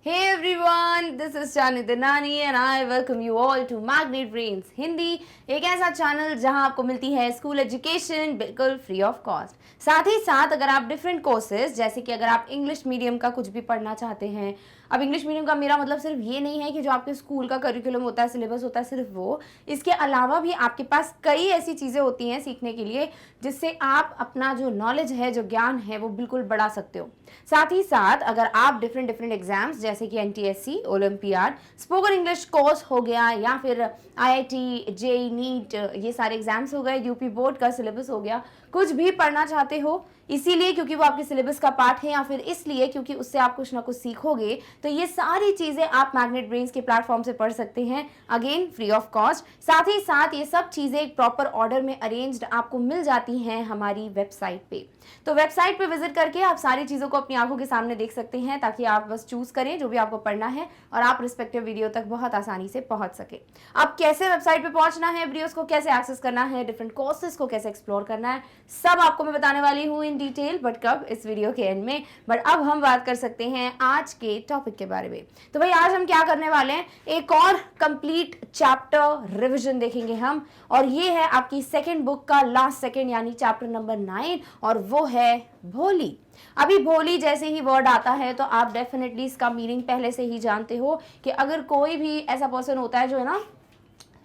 Hey everyone, this is Chanit Nani and I welcome you all to Magnet Brains Hindi, एक ऐसा channel जहां आपको मिलती है स्कूल एजुकेशन बिल्कुल फ्री ऑफ कॉस्ट। साथ ही साथ अगर आप डिफरेंट कोर्सेज जैसे कि अगर आप इंग्लिश मीडियम का कुछ भी पढ़ना चाहते हैं, अब इंग्लिश मीडियम का मेरा मतलब सिर्फ ये नहीं है कि जो आपके स्कूल का करिकुलम होता है, सिलेबस होता है सिर्फ वो, इसके अलावा भी आपके पास कई ऐसी चीज़ें होती हैं सीखने के लिए जिससे आप अपना जो नॉलेज है, जो ज्ञान है वो बिल्कुल बढ़ा सकते हो। साथ ही साथ अगर आप डिफरेंट डिफरेंट एग्जाम्स जैसे कि NTSC, olympiad, spoken English course हो गया या फिर आईआईटी, जेईई, नीट, ये सारे एग्जाम्स हो गए, यूपी बोर्ड का सिलेबस हो गया, कुछ भी पढ़ना चाहते हो इसीलिए क्योंकि वो आपके सिलेबस का पार्ट है या फिर इसलिए क्योंकि उससे आप कुछ ना कुछ सीखोगे, तो ये सारी चीज़ें आप मैग्नेट ब्रेन्स के प्लेटफॉर्म से पढ़ सकते हैं, अगेन फ्री ऑफ कॉस्ट। साथ ही साथ ये सब चीज़ें एक प्रॉपर ऑर्डर में अरेंज्ड आपको मिल जाती हैं हमारी वेबसाइट पे। तो वेबसाइट पे विजिट करके आप सारी चीज़ों को अपनी आंखों के सामने देख सकते हैं ताकि आप बस चूज करें जो भी आपको पढ़ना है और आप रिस्पेक्टिव वीडियो तक बहुत आसानी से पहुंच सके। अब कैसे वेबसाइट पे पहुंचना है, वीडियोस को कैसे एक्सेस करना है, डिफरेंट कोर्सेज को कैसे एक्सप्लोर करना है, सब आपको मैं बताने वाली हूँ इन डिटेल, बट कब, इस वीडियो के एंड में। बट अब हम बात कर सकते हैं आज के टॉपिक के बारे में। तो भाई आज हम क्या करने वाले हैं, एक और कंप्लीट चैप्टर रिविजन देखेंगे हम, और ये है आपकी सेकेंड बुक का लास्ट सेकेंड यानी चैप्टर नंबर 9 और वो है भोली। अभी भोली जैसे ही वर्ड आता है तो आप डेफिनेटली इसका मीनिंग पहले से ही जानते हो कि अगर कोई भी ऐसा पर्सन होता है जो है ना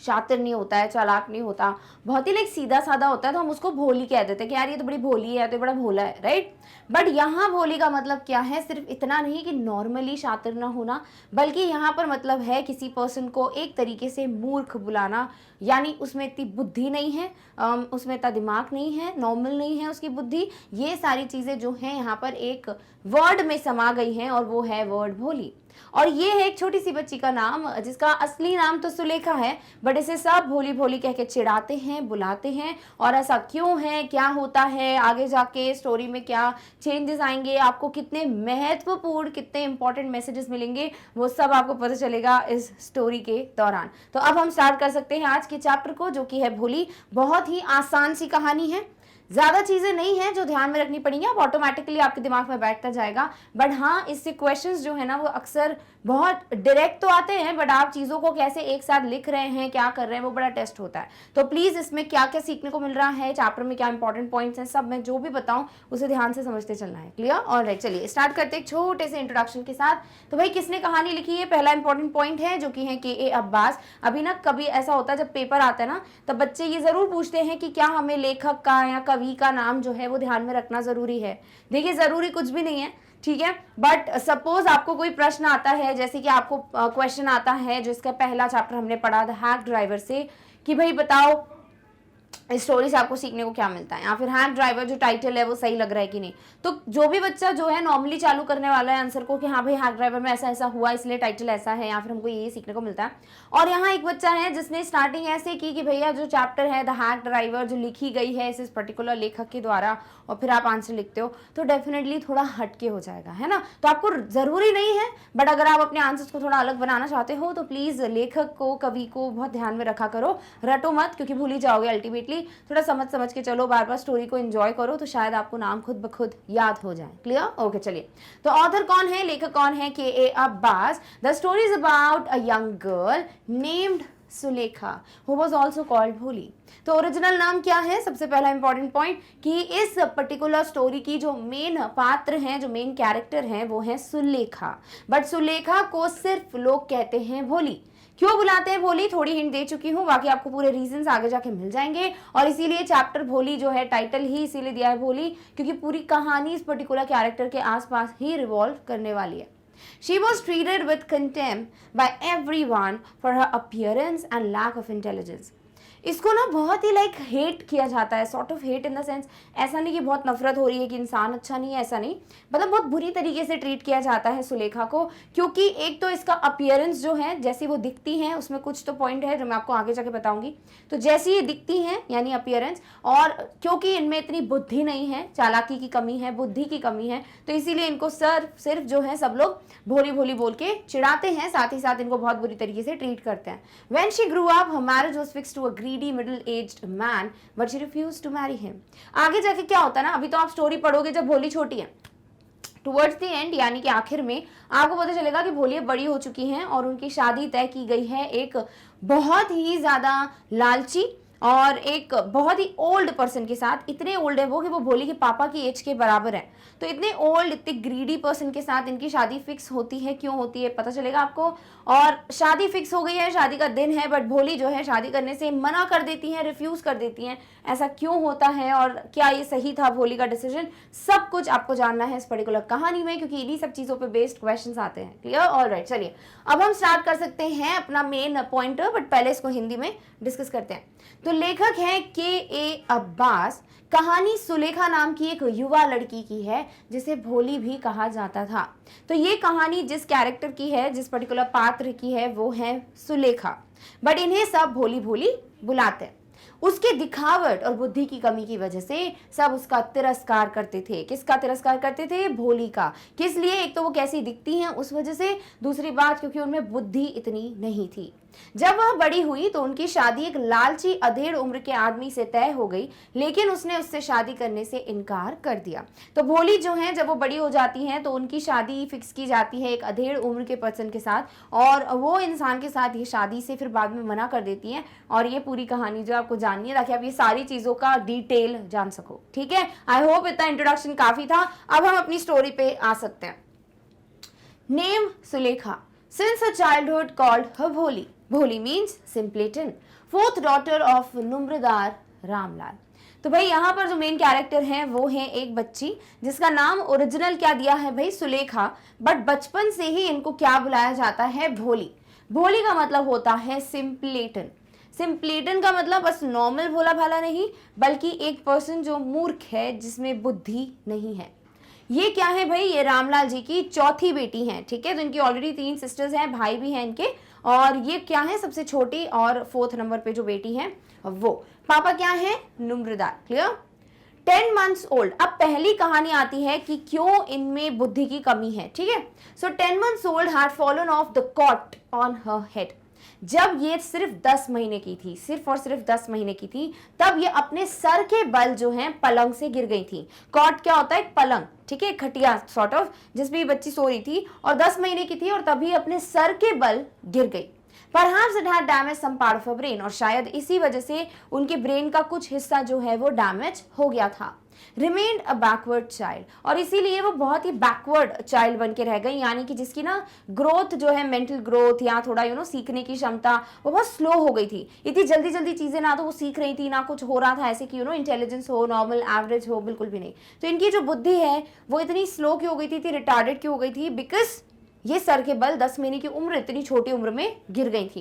शातिर नहीं होता है, चालाक नहीं होता, बहुत ही लाइक सीधा साधा होता है, तो हम उसको भोली कह देते हैं कि यार ये तो बड़ी भोली है, तो बड़ा भोला है, राइट। बट यहाँ भोली का मतलब क्या है, सिर्फ इतना नहीं कि नॉर्मली शातिर ना होना, बल्कि यहाँ पर मतलब है किसी पर्सन को एक तरीके से मूर्ख बुलाना, यानी उसमें इतनी बुद्धि नहीं है, उसमें इतना दिमाग नहीं है, नॉर्मल नहीं है उसकी बुद्धि, ये सारी चीज़ें जो हैं यहाँ पर एक वर्ड में समा गई हैं और वो है वर्ड भोली। और ये है एक छोटी सी बच्ची का नाम जिसका असली नाम तो सुलेखा है, बट इसे सब भोली भोली कह के चिढ़ाते हैं, बुलाते हैं। और ऐसा क्यों है, क्या होता है, आगे जाके स्टोरी में क्या चेंजेस आएंगे, आपको कितने महत्वपूर्ण, कितने इंपॉर्टेंट मैसेजेस मिलेंगे, वो सब आपको पता चलेगा इस स्टोरी के दौरान। तो अब हम स्टार्ट कर सकते हैं आज के चैप्टर को, जो कि है भोली। बहुत ही आसान सी कहानी है, ज़्यादा चीज़ें नहीं हैं जो ध्यान में रखनी पड़ेंगी, अब ऑटोमेटिकली आपके दिमाग में बैठता जाएगा। बट हाँ, इससे क्वेश्चंस जो है ना वो अक्सर बहुत डायरेक्ट तो आते हैं, बट आप चीज़ों को कैसे एक साथ लिख रहे हैं, क्या कर रहे हैं, वो बड़ा टेस्ट होता है। तो प्लीज़ इसमें क्या क्या सीखने को मिल रहा है, चैप्टर में क्या इंपॉर्टेंट पॉइंट्स हैं, सब मैं जो भी बताऊँ उसे ध्यान से समझते चलना है। क्लियर? ऑलराइट, चलिए स्टार्ट करते हैं एक छोटे से इंट्रोडक्शन के साथ। तो भाई किसने कहानी लिखी है, पहला इंपॉर्टेंट पॉइंट है जो कि है के अब्बास। अभी ना कभी ऐसा होता है जब पेपर आता है ना, तब बच्चे ये ज़रूर पूछते हैं कि क्या हमें लेखक का या कवि का नाम जो है वो ध्यान में रखना जरूरी है। देखिए जरूरी कुछ भी नहीं है, ठीक है, बट सपोज आपको कोई प्रश्न आता है, जैसे कि आपको क्वेश्चन आता है जो इसका पहला चैप्टर हमने पढ़ा था हैक ड्राइवर से, कि भाई बताओ इस स्टोरी से आपको सीखने को क्या मिलता है, या फिर हैक ड्राइवर जो टाइटल है वो सही लग रहा है कि नहीं। तो जो भी बच्चा जो है नॉर्मली चालू करने वाला है आंसर को कि हाँ भाई हैक ड्राइवर में ऐसा ऐसा हुआ इसलिए टाइटल ऐसा है, या फिर हमको ये सीखने को मिलता है। और यहाँ एक बच्चा है जिसने स्टार्टिंग ऐसे की कि भैया जो चैप्टर है द हैक ड्राइवर जो लिखी गई है इस पर्टिकुलर लेखक के द्वारा, और फिर आप आंसर लिखते हो, तो डेफिनेटली थोड़ा हटके हो जाएगा, है ना। तो आपको जरूरी नहीं है, बट अगर आप अपने आंसर्स को थोड़ा अलग बनाना चाहते हो तो प्लीज लेखक को, कवि को बहुत ध्यान में रखा करो, रटो मत क्योंकि भूल ही जाओगे अल्टीमेटली। थोड़ा समझ समझ के चलो, बार बार स्टोरी को एंजॉय करो तो शायद आपको नाम खुद ब खुद याद हो जाए। क्लियर? ओके, चलिए। तो ऑथर कौन है, लेखक कौन है, के Abbas. The story is about a young girl named Sulekha who was also called भोली। तो ओरिजिनल नाम क्या है, सबसे पहला इंपॉर्टेंट पॉइंट कि इस पर्टिकुलर स्टोरी की जो मेन पात्र हैं, जो मेन कैरेक्टर हैं वो है सुलेखा, बट सुलेखा को सिर्फ लोग कहते हैं भोली। क्यों बुलाते हैं भोली, थोड़ी हिंट दे चुकी हूँ, बाकी आपको पूरे रीजंस आगे जाके मिल जाएंगे। और इसीलिए चैप्टर भोली जो है, टाइटल ही इसीलिए दिया है भोली क्योंकि पूरी कहानी इस पर्टिकुलर कैरेक्टर के आसपास ही रिवॉल्व करने वाली है। She was treated with contempt by everyone for her appearance and lack of intelligence. इसको ना बहुत ही लाइक हेट किया जाता है, sort of hate in the sense, ऐसा नहीं कि बहुत नफरत हो रही है कि इंसान अच्छा नहीं है, ऐसा नहीं, मतलब बहुत बुरी तरीके से ट्रीट किया जाता है सुलेखा को। क्योंकि एक तो इसका अपीयरेंस जो है, जैसी वो दिखती हैं उसमें कुछ तो पॉइंट है जो मैं आपको आगे जाके बताऊंगी। तो जैसी ये दिखती हैं यानी अपीयरेंस, और क्योंकि इनमें इतनी बुद्धि नहीं है, चालाकी की कमी है, बुद्धि की कमी है, तो इसीलिए इनको सिर्फ जो है सब लोग भोली भोली बोल के चिढ़ाते हैं, साथ ही साथ इनको बहुत बुरी तरीके से ट्रीट करते हैं। When she grew up, her marriage was fixed to a greedy middle-aged man, but she refused to marry him. आगे जाके क्या होता है ना, अभी तो आप स्टोरी पढ़ोगे जब भोली छोटी है, टुवर्ड्स द एंड यानी कि आखिर में आपको पता चलेगा कि भोली बड़ी हो चुकी हैं और उनकी शादी तय की गई है एक बहुत ही ज़्यादा लालची और एक बहुत ही ओल्ड पर्सन के साथ। इतने ओल्ड है वो कि वो भोली के पापा की एज के बराबर है। तो इतने ओल्ड इतने ग्रीडी पर्सन के साथ इनकी शादी फिक्स होती है। क्यों होती है पता चलेगा आपको। और शादी फिक्स हो गई है, शादी का दिन है, बट भोली जो है शादी करने से मना कर देती हैं, रिफ्यूज कर देती हैं। ऐसा क्यों होता है और क्या ये सही था भोली का डिसीजन, सब कुछ आपको जानना है इस पर्टिकुलर कहानी में, क्योंकि इन्हीं सब चीज़ों पे बेस्ड क्वेश्चंस आते हैं। क्लियर? ऑलराइट, चलिए अब हम स्टार्ट कर सकते हैं अपना मेन पॉइंटर, बट पहले इसको हिंदी में डिस्कस करते हैं। तो लेखक है के अब्बास। कहानी सुलेखा नाम की एक युवा लड़की की है जिसे भोली भी कहा जाता था। तो ये कहानी जिस कैरेक्टर की है, जिस पर्टिकुलर पात्र की है, वो है सुलेखा, बट इन्हें सब भोली भोली बुलाते हैं। उसके दिखावट और बुद्धि की कमी की वजह से सब उसका तिरस्कार करते थे। किसका तिरस्कार करते थे? भोली का। किस लिए? एक तो वो कैसी दिखती हैं उस वजह से, दूसरी बात क्योंकि उनमें बुद्धि इतनी नहीं थी। जब वह बड़ी हुई तो उनकी शादी एक लालची अधेड़ उम्र के आदमी से तय हो गई, लेकिन उसने उससे शादी करने से इनकार कर दिया। तो भोली जो है जब वो बड़ी हो जाती हैं तो उनकी शादी फिक्स की जाती है एक अधेड़ उम्र के पर्सन के साथ, और वो इंसान के साथ ये शादी से फिर बाद में मना कर देती हैं। और ये पूरी कहानी जो आपको जाननी है ताकि आप ये सारी चीज़ों का डिटेल जान सको। ठीक है, आई होप इतना इंट्रोडक्शन काफ़ी था। अब हम अपनी स्टोरी पे आ सकते हैं। Name Sulekha. Since her childhood called her Bholi. Bholi means simpleton. Fourth daughter of नुम्रदार रामलाल। तो भाई यहाँ पर जो मेन कैरेक्टर है वो है एक बच्ची जिसका नाम ओरिजिनल क्या दिया है भाई? सुलेखा। बट बचपन से ही इनको क्या बुलाया जाता है? भोली। भोली का मतलब होता है सिंपलेटन। सिंपलेटन का मतलब बस नॉर्मल भोला भाला नहीं, बल्कि एक पर्सन जो मूर्ख है, जिसमें बुद्धि नहीं है। ये क्या है भाई? ये रामलाल जी की चौथी बेटी हैं। ठीक है, तो इनकी ऑलरेडी 3 सिस्टर्स हैं, भाई भी हैं इनके, और ये क्या है? सबसे छोटी और 4th नंबर पे जो बेटी है वो। पापा क्या है? नुम्रदार। क्लियर? 10 months old. अब पहली कहानी आती है कि क्यों इनमें बुद्धि की कमी है। ठीक है, सो 10 months old had fallen of the caught on her head. जब ये सिर्फ 10 महीने की थी, सिर्फ और सिर्फ 10 महीने की थी, तब ये अपने सर के बल जो है पलंग से गिर गई थी। कॉट क्या होता है? एक पलंग। ठीक है, खटिया सॉर्ट ऑफ, जिसमें ये बच्ची सो रही थी और 10 महीने की थी और तभी अपने सर के बल गिर गई। Perhaps it had damaged some part of her brain, और शायद इसी वजह से उनके ब्रेन का कुछ हिस्सा जो है वो डैमेज हो गया था। Remained a backward child, और इसीलिए वो बहुत ही बैकवर्ड चाइल्ड बन के रह गई, यानी कि जिसकी ना ग्रोथ जो है, मेंटल ग्रोथ या थोड़ा सीखने की क्षमता वो बहुत स्लो हो गई थी। इतनी जल्दी जल्दी चीज़ें ना तो वो सीख रही थी, ना कुछ हो रहा था ऐसे कि इंटेलिजेंस हो, नॉर्मल एवरेज हो, बिल्कुल भी नहीं। तो इनकी जो बुद्धि है वो इतनी स्लो क्यों हो गई थी, रिटार्डेड क्यों हो गई थी? बिकॉज ये सर के बल 10 महीने की उम्र, इतनी छोटी उम्र में गिर गई थी।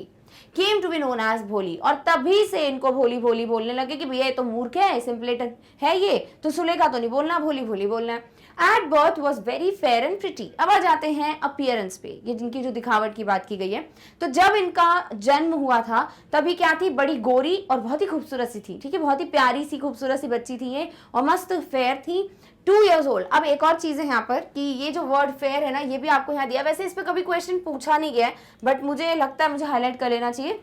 Came to be known as Bholi, और तभी से इनको भोली भोली बोलने लगे कि भैया ये तो मूर्ख है, सिंपलेटन है, ये तो सुलेखा तो नहीं बोलना, भोली भोली बोलना है। At birth was very fair and pretty. अब आ जाते हैं अपीयरेंस पे, ये जिनकी जो दिखावट की बात की गई है। तो जब इनका जन्म हुआ था तभी क्या थी? बड़ी गोरी और बहुत ही खूबसूरत सी थी। ठीक है, बहुत ही प्यारी सी खूबसूरत सी बच्ची थी ये, और मस्त फेयर थी। 2 years ओल्ड। अब एक और चीज़ है यहाँ पर कि ये जो वर्ड फेयर है ना, ये भी आपको यहाँ दिया। वैसे इस पर कभी क्वेश्चन पूछा नहीं गया है, बट मुझे लगता है मुझे हाईलाइट कर लेना चाहिए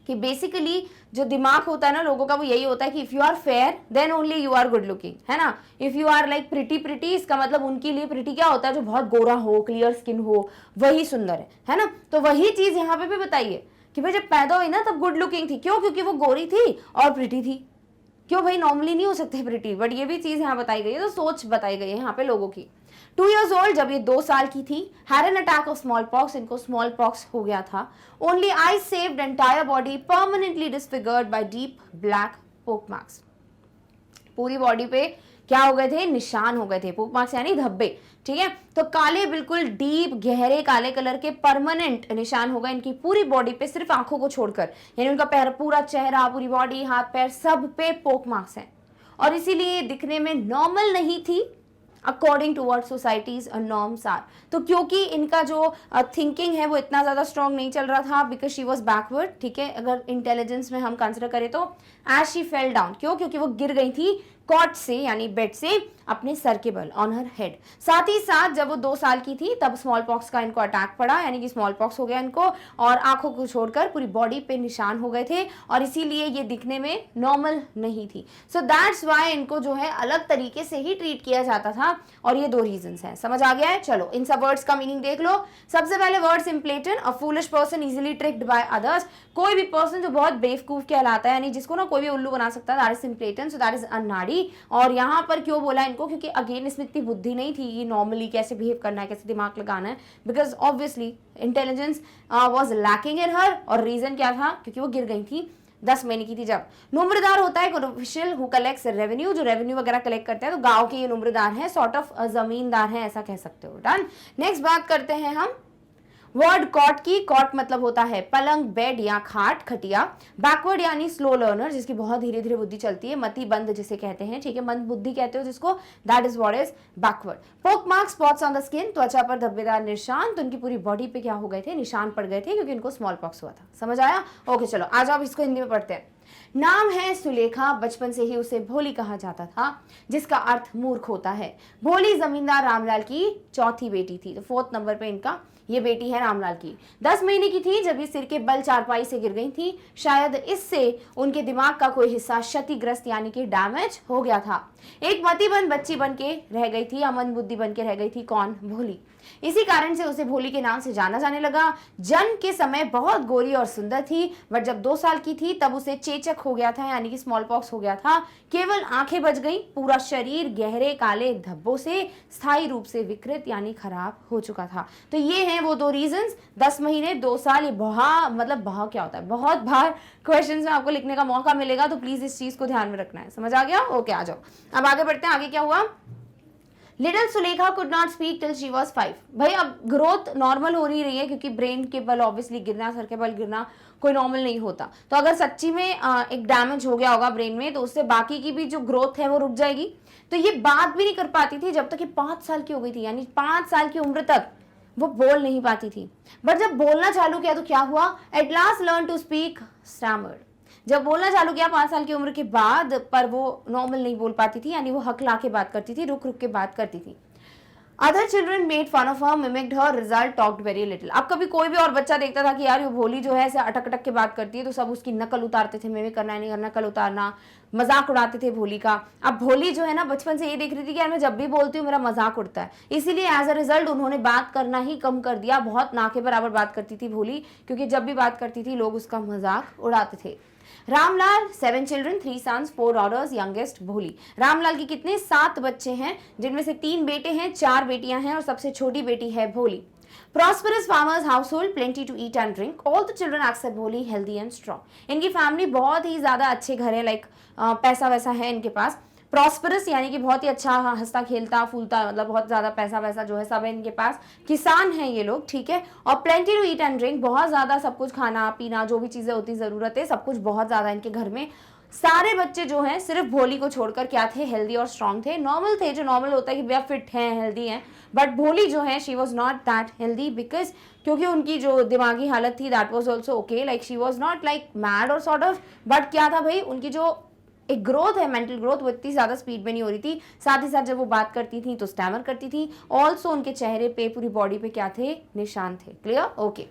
कि बेसिकली जो दिमाग होता है ना लोगों का, वो यही होता है कि if you are fair then only you are good looking, है ना। If you are like pretty, इसका मतलब उनके लिए प्रिटी क्या होता है? जो बहुत गोरा हो, क्लियर स्किन हो, वही सुंदर है ना। तो वही चीज़ यहाँ पे भी बताइए कि भाई जब पैदा हुई ना तब गुड लुकिंग थी। क्यों? क्योंकि वो गोरी थी और प्रिटी थी। क्यों भाई? नॉर्मली नहीं हो सकते प्रिटी, बट ये भी चीज़ यहाँ बताई गई है, तो सोच बताई गई है यहाँ पे लोगों की। 2 years ओल्ड, जब ये 2 साल की थी, had an attack of small pox, इनको स्मॉल पॉक्स हो गया था। Only I saved, entire body permanently disfigured by deep black pock marks. पूरी बॉडी पे क्या हो गए थे? निशान हो गए थे। पोक मार्क्स यानी धब्बे। ठीक है, तो काले, बिल्कुल डीप गहरे काले कलर के परमानेंट निशान हो गए इनकी पूरी बॉडी पे, सिर्फ आंखों को छोड़कर। यानी उनका पूरा चेहरा, पूरी बॉडी, हाथ पैर, सब पे पोक मार्क्स हैं, और इसीलिए दिखने में नॉर्मल नहीं थी according to what societies norms are. तो क्योंकि इनका जो थिंकिंग है वो इतना ज़्यादा स्ट्रॉन्ग नहीं चल रहा था, बिकॉज शी वॉज बैकवर्ड। ठीक है, अगर इंटेलिजेंस में हम कंसिडर करें तो एज शी फेल डाउन। क्यों? क्योंकि वो गिर गई थी कॉट से यानी बेड से अपने सर के बल, ऑन हर हेड। साथ ही साथ जब वो 2 साल की थी तब स्मॉल पॉक्स का इनको अटैक पड़ा, यानी कि स्मॉल पॉक्स हो गया इनको, और आंखों को छोड़कर पूरी बॉडी पे निशान हो गए थे और इसीलिए ये दिखने में नॉर्मल नहीं थी। सो दैट्स व्हाई इनको जो है अलग तरीके से ही ट्रीट किया जाता था, और ये 2 रीजंस हैं। समझ आ गया है? चलो इन सब वर्ड्स का मीनिंग देख लो। सबसे पहले word simpleton, a foolish person easily tricked by others. कोई भी पर्सन जो बहुत बेवकूफ कहलाता है, यानी जिसको ना कोई भी उल्लू बना सकता है, that is simpleton, so that is अनाड़ी। और यहाँ पर क्यों बोला इनको? क्योंकि अगेन इसमें इतनी बुद्धि नहीं थी कि नॉर्मली कैसे बिहेव करना है, कैसे दिमाग लगाना है, because obviously intelligence was lacking in her. और रीजन क्या था? क्योंकि वो गिर गई थी 10 महीने की थी जब। नुम्रदार होता है ऑफिशियल हु कलेक्ट्स रेवेन्यू, जो रेवेन्यू वगैरह कलेक्ट करते हैं, तो गांव के ये नुम्रदार हैं, सॉर्ट ऑफ जमींदार हैं, ऐसा कह सकते हो। डन। नेक्स्ट बात करते हैं हम वर्ड कॉट की। कॉट मतलब होता है पलंग, बेड या खाट, खटिया। बैकवर्ड यानी स्लो लर्नर, जिसकी बहुत धीरे धीरे बुद्धि चलती है, मति बंद जिसे कहते हैं, ठीक है, मंद बुद्धि कहते हो जिसको, that is what is backward. Pock mark, spots on the skin, त्वचा पर धब्बेदार निशान, तो उनकी पूरी बॉडी पे क्या हो गए थे? निशान पड़ गए थे, क्योंकि इनको स्मॉल पॉक्स हुआ था। समझ आया? ओके चलो आ जाओ, इसको हिंदी में पढ़ते हैं। नाम है सुलेखा, बचपन से ही उसे भोली कहा जाता था, जिसका अर्थ मूर्ख होता है। भोली जमींदार रामलाल की चौथी बेटी थी, तो 4th नंबर पे इनका ये बेटी है रामलाल की। 10 महीने की थी जब ये सिर के बल चारपाई से गिर गई थी। शायद इससे उनके दिमाग का कोई हिस्सा क्षतिग्रस्त यानी कि डैमेज हो गया था। एक मतिबंद बच्ची बन के रह गई थी, या मंद बुद्धि बन के रह गई थी। कौन? भोली। इसी कारण से उसे भोली के नाम से जाना जाने लगा। जन्म के समय बहुत गोरी और सुंदर थी, बट जब 2 साल की थी तब उसे चेचक हो गया था, यानी कि स्मॉल पॉक्स हो गया था। केवल आंखें बच गई, पूरा शरीर गहरे काले धब्बों से स्थायी रूप से विकृत यानी खराब हो चुका था। तो ये हैं वो 2 रीजंस, 10 महीने 2 साल। ये बहुत क्या होता है, बहुत बार क्वेश्चन में आपको लिखने का मौका मिलेगा, तो प्लीज इस चीज को ध्यान में रखना है। समझ आ गया? ओके आ जाओ, अब आगे बढ़ते हैं। आगे क्या हुआ? Little Sulekha could not speak till she was 5। भाई अब ग्रोथ नॉर्मल हो नहीं रही है, क्योंकि ब्रेन के बल ऑब्वियसली गिरना, सर के बल गिरना कोई नॉर्मल नहीं होता। तो अगर सच्ची में एक डैमेज हो गया होगा ब्रेन में, तो उससे बाकी की भी जो ग्रोथ है वो रुक जाएगी। तो ये बात भी नहीं कर पाती थी जब तक ये 5 साल की हो गई थी, यानी 5 साल की उम्र तक वो बोल नहीं पाती थी। बट जब बोलना चालू किया तो क्या हुआ? At last learn to speak stammered. जब बोलना चालू किया 5 साल की उम्र के बाद, पर वो नॉर्मल नहीं बोल पाती थी, यानी वो हकला के बात करती थी, रुक रुक के बात करती थी। Other children made fun of her, mimicked her, result talked very little. अब कभी कोई भी और बच्चा देखता था कि यार ये भोली जो है ऐसे अटक अटक के बात करती है, तो सब उसकी नकल उतारते थे, मिमिक करना है नहीं करना, नकल उतारना, मजाक उड़ाते थे भोली का। अब भोली जो है ना बचपन से ये देख रही थी कि यार मैं जब भी बोलती हूँ मेरा मजाक उड़ता है, इसीलिए एज अ रिजल्ट उन्होंने बात करना ही कम कर दिया। बहुत ना के बराबर बात करती थी भोली, क्योंकि जब भी बात करती थी लोग उसका मजाक उड़ाते थे। Ramlal 7 children, 3 sons 4 daughters, youngest Bholi. Ramlal के कितने? 7 बच्चे हैं, जिनमें से 3 बेटे हैं, 4 बेटियां हैं, और सबसे छोटी बेटी है भोली। Prosperous farmers household, plenty to eat and drink. All the children except भोली healthy and strong. इनकी फैमिली बहुत ही ज्यादा अच्छे घर है, लाइक पैसा वैसा है इनके पास। प्रॉस्परस यानी कि बहुत ही अच्छा, हंसता खेलता फूलता, मतलब बहुत ज्यादा पैसा वैसा जो है सब है इनके पास। किसान हैं ये लोग, ठीक है। और plenty to eat and drink, बहुत ज्यादा सब कुछ खाना पीना जो भी चीजें होती जरूरत है सब कुछ बहुत ज्यादा इनके घर में। सारे बच्चे जो हैं सिर्फ भोली को छोड़कर क्या थे? हेल्दी और स्ट्रांग थे, नॉर्मल थे, जो नॉर्मल होता है कि भैया फिट हैं, हेल्दी हैं। बट भोली जो है she was not that healthy, because क्योंकि उनकी जो दिमागी हालत थी that was also okay, like she was not like mad और सॉर्ट ऑफ, बट क्या था भाई उनकी जो एक ग्रोथ है, मेंटल ग्रोथ, वो इतनी ज्यादा स्पीड में नहीं हो रही थी। साथ ही साथ जब वो बात करती थी तो स्टैमर करती थी। ऑल्सो उनके चेहरे पे पूरी बॉडी पे क्या थे? निशान थे। क्लियर? ओके।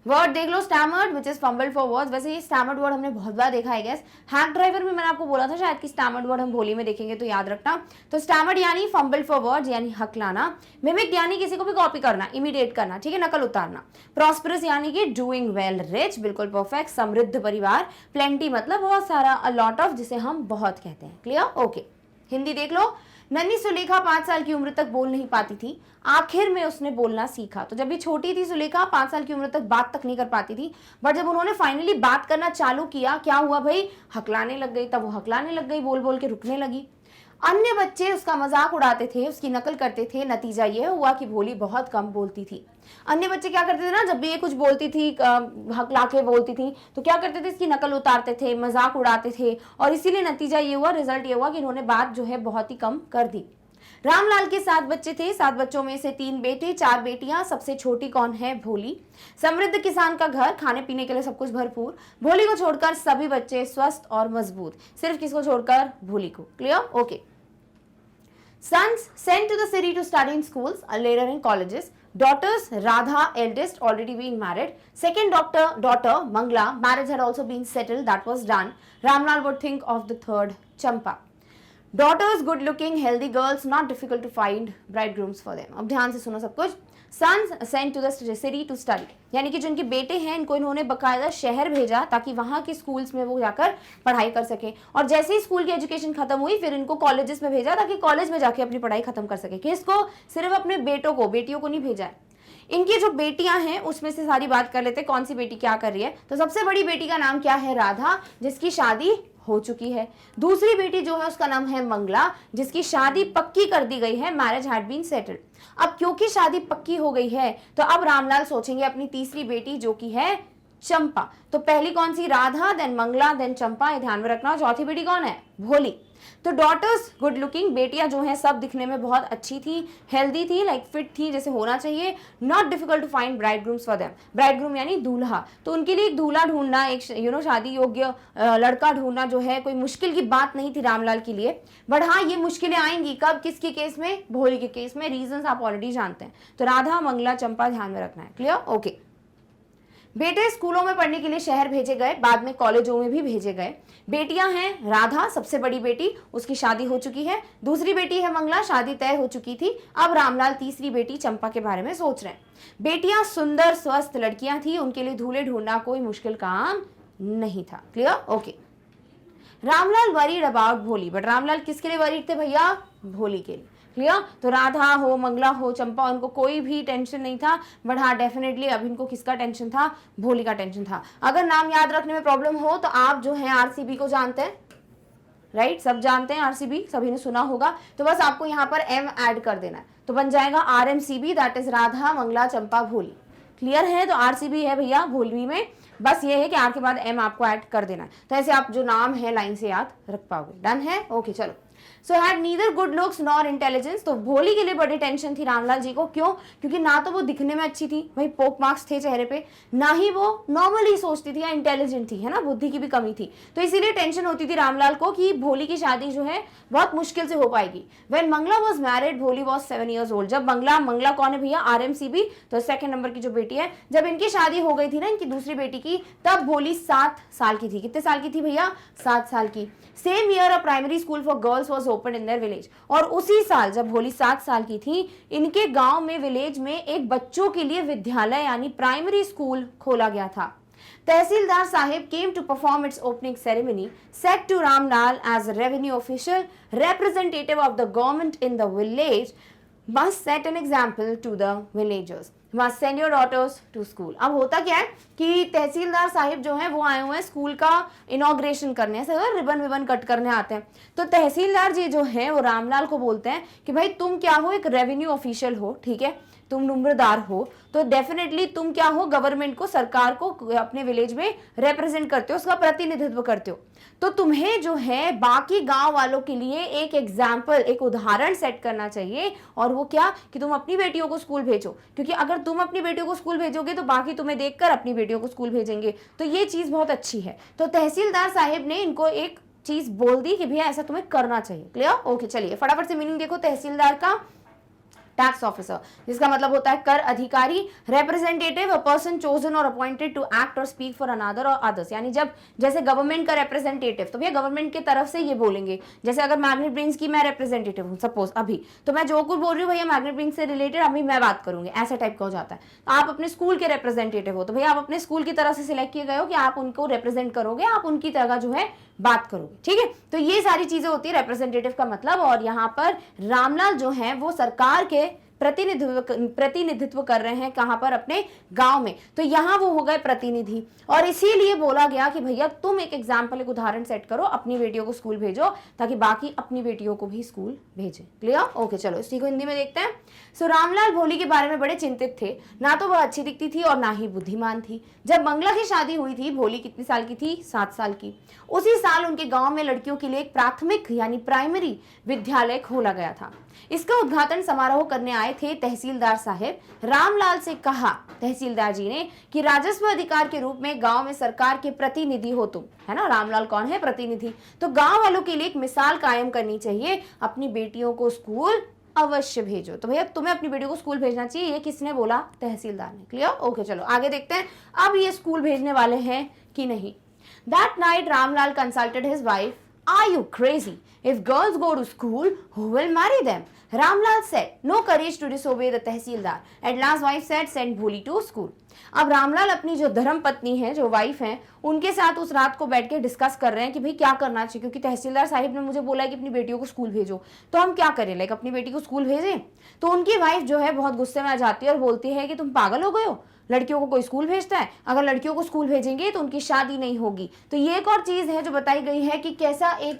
वर्ड देख लो, stammered which is fumbled for words. वैसे ये स्टैमर्ड वर्ड हमने बहुत बार देखा है गैस। हैक ड्राइवर में मैंने आपको बोला था शायद कि स्टैमर्ड वर्ड हम भोली में देखेंगे, तो याद रखना। तो स्टैमर्ड यानी फंबल्ड फॉर वर्ड्स, यानी हकलाना। मिमिक यानी किसी को भी कॉपी करना, इमिडिएट करना, ठीक है, नकल उतारना। प्रॉस्परस यानी कि डूइंग वेल, रिच, बिल्कुल परफेक्ट, समृद्ध परिवार। प्लेंटी मतलब बहुत सारा, अ लॉट ऑफ, जिसे हम बहुत कहते हैं। क्लियर? ओके। हिंदी देख लो। नन्ही सुलेखा 5 साल की उम्र तक बोल नहीं पाती थी, आखिर में उसने बोलना सीखा। तो जब भी छोटी थी सुलेखा 5 साल की उम्र तक बात तक नहीं कर पाती थी, बट जब उन्होंने फाइनली बात करना चालू किया, क्या हुआ भाई? हकलाने लग गई। तब वो हकलाने लग गई, बोल बोल के रुकने लगी। अन्य बच्चे उसका मजाक उड़ाते थे, उसकी नकल करते थे। नतीजा यह हुआ कि भोली बहुत कम बोलती थी। अन्य बच्चे क्या करते थे ना, जब भी ये कुछ बोलती थी, हकला के बोलती थी, तो क्या करते थे? इसकी नकल उतारते थे, मजाक उड़ाते थे, और इसीलिए नतीजा ये हुआ, रिजल्ट ये हुआ कि इन्होंने बात जो है बहुत ही कम कर दी। रामलाल के 7 बच्चे थे, 7 बच्चों में से 3 बेटे 4 बेटियां। सबसे छोटी कौन है? भोली। समृद्ध किसान का घर, खाने पीने के लिए सब कुछ भरपूर। भोली को छोड़कर सभी बच्चे स्वस्थ और मजबूत। सिर्फ किसको छोड़कर? भोली को। Clear? Okay. Sons sent to the city to study in schools, later in colleges. Daughters, Radha, eldest, already been married. Second daughter, Mangla, marriage had also been settled, that was done. Ramlal would think of the third, Champa. Daughters, good looking, healthy girls, not difficult to find bridegrooms for them. अब ध्यान से सुनो सब कुछ। Sons sent to the city to study, यानी कि जो इनके बेटे हैं इनको इन्होंने बकायदा शहर भेजा ताकि वहाँ के स्कूल्स में वो जाकर पढ़ाई कर सके। और जैसे ही स्कूल की एजुकेशन खत्म हुई फिर इनको कॉलेजेस में भेजा ताकि कॉलेज में जाके अपनी पढ़ाई खत्म कर सके। किसको? सिर्फ अपने बेटों को, बेटियों को नहीं भेजा है। इनकी जो बेटियां हैं उसमें से सारी बात कर लेते हैं, कौन सी बेटी क्या कर रही है। तो सबसे बड़ी बेटी का नाम क्या है? राधा, जिसकी शादी हो चुकी है। दूसरी बेटी जो है उसका नाम है मंगला, जिसकी शादी पक्की कर दी गई है, मैरिज हैड बीन सेटल्ड। अब क्योंकि शादी पक्की हो गई है तो अब रामलाल सोचेंगे अपनी तीसरी बेटी जो कि है चंपा। तो पहली कौन सी? राधा, देन मंगला, देन चंपा, ये ध्यान में रखना। चौथी बेटी कौन है? भोली। तो डॉटर्स गुड लुकिंग, बेटियां जो हैं सब दिखने में बहुत अच्छी थी, हेल्दी थी, लाइक फिट थी जैसे होना चाहिए। Not difficult to find bridegrooms for them, bridegroom यानी दूल्हा। तो उनके लिए एक दूल्हा ढूंढना, एक शादी योग्य लड़का ढूंढना जो है कोई मुश्किल की बात नहीं थी रामलाल के लिए। बट हाँ, ये मुश्किलें आएंगी कब? किसके केस में? भोली के केस में। रीजंस आप ऑलरेडी जानते हैं। तो राधा, मंगला, चंपा ध्यान में रखना है। क्लियर? ओके। बेटे स्कूलों में पढ़ने के लिए शहर भेजे गए, बाद में कॉलेजों में भी भेजे गए। बेटियां हैं राधा, सबसे बड़ी बेटी, उसकी शादी हो चुकी है। दूसरी बेटी है मंगला, शादी तय हो चुकी थी। अब रामलाल तीसरी बेटी चंपा के बारे में सोच रहे हैं। बेटियां सुंदर स्वस्थ लड़कियां थी, उनके लिए दूल्हे ढूंढना कोई मुश्किल काम नहीं था। Clear? Okay. Ramlal worried about भोली, बट रामलाल किसके लिए वरीड थे भैया? भोली के लिए। क्लियर? तो राधा हो, मंगला हो, चंपा, उनको कोई भी टेंशन नहीं था। बट हाँ, डेफिनेटली अब इनको किसका टेंशन था? भोली का टेंशन था। अगर नाम याद रखने में प्रॉब्लम हो तो आप जो है आरसीबी को जानते हैं, राइट? सब जानते हैं आरसीबी, सभी ने सुना होगा। तो बस आपको यहाँ पर एम ऐड कर देना है, तो बन जाएगा आरएमसीबी, दैट इज राधा, मंगला, चंपा, भोली। क्लियर है? तो आरसीबी है भैया भोली में, बस ये है कि आर के बाद एम आपको ऐड कर देना है। तो ऐसे आप जो नाम है लाइन से याद रख पाओगे। डन है? ओके, चलो। So had neither good looks nor intelligence, तो भोली के लिए बड़ी टेंशन थी रामलाल जी को। क्यों? क्योंकि ना तो वो दिखने में अच्छी थी, भाई पोक मार्क्स थे चेहरे पे, ना ही वो नॉर्मली सोचती थी या इंटेलिजेंट थी, है ना, बुद्धि की भी कमी थी। तो इसीलिए टेंशन होती थी रामलाल को कि भोली की शादी जो है बहुत मुश्किल से हो पाएगी। व्हेन मंगला वॉज मैरिड भोली वॉज 7 years old, जब मंगला कौन है भैया? आरएमसीबी, तो सेकंड नंबर की जो बेटी है, जब इनकी शादी हो गई थी ना इनकी दूसरी बेटी की, तब भोली 7 साल की थी। कितने साल की थी भैया? 7 साल की। Same year a primary school for girls was open in their village, और उसी साल जब भोली 7 साल की थी, इनके गांव में विलेज में एक बच्चों के लिए विद्यालय यानी प्राइमरी स्कूल खोला गया था। तहसीलदार Sahib came to perform its opening ceremony, said to Ramlal as a revenue official, representative of the government in the village, must set an example to the villagers. Must send your daughters to school. अब होता क्या है कि तहसीलदार साहिब जो हैं वो आए हुए हैं स्कूल का इनॉग्रेशन करने, ऐसे रिबन विबन कट करने आते हैं। तो तहसीलदार जी जो हैं वो रामलाल को बोलते हैं कि भाई तुम क्या हो? एक रेवेन्यू ऑफिशियल हो, ठीक है, तुम नंबरदार हो, तो डेफिनेटली तुम क्या हो? गवर्नमेंट को, सरकार को अपने विलेज में रिप्रेजेंट करते हो, उसका प्रतिनिधित्व करते हो। तो तुम्हें जो है बाकी गांव वालों के लिए एक एग्जाम्पल, एक उदाहरण सेट करना चाहिए। और वो क्या? कि तुम अपनी बेटियों को स्कूल भेजो, क्योंकि अगर तुम अपनी बेटियों को स्कूल भेजोगे तो बाकी तुम्हें देखकर अपनी बेटियों को स्कूल भेजेंगे। तो ये चीज बहुत अच्छी है। तो तहसीलदार साहिब ने इनको एक चीज बोल दी कि भैया ऐसा तुम्हें करना चाहिए। क्लियर? ओके, चलिए फटाफट से मीनिंग देखो तहसीलदार का। टैक्स ऑफिसर, जिसका मतलब होता है कर अधिकारी। रिप्रेजेंटेटिव, अ पर्सन चोजन और अपॉइंटेड टू एक्ट और स्पीक फॉर अनदर और अदर्स, यानी जब जैसे गवर्नमेंट का रिप्रेजेंटेटिव, तो भैया गवर्नमेंट की तरफ से ये बोलेंगे। जैसे अगर मैग्नेट ब्रेन्स की मैं रिप्रेजेंटेटिव हूँ सपोज अभी, तो मैं जो कुछ बोल रही हूँ भैया मैग्नेट ब्रेन्स से रिलेटेड अभी मैं बात करूंगी, ऐसा टाइप का हो जाता है। तो आप अपने स्कूल के रिप्रेजेंटेटिव हो, तो भैया आप अपने स्कूल की तरफ से सिलेक्ट किए गए हो कि आप उनको रिप्रेजेंट करोगे, आप उनकी तरह जो है बात करोगे, ठीक है। तो ये सारी चीजें होती है रिप्रेजेंटेटिव का मतलब। और यहाँ पर रामलाल जो है वो सरकार के प्रतिनिधित्व कर रहे हैं, कहां पर, अपने गांव में, तो यहां वो हो गए प्रतिनिधि। और इसीलिए बोला गया कि भैया तुम एक एग्जाम्पल, एक उदाहरण सेट करो, अपनी बेटियों को स्कूल भेजो ताकि बाकी अपनी बेटियों को भी स्कूल भेजें। क्लियर? ओके, चलो इसी को हिंदी में देखते हैं। सो रामलाल भोली के बारे में बड़े चिंतित थे। ना तो वह अच्छी दिखती थी और ना ही बुद्धिमान थी। जब मंगला की शादी हुई थी, भोली कितनी साल की थी? 7 साल की। उसी साल उनके गांव में लड़कियों के लिए एक प्राथमिक यानी प्राइमरी विद्यालय खोला गया था। इसका उद्घाटन समारोह करने आए थे तहसीलदार साहब। रामलाल से कहा तहसीलदार जी ने कि राजस्व अधिकार के रूप में गांव में सरकार के प्रतिनिधि हो तुम, है ना। रामलाल कौन है? प्रतिनिधि। तो गांव वालों के लिए एक मिसाल कायम करनी चाहिए, अपनी बेटियों को स्कूल अवश्य भेजो। तो भैया तुम्हें अपनी बेटियों को स्कूल भेजना चाहिए, ये किसने बोला? तहसीलदार ने। क्लियर? ओके, चलो आगे देखते हैं अब ये स्कूल भेजने वाले हैं कि नहीं। That night Ramlal consulted his wife. Are you crazy? If girls go to school, who will marry them? Ramlal said, no courage to disobey the tehsildar. At last wife said, send भोली to school. अब रामलाल अपनी जो धर्म पत्नी है, जो wife है, उनके साथ उस रात को बैठ के डिस्कस कर रहे हैं कि भाई क्या करना चाहिए, क्योंकि तहसीलदार साहिब ने मुझे बोला है कि अपनी बेटियों को स्कूल भेजो, तो हम क्या करें, लाइक अपनी बेटी को स्कूल भेजें। तो उनकी वाइफ जो है बहुत गुस्से में आ जाती है और बोलती है कि तुम पागल हो गए हो, लड़कियों को कोई स्कूल भेजता है? अगर लड़कियों को स्कूल भेजेंगे तो उनकी शादी नहीं होगी। तो ये एक और चीज है जो बताई गई है कि कैसा एक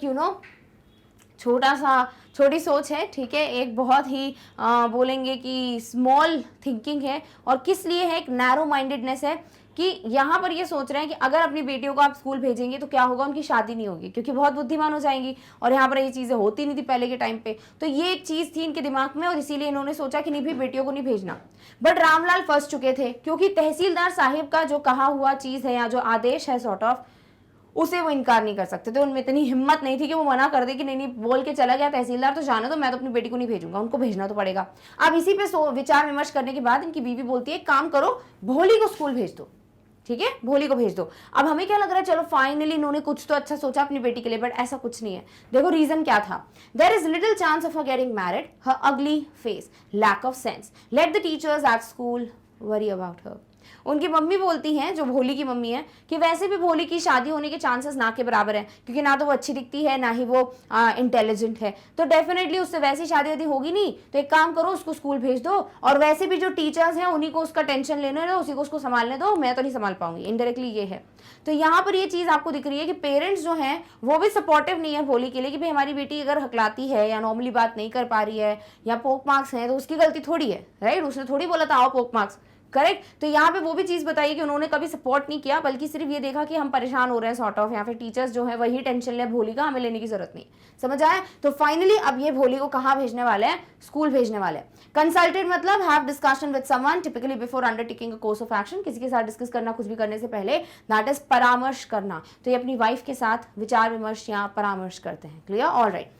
छोटी सोच है, ठीक है, एक बहुत ही बोलेंगे कि स्मॉल थिंकिंग है, और किस लिए है, एक नैरो माइंडेडनेस है कि यहाँ पर ये सोच रहे हैं कि अगर अपनी बेटियों को आप स्कूल भेजेंगे तो क्या होगा, उनकी शादी नहीं होगी, क्योंकि बहुत बुद्धिमान हो जाएंगी, और यहाँ पर ये चीज़ें होती नहीं थी पहले के टाइम पे। तो ये एक चीज़ थी इनके दिमाग में, और इसीलिए इन्होंने सोचा कि नहीं भी बेटियों को नहीं भेजना। बट रामलाल फंस चुके थे, क्योंकि तहसीलदार साहिब का जो कहा हुआ चीज़ है या जो आदेश है सॉर्ट ऑफ, उसे वो इनकार नहीं कर सकते थे। उनमें इतनी हिम्मत नहीं थी कि वो मना कर दे कि नहीं बोल के चला गया तहसीलदार, तो जाने तो मैं तो अपनी बेटी को नहीं भेजूंगा, उनको भेजना तो पड़ेगा। अब इसी पे विचार विमर्श करने के बाद इनकी बीवी बोलती है, काम करो, भोली को स्कूल भेज दो, ठीक है, भोली को भेज दो। अब हमें क्या लग रहा है, चलो फाइनली इन्होंने कुछ तो अच्छा सोचा अपनी बेटी के लिए, बट ऐसा कुछ नहीं है। देखो रीजन क्या था। There is little chance of her getting married, her ugly face, lack of sense, let the teachers at school worry about her. उनकी मम्मी बोलती हैं, जो भोली की मम्मी है, कि वैसे भी भोली की शादी होने के चांसेस ना के बराबर हैं, क्योंकि ना तो वो अच्छी दिखती है, ना ही वो इंटेलिजेंट है, तो डेफिनेटली उससे वैसी शादी वादी होगी नहीं। तो एक काम करो, उसको स्कूल भेज दो, और वैसे भी जो टीचर्स हैं उन्हीं को उसका टेंशन लेने दो, उसी को उसको संभालने दो, मैं तो नहीं संभाल पाऊंगी। इनडायरेक्टली ये है। तो यहाँ पर ये चीज़ आपको दिख रही है कि पेरेंट्स जो हैं वो भी सपोर्टिव नहीं है भोली के लिए, कि भाई हमारी बेटी अगर हकलाती है या नॉर्मली बात नहीं कर पा रही है या पोक मार्क्स हैं, तो उसकी गलती थोड़ी है, राइट। उसने थोड़ी बोला था आओ पोक मार्क्स, करेक्ट। तो यहाँ पे वो भी चीज बताइए कि उन्होंने कभी सपोर्ट नहीं किया, बल्कि सिर्फ ये देखा कि हम परेशान हो रहे हैं सॉर्ट ऑफ, या फिर टीचर्स जो है वही टेंशन ले भोली का, हमें लेने की जरूरत नहीं। समझ आया? तो फाइनली अब ये भोली को कहाँ भेजने वाले हैं? स्कूल भेजने वाले हैं। कंसल्टेड मतलब have discussion with someone typically before undertaking a course of action, किसी के साथ डिस्कस करना कुछ भी करने से पहले, दैट इज परामर्श करना। तो ये अपनी वाइफ के साथ विचार विमर्श या परामर्श करते हैं। क्लियर? All right.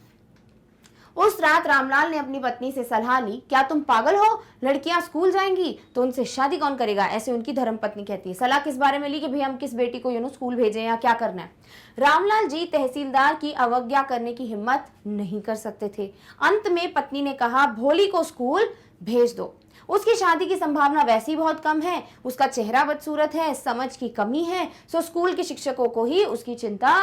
उस रात रामलाल ने अपनी पत्नी से सलाह ली, क्या तुम पागल हो, लड़कियां स्कूल जाएंगी तो उनसे शादी कौन करेगा, ऐसे उनकी धर्म पत्नी कहती है। सलाह किस बारे में ली कि भाई हम किस बेटी को स्कूल भेजें या क्या करना है। रामलाल जी तहसीलदार की अवज्ञा करने की हिम्मत नहीं कर सकते थे। अंत में पत्नी ने कहा, भोली को स्कूल भेज दो, उसकी शादी की संभावना वैसे ही बहुत कम है, उसका चेहरा बदसूरत है, समझ की कमी है, सो स्कूल के शिक्षकों को ही उसकी चिंता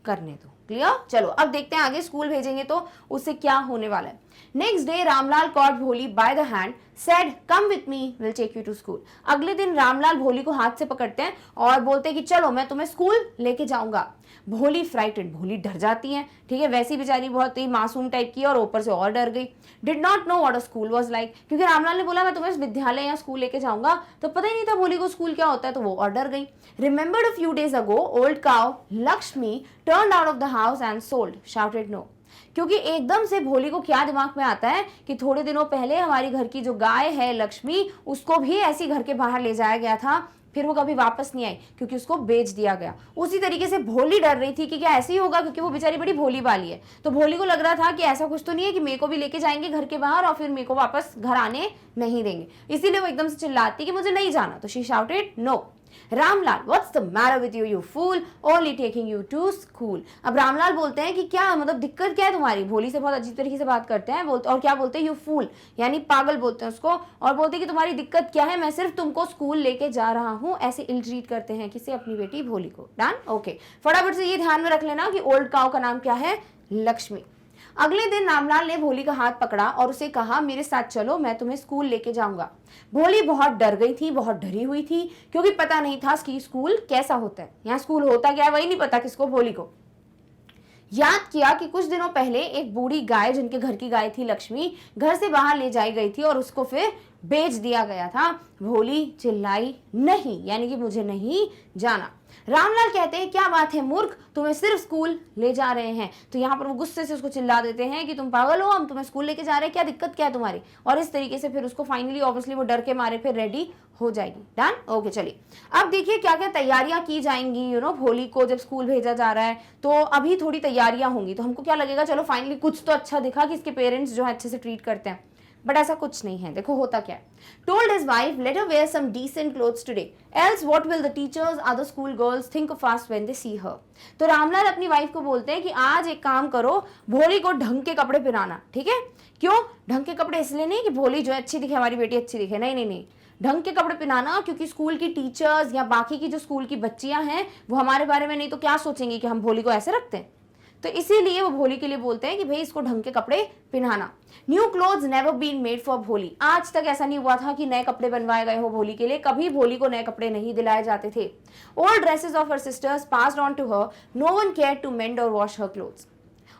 करने दो। क्लियर? चलो अब देखते हैं आगे, स्कूल भेजेंगे तो उससे क्या होने वाला है। Next day Ramlal caught Bholi by the hand, said come with me, will take you to school. अगले दिन रामलाल भोली को हाथ से पकड़ते हैं और बोलते हैं कि चलो मैं तुम्हें स्कूल लेके जाऊंगा। भोली फ्राइटेड, भोली डर जाती है, ठीक है, वैसी बेचारी बहुत ही मासूम टाइप की और ऊपर से और डर गई। Did not know what a school was like, क्योंकि रामलाल ने बोला मैं तुम्हें विद्यालय या स्कूल लेके जाऊंगा, तो पता ही नहीं था भोली को स्कूल क्या होता है, तो वो और डर गई। Remembered a few days ago old cow Lakshmi turned out of the house and sold, shouted no. क्योंकि एकदम से भोली को क्या दिमाग में आता है कि थोड़े दिनों पहले हमारी घर की जो गाय है लक्ष्मी, उसको भी ऐसी घर के बाहर ले जाया गया था, फिर वो कभी वापस नहीं आई क्योंकि उसको बेच दिया गया। उसी तरीके से भोली डर रही थी कि क्या ऐसे ही होगा, क्योंकि वो बेचारी बड़ी भोली वाली है। तो भोली को लग रहा था कि ऐसा कुछ तो नहीं है कि मेरे को भी लेके जाएंगे घर के बाहर और फिर मेरे को वापस घर आने नहीं देंगे, इसीलिए वो एकदम से चिल्लाती कि मुझे नहीं जाना। तो she shouted no. Ramlal, what's the matter with you, you fool, only taking you to school. अब रामलाल बोलते हैं कि क्या मतलब दिक्कत क्या है तुम्हारी, भोली से बहुत अजीब तरीके से बात करते हैं, बोलते और क्या बोलते हैं, यू फूल यानी पागल बोलते हैं उसको, और बोलते हैं कि तुम्हारी दिक्कत क्या है, मैं सिर्फ तुमको स्कूल लेके जा रहा हूँ, ऐसे इल ट्रीट करते हैं किसे, अपनी बेटी भोली को। डन? ओके, फटाफट से ये ध्यान में रख लेना कि ओल्ड काउ का नाम क्या है, लक्ष्मी। अगले दिन रामलाल ने भोली का हाथ पकड़ा और उसे कहा, मेरे साथ चलो, मैं तुम्हें स्कूल लेके जाऊंगा। भोली बहुत डर गई थी, बहुत डरी हुई थी, क्योंकि पता नहीं था कि स्कूल कैसा होता है, यहाँ स्कूल होता क्या है वही नहीं पता किसको, भोली को। याद किया कि कुछ दिनों पहले एक बूढ़ी गाय, जिनके घर की गाय थी लक्ष्मी, घर से बाहर ले जाई गई थी और उसको फिर बेच दिया गया था। भोली चिल्लाई, नहीं, यानी कि मुझे नहीं जाना। रामलाल कहते हैं, क्या बात है मूर्ख, तुम्हें सिर्फ स्कूल ले जा रहे हैं। तो यहाँ पर वो गुस्से से उसको चिल्ला देते हैं कि तुम पागल हो, हम तुम्हें स्कूल लेके जा रहे हैं, क्या दिक्कत क्या है तुम्हारी। और इस तरीके से फिर उसको फाइनली ऑब्वियसली वो डर के मारे फिर रेडी हो जाएगी। डन, ओके चलिए अब देखिए क्या क्या तैयारियां की जाएंगी। भोली को जब स्कूल भेजा जा रहा है तो अभी थोड़ी तैयारियां होंगी, तो हमको क्या लगेगा, चलो फाइनली कुछ तो अच्छा दिखा कि इसके पेरेंट्स जो है अच्छे से ट्रीट करते हैं, बट ऐसा कुछ नहीं है। देखो होता क्या है, told his wife, let her wear some decent clothes today, else what will the teachers, other school girls think of us when they see her. तो रामलाल अपनी वाइफ को बोलते हैं कि आज एक काम करो, भोली को ढंग के कपड़े पहनाना, ठीक है। क्यों ढंग के कपड़े? इसलिए नहीं कि भोली जो है अच्छी दिखे, हमारी बेटी अच्छी दिखे, नहीं नहीं नहीं, ढंग के कपड़े पहनाना, क्योंकि स्कूल की टीचर्स या बाकी की जो स्कूल की बच्चियां हैं वो हमारे बारे में नहीं तो क्या सोचेंगी कि हम भोली को ऐसे रखते हैं। तो इसीलिए वो भोली के लिए बोलते हैं कि भाई इसको ढंग के कपड़े पहनाना। New clothes never been made for Bholi, आज तक ऐसा नहीं हुआ था कि नए कपड़े बनवाए गए हो भोली के लिए, कभी भोली को नए कपड़े नहीं दिलाए जाते थे। Old dresses of her sisters passed on to her, no one care to mend or wash her clothes.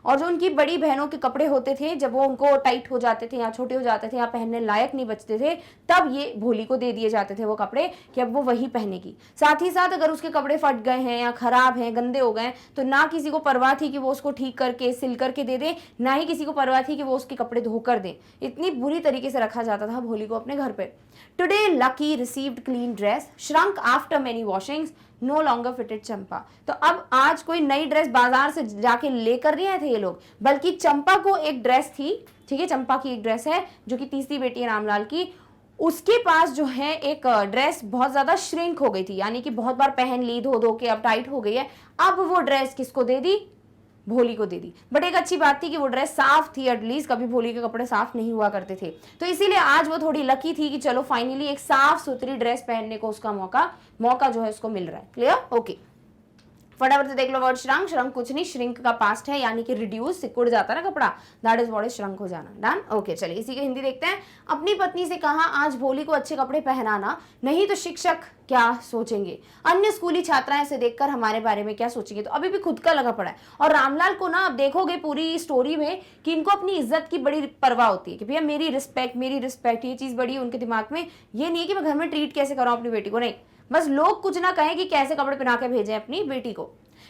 और जो उनकी बड़ी बहनों के कपड़े होते थे, जब वो उनको टाइट हो जाते थे या छोटे हो जाते थे या पहनने लायक नहीं बचते थे, तब ये भोली को दे दिए जाते थे वो कपड़े कि अब वो वही पहनेगी। साथ ही साथ अगर उसके कपड़े फट गए हैं या खराब हैं, गंदे हो गए, तो ना किसी को परवाह थी कि वो उसको ठीक करके सिल करके दे दे, ना ही किसी को परवाह थी कि वो उसके कपड़े धोकर दे। इतनी बुरी तरीके से रखा जाता था भोली को अपने घर पे। Today lucky received clean dress, shrunk after many washings, no longer fitted Champa. तो अब आज कोई नई ड्रेस बाजार से जाके लेकर नहीं आए थे ये लोग, बल्कि चंपा को एक ड्रेस थी, ठीक है, चंपा की एक ड्रेस है जो कि तीसरी बेटी है रामलाल की, उसके पास जो है एक ड्रेस बहुत ज्यादा श्रिंक हो गई थी, यानी कि बहुत बार पहन ली, धो धो के अब टाइट हो गई है। अब वो ड्रेस किसको दे दी? भोली को दे दी। बट एक अच्छी बात थी कि वो ड्रेस साफ थी, एटलीस्ट कभी भोली के कपड़े साफ नहीं हुआ करते थे, तो इसीलिए आज वो थोड़ी लकी थी कि चलो फाइनली एक साफ सुथरी ड्रेस पहनने को उसका मौका जो है उसको मिल रहा है। क्लियर? ओके, फटाफट से देख लो वर्ड श्रंक। श्रंक कुछ नहीं, श्रिंक का पास्ट है, यानी कि रिड्यूस, सिकुड़ जाता है ना कपड़ा, that is what is shrunk हो जाना। डन, ओके चलिए इसी की हिंदी देखते हैं। अपनी पत्नी से कहा, आज भोली को अच्छे कपड़े पहनाना, नहीं तो शिक्षक क्या सोचेंगे, अन्य स्कूली छात्राएं इसे देखकर हमारे बारे में क्या सोचेंगे। तो अभी भी खुद का लगा पड़ा है। और रामलाल को ना आप देखोगे पूरी स्टोरी में कि इनको अपनी इज्जत की बड़ी परवाह होती है कि भैया मेरी रिस्पेक्ट, ये चीज बड़ी उनके दिमाग में। ये नहीं है कि मैं घर में ट्रीट कैसे कराऊं अपनी बेटी को, नहीं, बस लोग कुछ ना कहें कि कैसे कपड़े पहना के भेजें अपनी बेटी को।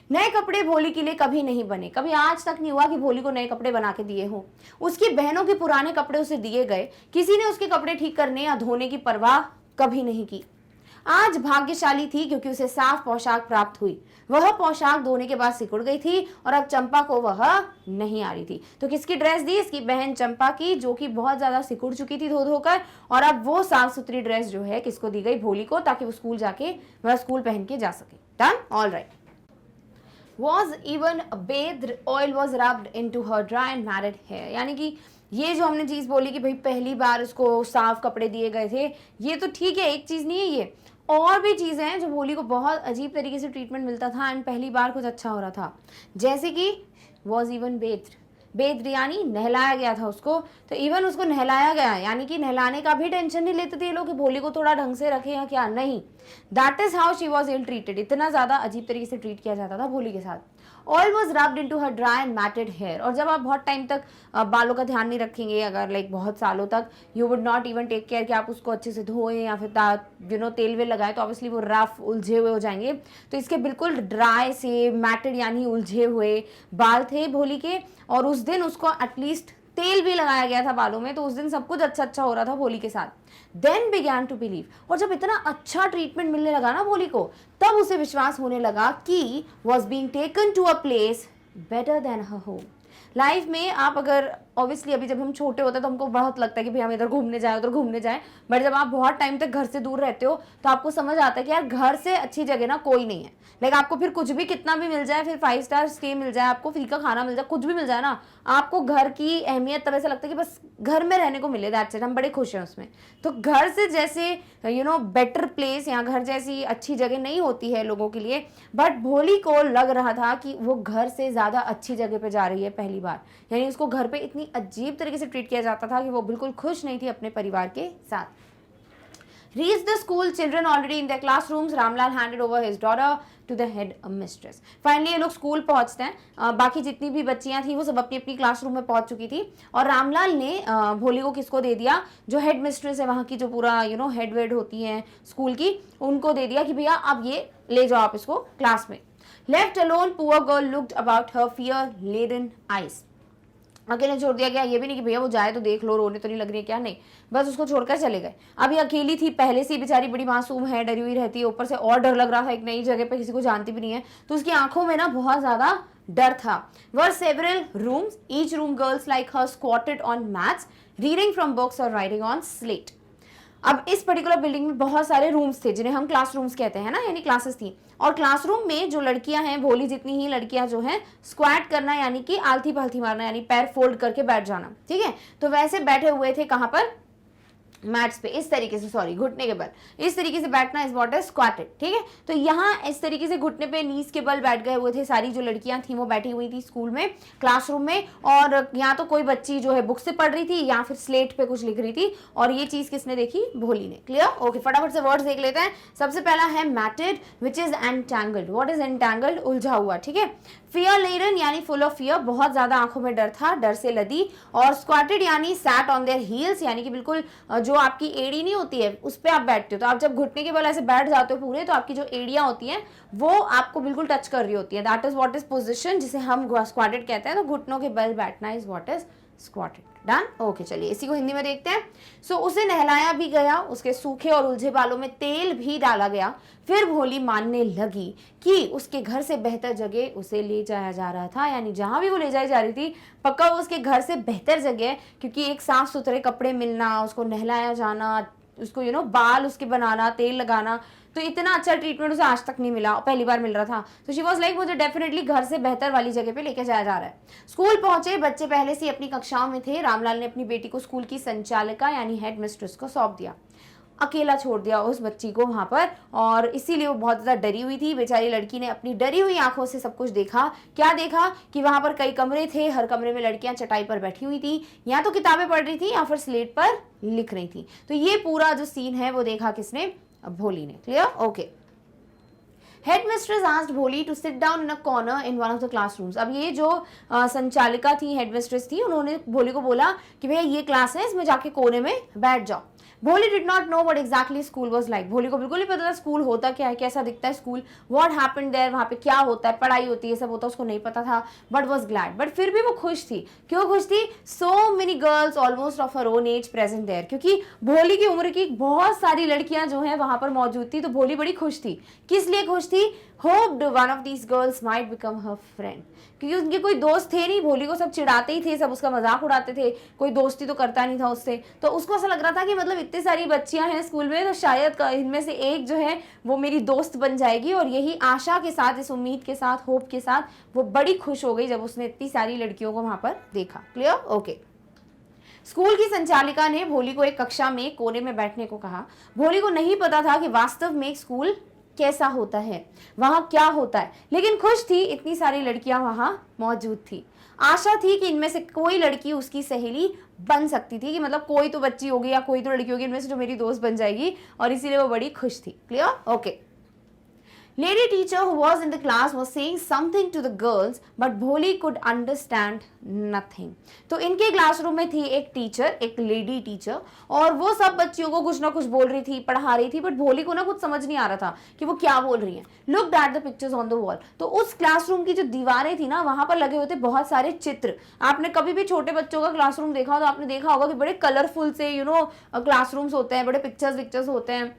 नए कपड़े भोली के लिए कभी नहीं बने, कभी आज तक नहीं हुआ कि भोली को नए कपड़े बना के दिए हो। उसकी बहनों के पुराने कपड़े उसे दिए गए, किसी ने उसके कपड़े ठीक करने या धोने की परवाह कभी नहीं की। आज भाग्यशाली थी क्योंकि उसे साफ पोशाक प्राप्त हुई। वह पोशाक धोने के बाद सिकुड़ गई थी और अब चंपा को वह नहीं आ रही थी। तो किसकी ड्रेस दी? इसकी बहन चंपा की, जो कि बहुत ज्यादा सिकुड़ चुकी थी धो धोकर, और अब वो साफ सुथरी ड्रेस जो है किसको दी गई? भोली को, ताकि वो स्कूल जाके वह स्कूल पहन के जा सके। Done, all right. Was even bathed, oil was rubbed into her dry and matted hair। यानी कि ये जो हमने चीज बोली कि भाई पहली बार उसको साफ कपड़े दिए गए थे, ये तो ठीक है, एक चीज नहीं है ये, और भी चीजें हैं जो भोली को बहुत अजीब तरीके से ट्रीटमेंट मिलता था एंड पहली बार कुछ अच्छा हो रहा था। जैसे कि वॉज इवन बेथ यानी नहलाया गया था उसको, तो इवन उसको नहलाया गया, यानी कि नहलाने का भी टेंशन नहीं लेते थे ये लोग कि भोली को थोड़ा ढंग से रखे या क्या, नहीं, that is how she was ill treated. इतना ज्यादा अजीब तरीके से ट्रीट किया जाता था भोली के साथ। Oil was rubbed into her dry and matted hair. और जब आप बहुत टाइम तक बालों का ध्यान नहीं रखेंगे, अगर लाइक बहुत सालों तक, you would not even take care कि आप उसको अच्छे से धोएं या फिर तेल वेल लगाए, तो ऑब्वियसली वो रफ उलझे हुए हो जाएंगे। तो इसके बिल्कुल ड्राई से मैटेड यानी उलझे हुए बाल थे भोली के, और उस दिन उसको एटलीस्ट तेल भी लगाया गया था बालों में, तो उस दिन सब कुछ अच्छा हो रहा था भोली के साथ। देन बिगैन टू बिलीव, और जब इतना अच्छा ट्रीटमेंट मिलने लगा ना भोली को, तब उसे विश्वास होने लगा कि was being taken to a place better than her home. Life में आप अगर ऑब्वियसली अभी जब हम छोटे होते हैं तो हमको बहुत लगता है कि भाई हम इधर घूमने जाए उधर घूमने जाए, बट जब आप बहुत टाइम तक घर से दूर रहते हो तो आपको समझ आता है कि यार घर से अच्छी जगह ना कोई नहीं है। लाइक आपको फिर कुछ भी कितना भी मिल जाए, फिर 5 स्टार स्टे मिल जाए, आपको फ्री का खाना मिल जाए, कुछ भी मिल जाए ना, आपको घर की अहमियत तब ऐसा लगता है कि बस घर में रहने को मिले, दैट्स इट, हम बड़े खुश हैं उसमें। तो घर से जैसे बेटर प्लेस या घर जैसी अच्छी जगह नहीं होती है लोगों के लिए, बट भोली को लग रहा था कि वो घर से ज़्यादा अच्छी जगह पे जा रही है पहली बार। यानी उसको घर पे इतनी अजीब तरीके से ट्रीट किया जाता था कि वो बिल्कुल खुश नहीं थी अपने परिवार के साथ। Reached the school, children already in their classrooms. Ramlal handed over his daughter to the head mistress. Finally ये लोग स्कूल पहुंचते हैं। बाकी जितनी भी बच्चियां थी वो सब अपनी अपनी क्लासरूम में पहुंच चुकी थी, और रामलाल ने भोली को किसको दे दिया, जो हेड मिस्ट्रेस है वहाँ की, जो पूरा हेड वेड होती है स्कूल की, उनको दे दिया कि भैया अब ये ले जाओ आप इसको क्लास में। Left alone, poor girl looked about her fear-laden eyes. अकेले छोड़ दिया गया, ये भी नहीं कि भैया वो जाए तो देख लो, रोने तो नहीं लग रही है क्या, नहीं, बस उसको छोड़कर चले गए। अभी अकेली थी, पहले से बेचारी बड़ी मासूम है, डरी हुई रहती है, ऊपर से और डर लग रहा था, एक नई जगह पे किसी को जानती भी नहीं है, तो उसकी आंखों में ना बहुत ज्यादा डर था। There several rooms, each room girls like her squatted on mats, reading from books और राइटिंग ऑन स्लेट। अब इस पर्टिकुलर बिल्डिंग में बहुत सारे रूम्स थे जिन्हें हम क्लासरूम्स कहते हैं ना, यानी क्लासेस थी, और क्लासरूम में जो लड़कियां हैं, भोली जितनी ही लड़कियां जो हैं, स्क्वाट करना यानी कि आलथी पालथी मारना, यानी पैर फोल्ड करके बैठ जाना, ठीक है, तो वैसे बैठे हुए थे कहां पर, मैट्स पे, इस तरीके से, सॉरी घुटने के बल, इस तरीके से बैठना इज व्हाट इज स्क्वाटेड, ठीक है। तो यहाँ इस तरीके से घुटने पे नीज के बल बैठ गए हुए थे सारी जो लड़कियां थी, वो बैठी हुई थी स्कूल में, क्लासरूम में, और यहाँ तो कोई बच्ची जो है बुक से पढ़ रही थी या फिर स्लेट पे कुछ लिख रही थी, और ये चीज किसने देखी, भोली ने। क्लियर, ओके, फटाफट से वर्ड्स देख लेते हैं। सबसे पहला है matted, which is entangled. What is entangled, उलझा हुआ, ठीक है। फियर लेडन यानी फुल ऑफ फियर, बहुत ज्यादा आंखों में डर था, डर से लदी, और स्क्वाटेड यानी सैट ऑन देयर हील्स, यानी कि बिल्कुल जो आपकी एड़ी नहीं होती है उस पे आप बैठते हो, तो आप जब घुटने के बल ऐसे बैठ जाते हो पूरे, तो आपकी जो एड़ियां होती हैं वो आपको बिल्कुल टच कर रही होती है, that is what is position, जिसे हम स्क्वाटेड कहते हैं। तो घुटनों के बल बैठना is what is squatted. Done, okay, चलिए इसी को हिंदी में देखते हैं। सो उसे नहलाया भी गया, उसके सूखे और उलझे बालों में तेल भी डाला गया, फिर भोली मानने लगी कि उसके घर से बेहतर जगह उसे ले जाया जा रहा था, यानी जहां भी वो ले जाई जा रही थी पक्का वो उसके घर से बेहतर जगह है, क्योंकि एक साफ सुथरे कपड़े मिलना, उसको नहलाया जाना, उसको बाल उसके बनाना, तेल लगाना, तो इतना अच्छा ट्रीटमेंट उसे आज तक नहीं मिला, पहली बार मिल रहा था। तो शी वॉज लाइक मुझे डेफिनेटली घर से बेहतर वाली जगह पे लेके जाया जा रहा है। स्कूल पहुंचे, बच्चे पहले से अपनी कक्षाओं में थे। रामलाल ने अपनी बेटी को स्कूल की संचालिका यानी हेड मिस्ट्रेस को सौंप दिया, अकेला छोड़ दिया उस बच्ची को वहां पर, और इसीलिए वो बहुत ज्यादा डरी हुई थी। बेचारी लड़की ने अपनी डरी हुई आंखों से सब कुछ देखा। क्या देखा कि वहां पर कई कमरे थे, हर कमरे में लड़कियां चटाई पर बैठी हुई थी, या तो किताबें पढ़ रही थी या फिर स्लेट पर लिख रही थी। तो ये पूरा जो सीन है वो देखा किसने, भोली ने। Clear, okay. Headmistress asked Bholi to sit down in a corner in one of the classrooms. अब ये जो संचालिका थी, हेडमिस्ट्रेस थी, उन्होंने भोली को बोला कि भैया ये क्लास है, इसमें जाके कोने में बैठ जाओ। भोली did not know what exactly school was like. भोली को बिल्कुल नहीं पता था स्कूल होता क्या है, कैसा दिखता है स्कूल, व्हाट हैपेंड देयर, वहाँ पे क्या होता है, पढ़ाई होती है, सब होता है, उसको नहीं पता था, बट वाज ग्लैड। बट फिर भी वो खुश थी। क्यों खुश थी? So many girls almost of her own age present there, क्योंकि भोली की उम्र की बहुत सारी लड़कियां जो हैं वहां पर मौजूद थी, तो भोली बड़ी खुश थी। किस लिए खुश थी? Hoped one of these girls might become her friend, क्योंकि उनके कोई दोस्त थे नहीं, भोली को सब चिढ़ाते ही थे, सब उसका मजाक उड़ाते थे, कोई दोस्ती तो करता नहीं था उससे। तो उसको ऐसा लग रहा था कि मतलब इतनी सारी बच्चियां हैं स्कूल में, तो शायद इनमें से एक जो है वो मेरी दोस्त बन जाएगी। और यही आशा के साथ, इस उम्मीद के साथ, होप के साथ वो बड़ी खुश हो गई जब उसने इतनी सारी लड़कियों को वहां पर देखा। Clear, okay. स्कूल की संचालिका ने भोली को एक कक्षा में कोने में बैठने को कहा। भोली को नहीं पता था कि वास्तव में स्कूल कैसा होता है, वहां क्या होता है, लेकिन खुश थी, इतनी सारी लड़कियां वहां मौजूद थी। आशा थी कि इनमें से कोई लड़की उसकी सहेली बन सकती थी, कि मतलब कोई तो बच्ची होगी या कोई तो लड़की होगी इनमें से जो मेरी दोस्त बन जाएगी, और इसीलिए वो बड़ी खुश थी। Clear, okay. Lady teacher who was in the class was saying something to the girls, but Bholi could understand nothing. तो इनके क्लासरूम में थी एक टीचर, एक लेडी टीचर, और वो सब बच्चियों को कुछ ना कुछ बोल रही थी, पढ़ा रही थी, बट भोली को ना कुछ समझ नहीं आ रहा था कि वो क्या बोल रही हैं। Looked at the pictures on the wall. तो उस क्लासरूम की जो दीवारें थी ना, वहां पर लगे हुए थे बहुत सारे चित्र। आपने कभी भी छोटे बच्चों का क्लासरूम देखा हो तो आपने देखा होगा कि बड़े कलरफुल से क्लासरूम्स होते हैं, बड़े पिक्चर्स होते हैं,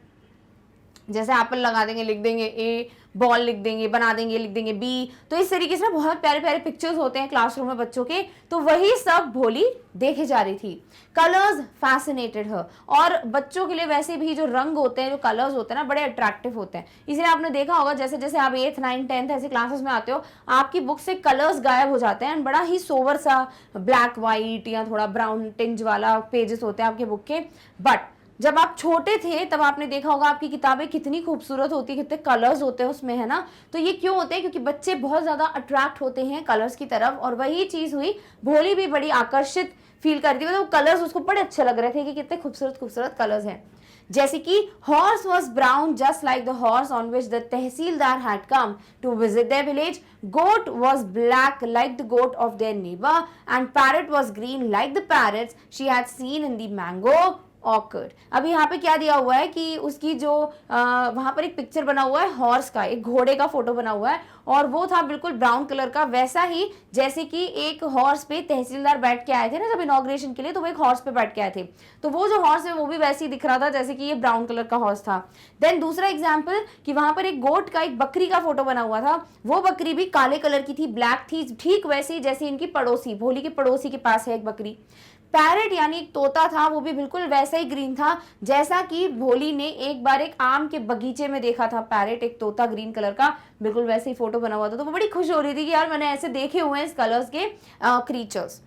जैसे एप्पल लगा देंगे, लिख देंगे ए, बॉल लिख देंगे, बना देंगे, लिख देंगे बी। तो इस तरीके से बहुत प्यारे प्यारे पिक्चर्स होते हैं क्लासरूम में बच्चों के, तो वही सब भोली देखे जा रही थी। कलर्स फैसिनेटेड हर, और बच्चों के लिए वैसे भी जो रंग होते हैं, जो कलर्स होते हैं ना, बड़े अट्रैक्टिव होते हैं। इसलिए आपने देखा होगा जैसे जैसे आप 8th 9th 10th ऐसे क्लासेस में आते हो, आपकी बुक से कलर्स गायब हो जाते हैं, बड़ा ही सोवर सा ब्लैक वाइट या थोड़ा ब्राउन टिंज वाला पेजेस होते हैं आपके बुक के। बट जब आप छोटे थे तब आपने देखा होगा आपकी किताबें कितनी खूबसूरत होती है, कितने कलर्स होते हैं उसमें, है ना। तो ये क्यों होते हैं? क्योंकि बच्चे बहुत ज्यादा अट्रैक्ट होते हैं कलर्स की तरफ, और वही चीज हुई, भोली भी बड़ी आकर्षित फील करती है, मतलब कलर्स उसको बड़े अच्छे लग रहे थे कि कितने खूबसूरत खूबसूरत कलर्स हैं। जैसे कि horse was brown just like the horse on which the tehsildar had come to visit their village, goat was black like the goat of their neighbour, and parrot was green like the parrots she had seen in the mango orchard. अब यहाँ पे क्या दिया हुआ है कि उसकी जो वहां पर एक पिक्चर बना हुआ है हॉर्स का, एक घोड़े का फोटो बना हुआ है, और वो था बिल्कुल ब्राउन कलर का, वैसा ही जैसे कि एक हॉर्स पे तहसीलदार बैठ के आए थे ना जब इनॉग्रेशन के लिए, तो वो एक हॉर्स पे बैठ के आए थे, तो वो जो हॉर्स है वो भी वैसे ही दिख रहा था जैसे कि ये ब्राउन कलर का हॉर्स था। देन दूसरा एग्जाम्पल कि वहां पर एक गोट का, एक बकरी का फोटो बना हुआ था, वो बकरी भी काले कलर की थी, ब्लैक थी, ठीक वैसी जैसी इनकी पड़ोसी, भोली के पड़ोसी के पास है एक बकरी। पैरेट यानी एक तोता था, वो भी बिल्कुल वैसा ही ग्रीन था जैसा कि भोली ने एक बार एक आम के बगीचे में देखा था। पैरेट, एक तोता ग्रीन कलर का, बिल्कुल वैसे ही फोटो बना हुआ था, तो वो बड़ी खुश हो रही थी कि यार मैंने ऐसे देखे हुए हैं इस कलर्स के creatures.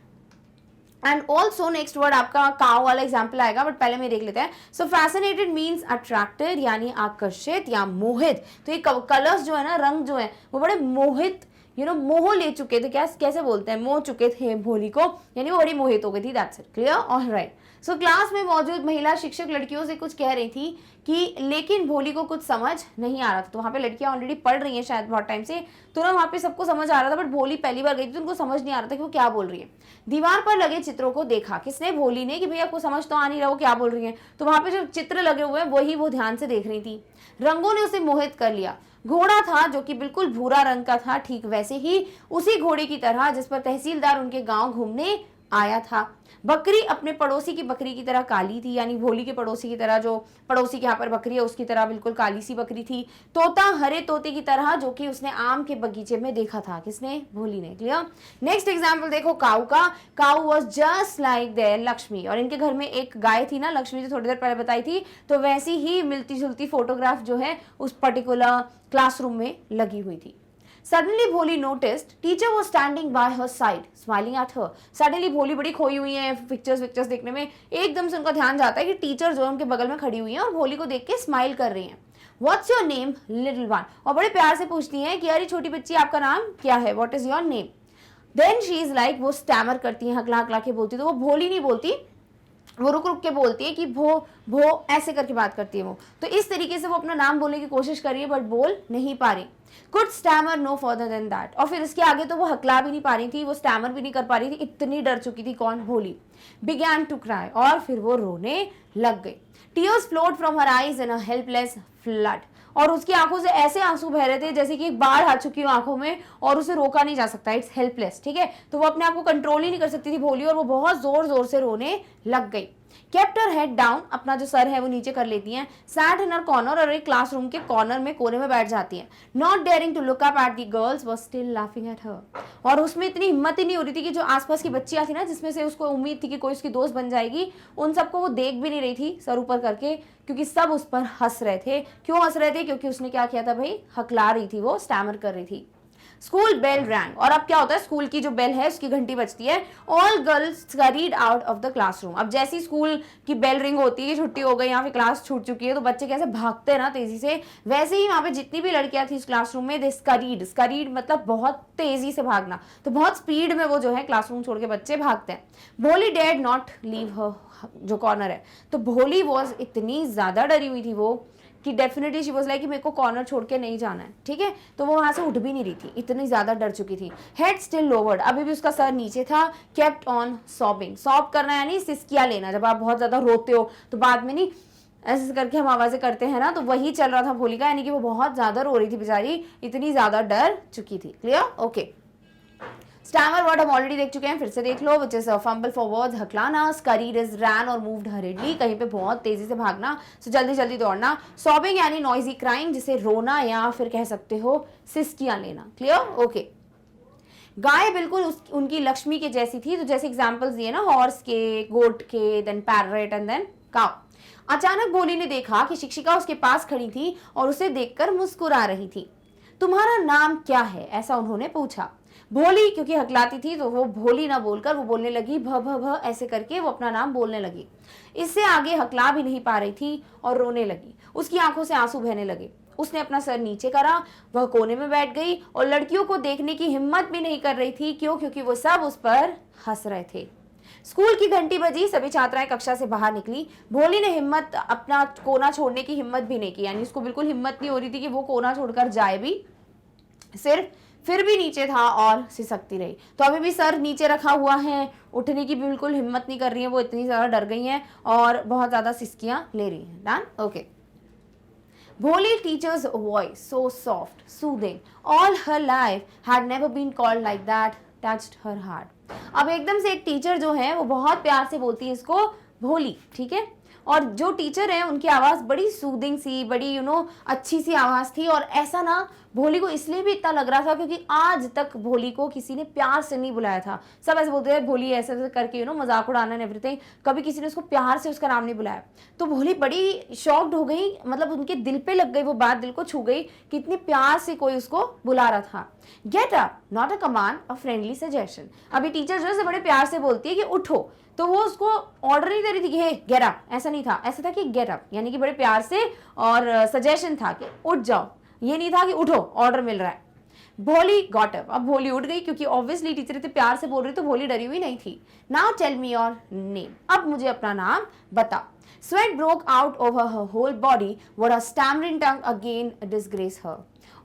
And also next word आपका काउ वाला एग्जाम्पल आएगा, बट पहले में देख लेते हैं। सो फैसिनेटेड मीन्स अट्रैक्टेड, यानी आकर्षित या मोहित। तो ये कलर्स जो है ना, रंग जो है वो बड़े मोहित, मोह ले चुके थे, क्या कैसे बोलते हैं, मोह चुके थे भोली को, यानी वो बड़ी मोहित हो गई थी। That's it, clear, alright. So class में मौजूद महिला शिक्षक लड़कियों से कुछ कह रही थी कि लेकिन भोली को कुछ समझ नहीं आ रहा था। तो वहाँ पे लड़कियां ऑलरेडी पढ़ रही हैं शायद बहुत टाइम से, तो ना वहाँ पे सबको समझ आ रहा था, बट भोली पहली बार गई थी तो उनको समझ नहीं आ रहा था कि वो क्या बोल रही है। दीवार पर लगे चित्रों को देखा, किसने? भोली ने, कि भैया आपको समझ तो आ नहीं रहा वो क्या बोल रही है। तो वहाँ पे जो चित्र लगे हुए हैं वही वो ध्यान से देख रही थी। रंगों ने उसे मोहित कर लिया। घोड़ा था जो कि बिल्कुल भूरा रंग का था, ठीक वैसे ही उसी घोड़े की तरह जिस पर तहसीलदार उनके गांव घूमने आया था। बकरी अपने पड़ोसी की बकरी की तरह काली थी, यानी भोली के पड़ोसी की तरह, जो पड़ोसी के यहाँ पर बकरी है उसकी तरह बिल्कुल काली सी बकरी थी। तोता हरे तोते की तरह, जो कि उसने आम के बगीचे में देखा था। किसने? भोली ने, क्लियर। नेक्स्ट एग्जाम्पल देखो काऊ का। Cow was just like their Lakshmi, और इनके घर में एक गाय थी ना लक्ष्मी, जो थोड़ी देर पहले बताई थी, तो वैसी ही मिलती जुलती फोटोग्राफ जो है उस पर्टिकुलर क्लासरूम में लगी हुई थी। Suddenly Bholi noticed teacher was standing by her side, smiling at her. Suddenly भोली बड़ी खोई हुई है पिक्चर्स देखने में, एकदम से उनका ध्यान जाता है कि टीचर जो है उनके बगल में खड़ी हुई है और भोली को देख के स्माइल कर रही हैं। What's your name, little one? और बड़े प्यार से पूछती हैं कि अरे छोटी बच्ची आपका नाम क्या है? What is your name? Then she is like, वो स्टैमर करती है, हकला हकला के बोलती, तो वो भोली नहीं बोलती, वो रुक रुक के बोलती है कि भो ऐसे करके बात करती है वो। तो इस तरीके से वो अपना नाम बोलने की कोशिश कर रही है बट बोल नहीं पा रही। Could stammer no further than that, और फिर इसके आगे तो वो हकला भी नहीं पा रही थी, वो स्टैमर भी नहीं कर पा रही थी, इतनी डर चुकी थी। कौन? भोली। बिगैन टू क्राई, और फिर वो रोने लग गई। Tears flowed from her eyes in a helpless flood, और उसकी आंखों से ऐसे आंसू बह रहे थे जैसे कि एक बाढ़ आ चुकी हो आंखों में और उसे रोका नहीं जा सकता। इट्स हेल्पलेस, ठीक है। तो वो अपने आप को कंट्रोल ही नहीं कर सकती थी भोली, और वो बहुत जोर जोर से रोने लग गई। केप्ट हर हेड डाउन, अपना जो सर है वो नीचे कर लेती हैं। सैट इन हर कॉर्नर, और एक क्लासरूम के कॉर्नर में कोने में बैठ जाती हैं। Not daring to look up at the girls was still laughing at her, और उसमें इतनी हिम्मत ही नहीं हो रही थी कि जो आसपास की बच्चियां थी ना, जिसमें से उसको उम्मीद थी कि कोई उसकी दोस्त बन जाएगी, उन सबको वो देख भी नहीं रही थी सर ऊपर करके, क्योंकि सब उस पर हंस रहे थे। क्यों हंस रहे थे? क्योंकि उसने क्या किया था भाई, हकला रही थी, वो स्टैमर कर रही थी। स्कूल बेल रैंग, और अब क्या होता है, स्कूल की जो बेल है उसकी घंटी बजती है। All girls scurried out of the classroom, अब जैसी स्कूल की बेल रिंग होती है, छुट्टी हो गई, यहाँ पे क्लास छूट चुकी है, तो बच्चे कैसे भागते हैं ना तेजी से, वैसे ही वहाँ पे जितनी भी लड़कियां थी इस क्लासरूम में, दे स्करीड मतलब बहुत तेजी से भागना, तो बहुत स्पीड में वो जो है क्लासरूम छोड़ के बच्चे भागते हैं। भोली डेड नॉट लीव हर, जो कॉर्नर है, तो भोली वॉज इतनी ज्यादा डरी हुई थी वो कि डेफिनेटली शी वाज लाइक कि मेरे को कॉर्नर छोड़ के नहीं जाना है, ठीक है। तो वो वहां से उठ भी नहीं रही थी, इतनी ज्यादा डर चुकी थी। हेड स्टिल लोवर्ड, अभी भी उसका सर नीचे था। केप्ट ऑन सॉबिंग, सॉब करना यानी सिसकियां लेना, जब आप बहुत ज्यादा रोते हो तो बाद में नहीं ऐसे करके हम आवाजें करते हैं ना, तो वही चल रहा था भोली का, यानी कि वो बहुत ज्यादा रो रही थी बेचारी, इतनी ज्यादा डर चुकी थी। Clear, okay. स्टैमर वर्ड हम ऑलरेडी देख चुके हैं, फिर से देख लो, which is fumble for words, हकलाना, स्करीड इज रैन और मूव्ड हरिडली, कहीं पे बहुत तेजी से भागना, सो जल्दी जल्दी दौड़ना, सॉबिंग यानी नॉइजी क्राइंग, जिसे रोना या फिर कह सकते हो सिसकियां लेना, क्लियर, ओके। गाय बिल्कुल उनकी लक्ष्मी के जैसी थी, तो जैसे एग्जांपल्स दिए ना, हॉर्स के, गोट के, then parrot and then cow. अचानक भोली ने देखा कि शिक्षिका उसके पास खड़ी थी और उसे देखकर मुस्कुरा रही थी। तुम्हारा नाम क्या है, ऐसा उन्होंने पूछा। भोली क्योंकि हकलाती थी तो वो भोली ना बोलकर वो बोलने लगी भ भ भ, ऐसे करके वो अपना नाम बोलने लगी। इससे आगे हकला भी नहीं पा रही थी और रोने लगी। उसकी आंखों से आंसू बहने लगे। उसने अपना सर नीचे करा, वह कोने में बैठ गई और लड़कियों को देखने की हिम्मत भी नहीं कर रही थी। क्यों? क्योंकि वो सब उस पर हंस रहे थे। स्कूल की घंटी बजी, सभी छात्राएं कक्षा से बाहर निकली। भोली ने हिम्मत, अपना कोना छोड़ने की हिम्मत भी नहीं की, यानी उसको बिल्कुल हिम्मत नहीं हो रही थी कि वो कोना छोड़कर जाए भी, सिर्फ फिर भी नीचे था और सिसकती रही। तो अभी भी सर नीचे रखा हुआ है, उठने की बिल्कुल हिम्मत नहीं कर रही है, वो इतनी ज्यादा डर गई हैं और बहुत ज्यादा सिसकियां ले रही हैं। Done, okay. Bholi teacher's voice, so soft, soothing, all her life had never been called like that, touched her heart. अब एकदम से एक टीचर जो है वो बहुत प्यार से बोलती है इसको भोली, ठीक है। और जो टीचर है उनकी आवाज़ बड़ी सूदिंग सी, बड़ी अच्छी सी आवाज़ थी। और ऐसा ना भोली को इसलिए भी इतना लग रहा था क्योंकि आज तक भोली को किसी ने प्यार से नहीं बुलाया था। सब ऐसे बोलते थे भोली ऐसे ऐसे करके मजाक उड़ाना एंड एवरीथिंग, कभी किसी ने उसको प्यार से उसका नाम नहीं बुलाया। तो भोली बड़ी शॉक्ड हो गई, मतलब उनके दिल पे लग गई वो बात, दिल को छू गई कि इतने प्यार से कोई उसको बुला रहा था। Get up, not a command, a friendly suggestion. अभी टीचर जो है बड़े प्यार से बोलती है कि उठो, तो वो उसको ऑर्डर नहीं दे रही थी कि हे गेट अप, ऐसा नहीं था, ऐसा था कि गेट अप, यानी कि बड़े प्यार से, और सजेशन था कि उठ जाओ, ये नहीं था कि उठो ऑर्डर मिल रहा है। भोली गॉट अप, अब भोली उठ गई क्योंकि ऑब्वियसली टीचर इतने प्यार से बोल रही, तो भोली डरी हुई नहीं थी। Now tell me your name, अब मुझे अपना नाम बता। Sweat broke out over her whole body, what a stammering tongue again disgraced her.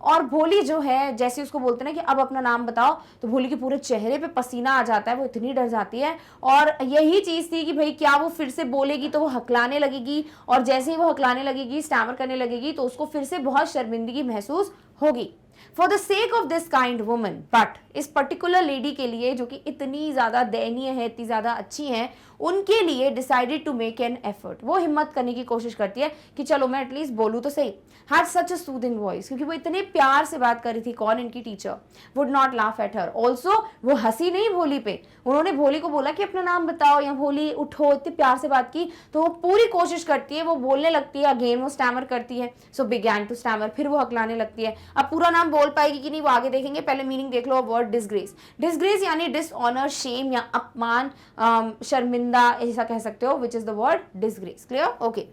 और भोली जो है जैसे उसको बोलते ना कि अब अपना नाम बताओ, तो भोली के पूरे चेहरे पे पसीना आ जाता है, वो इतनी डर जाती है। और यही चीज थी कि भाई क्या वो फिर से बोलेगी तो वो हकलाने लगेगी, और जैसे ही वो हकलाने लगेगी, स्टैमर करने लगेगी, तो उसको फिर से बहुत शर्मिंदगी महसूस होगी। For the sake of this kind woman, but इस पर्टिकुलर लेडी के लिए जो कि इतनी ज्यादा दयनीय है, इतनी ज्यादा अच्छी है, उनके लिए decided to make an effort, वो हिम्मत करने की कोशिश करती है कि चलो मैं एटलीस्ट बोलूँ तो सही। Had such a soothing voice, क्योंकि वो इतने प्यार से बात कर रही थी। कौन? इनकी teacher. Would not laugh at her. Also वो हंसी नहीं भोली पे, उन्होंने भोली को बोला कि अपना नाम बताओ या भोली उठो, इतनी प्यार से बात की, तो वो पूरी कोशिश करती है, वो बोलने लगती है, अगेन वो स्टैमर करती है, सो बिगैन टू स्टैमर, फिर वो हकलाने लगती है। अब पूरा नाम बोल पाएगी कि नहीं वो आगे देखेंगे, पहले मीनिंग देख लो वर्ड डिसग्रेस। डिसग्रेस यानी डिसऑनर, शेम या अपमान, शर्मिंदा, ऐसा कह सकते हो, विच is the word disgrace. Clear? Okay.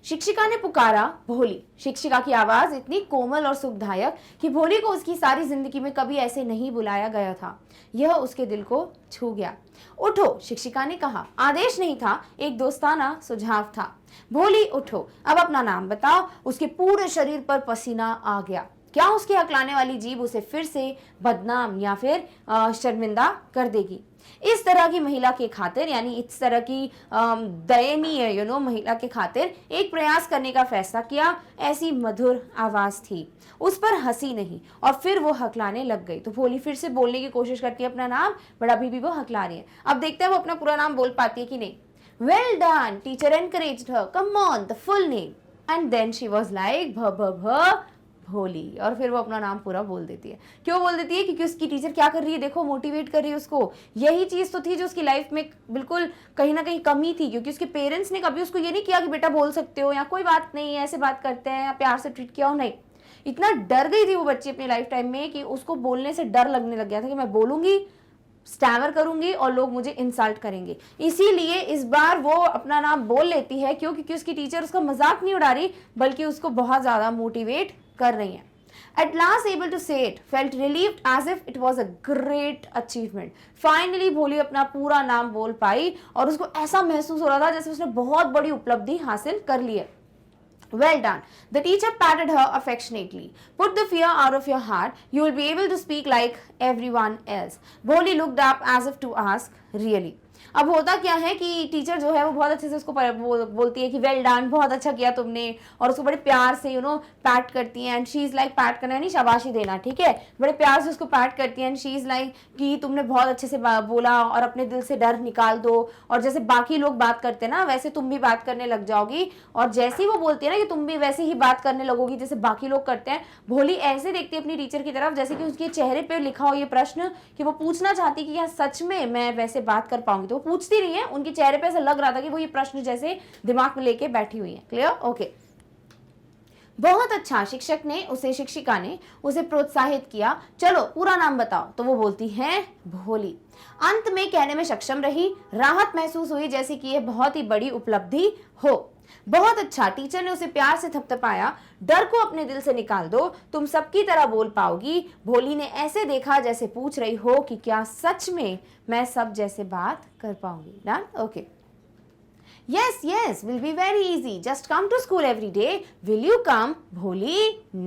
शिक्षिका ने पुकारा भोली। शिक्षिका की आवाज इतनी कोमल और सुखदायक कि भोली को उसकी सारी जिंदगी में कभी ऐसे नहीं बुलाया गया था। यह उसके दिल को छू गया। उठो, शिक्षिका ने कहा। आदेश नहीं था, एक दोस्ताना सुझाव था। भोली उठो, अब अपना नाम बताओ। उसके पूरे शरीर पर पसीना आ गया। क्या उसकी हकलाने वाली जीभ उसे फिर से बदनाम या फिर शर्मिंदा कर देगी? इस तरह की महिला के खातिर, यानी इस तरह की दयनीय महिला के खातिर एक प्रयास करने का फैसला किया। ऐसी मधुर आवाज थी, उस पर हंसी नहीं, और फिर वो हकलाने लग गई। तो भोली फिर से बोलने की कोशिश करती है अपना नाम, बट अभी भी वो हकला रही है। अब देखते हैं वो अपना पूरा नाम बोल पाती है कि नहीं। Well done, teacher encouraged her, come on, the full name. And then she was like भ भ भ भोली, और फिर वो अपना नाम पूरा बोल देती है। क्यों बोल देती है? क्योंकि उसकी टीचर क्या कर रही है, देखो, मोटिवेट कर रही है उसको। यही चीज तो थी जो उसकी लाइफ में बिल्कुल कहीं ना कहीं कमी थी, क्योंकि उसके पेरेंट्स ने कभी उसको ये नहीं किया कि बेटा बोल सकते हो, या कोई बात नहीं ऐसे बात करते हैं, या प्यार से ट्रीट किया हो, नहीं। इतना डर गई थी वो बच्ची अपनी लाइफ टाइम में कि उसको बोलने से डर लगने लग गया था कि मैं बोलूंगी, स्टैमर करूंगी और लोग मुझे इंसल्ट करेंगे। इसीलिए इस बार वो अपना नाम बोल लेती है। क्यों? क्योंकि उसकी टीचर उसका मजाक नहीं उड़ा रही, बल्कि उसको बहुत ज्यादा मोटिवेट कर रही है। At last able to say it, felt relieved as if it was a great achievement. Finally भोली अपना पूरा नाम बोल पाई और उसको ऐसा महसूस हो रहा था जैसे उसने बहुत बड़ी उपलब्धि हासिल कर ली है। Well done. The teacher patted her affectionately. Put the fear out of your heart. You will be able to speak like everyone else. Bholi looked up as if to ask, really? अब होता क्या है कि teacher जो है वो बहुत अच्छे से उसको बोलती है कि वेल डन, बहुत अच्छा किया तुमने, और उसको बड़े प्यार से पैट करती है। And she is like, PAT करना नहीं, शाबाशी देना, ठीक है, बड़े प्यार से उसको पैट करती है। एंड शी इज लाइक कि तुमने बहुत अच्छे से बोला और अपने दिल से डर निकाल दो, और जैसे बाकी लोग बात करते हैं ना वैसे तुम भी बात करने लग जाओगी। और जैसे ही वो बोलती है ना कि तुम भी वैसे ही बात करने लगोगी जैसे बाकी लोग करते हैं, भोली ऐसे देखती है अपनी टीचर की तरफ जैसे कि उसके चेहरे पे लिखा हो ये प्रश्न, कि वो पूछना चाहती कि क्या सच में मैं वैसे बात कर पाऊंगी। तो वो पूछती नहीं है, उनके चेहरे पे ऐसा लग रहा था कि वो ये प्रश्न जैसे दिमाग में लेके बैठी हुई है। क्लियर? ओके। बहुत अच्छा, शिक्षिका ने उसे प्रोत्साहित किया। चलो पूरा नाम बताओ। तो वो बोलती है भोली। अंत में कहने में सक्षम रही, राहत महसूस हुई जैसे कि यह बहुत ही बड़ी उपलब्धि हो। बहुत अच्छा, टीचर ने उसे प्यार से थपथपाया। डर को अपने दिल से निकाल दो, तुम सबकी तरह बोल पाओगी। भोली ने ऐसे देखा जैसे पूछ रही हो कि क्या सच में मैं सब जैसे बात कर पाऊंगी। Done? Okay. Yes, will be very easy. Just come to school every day. Will you come? भोली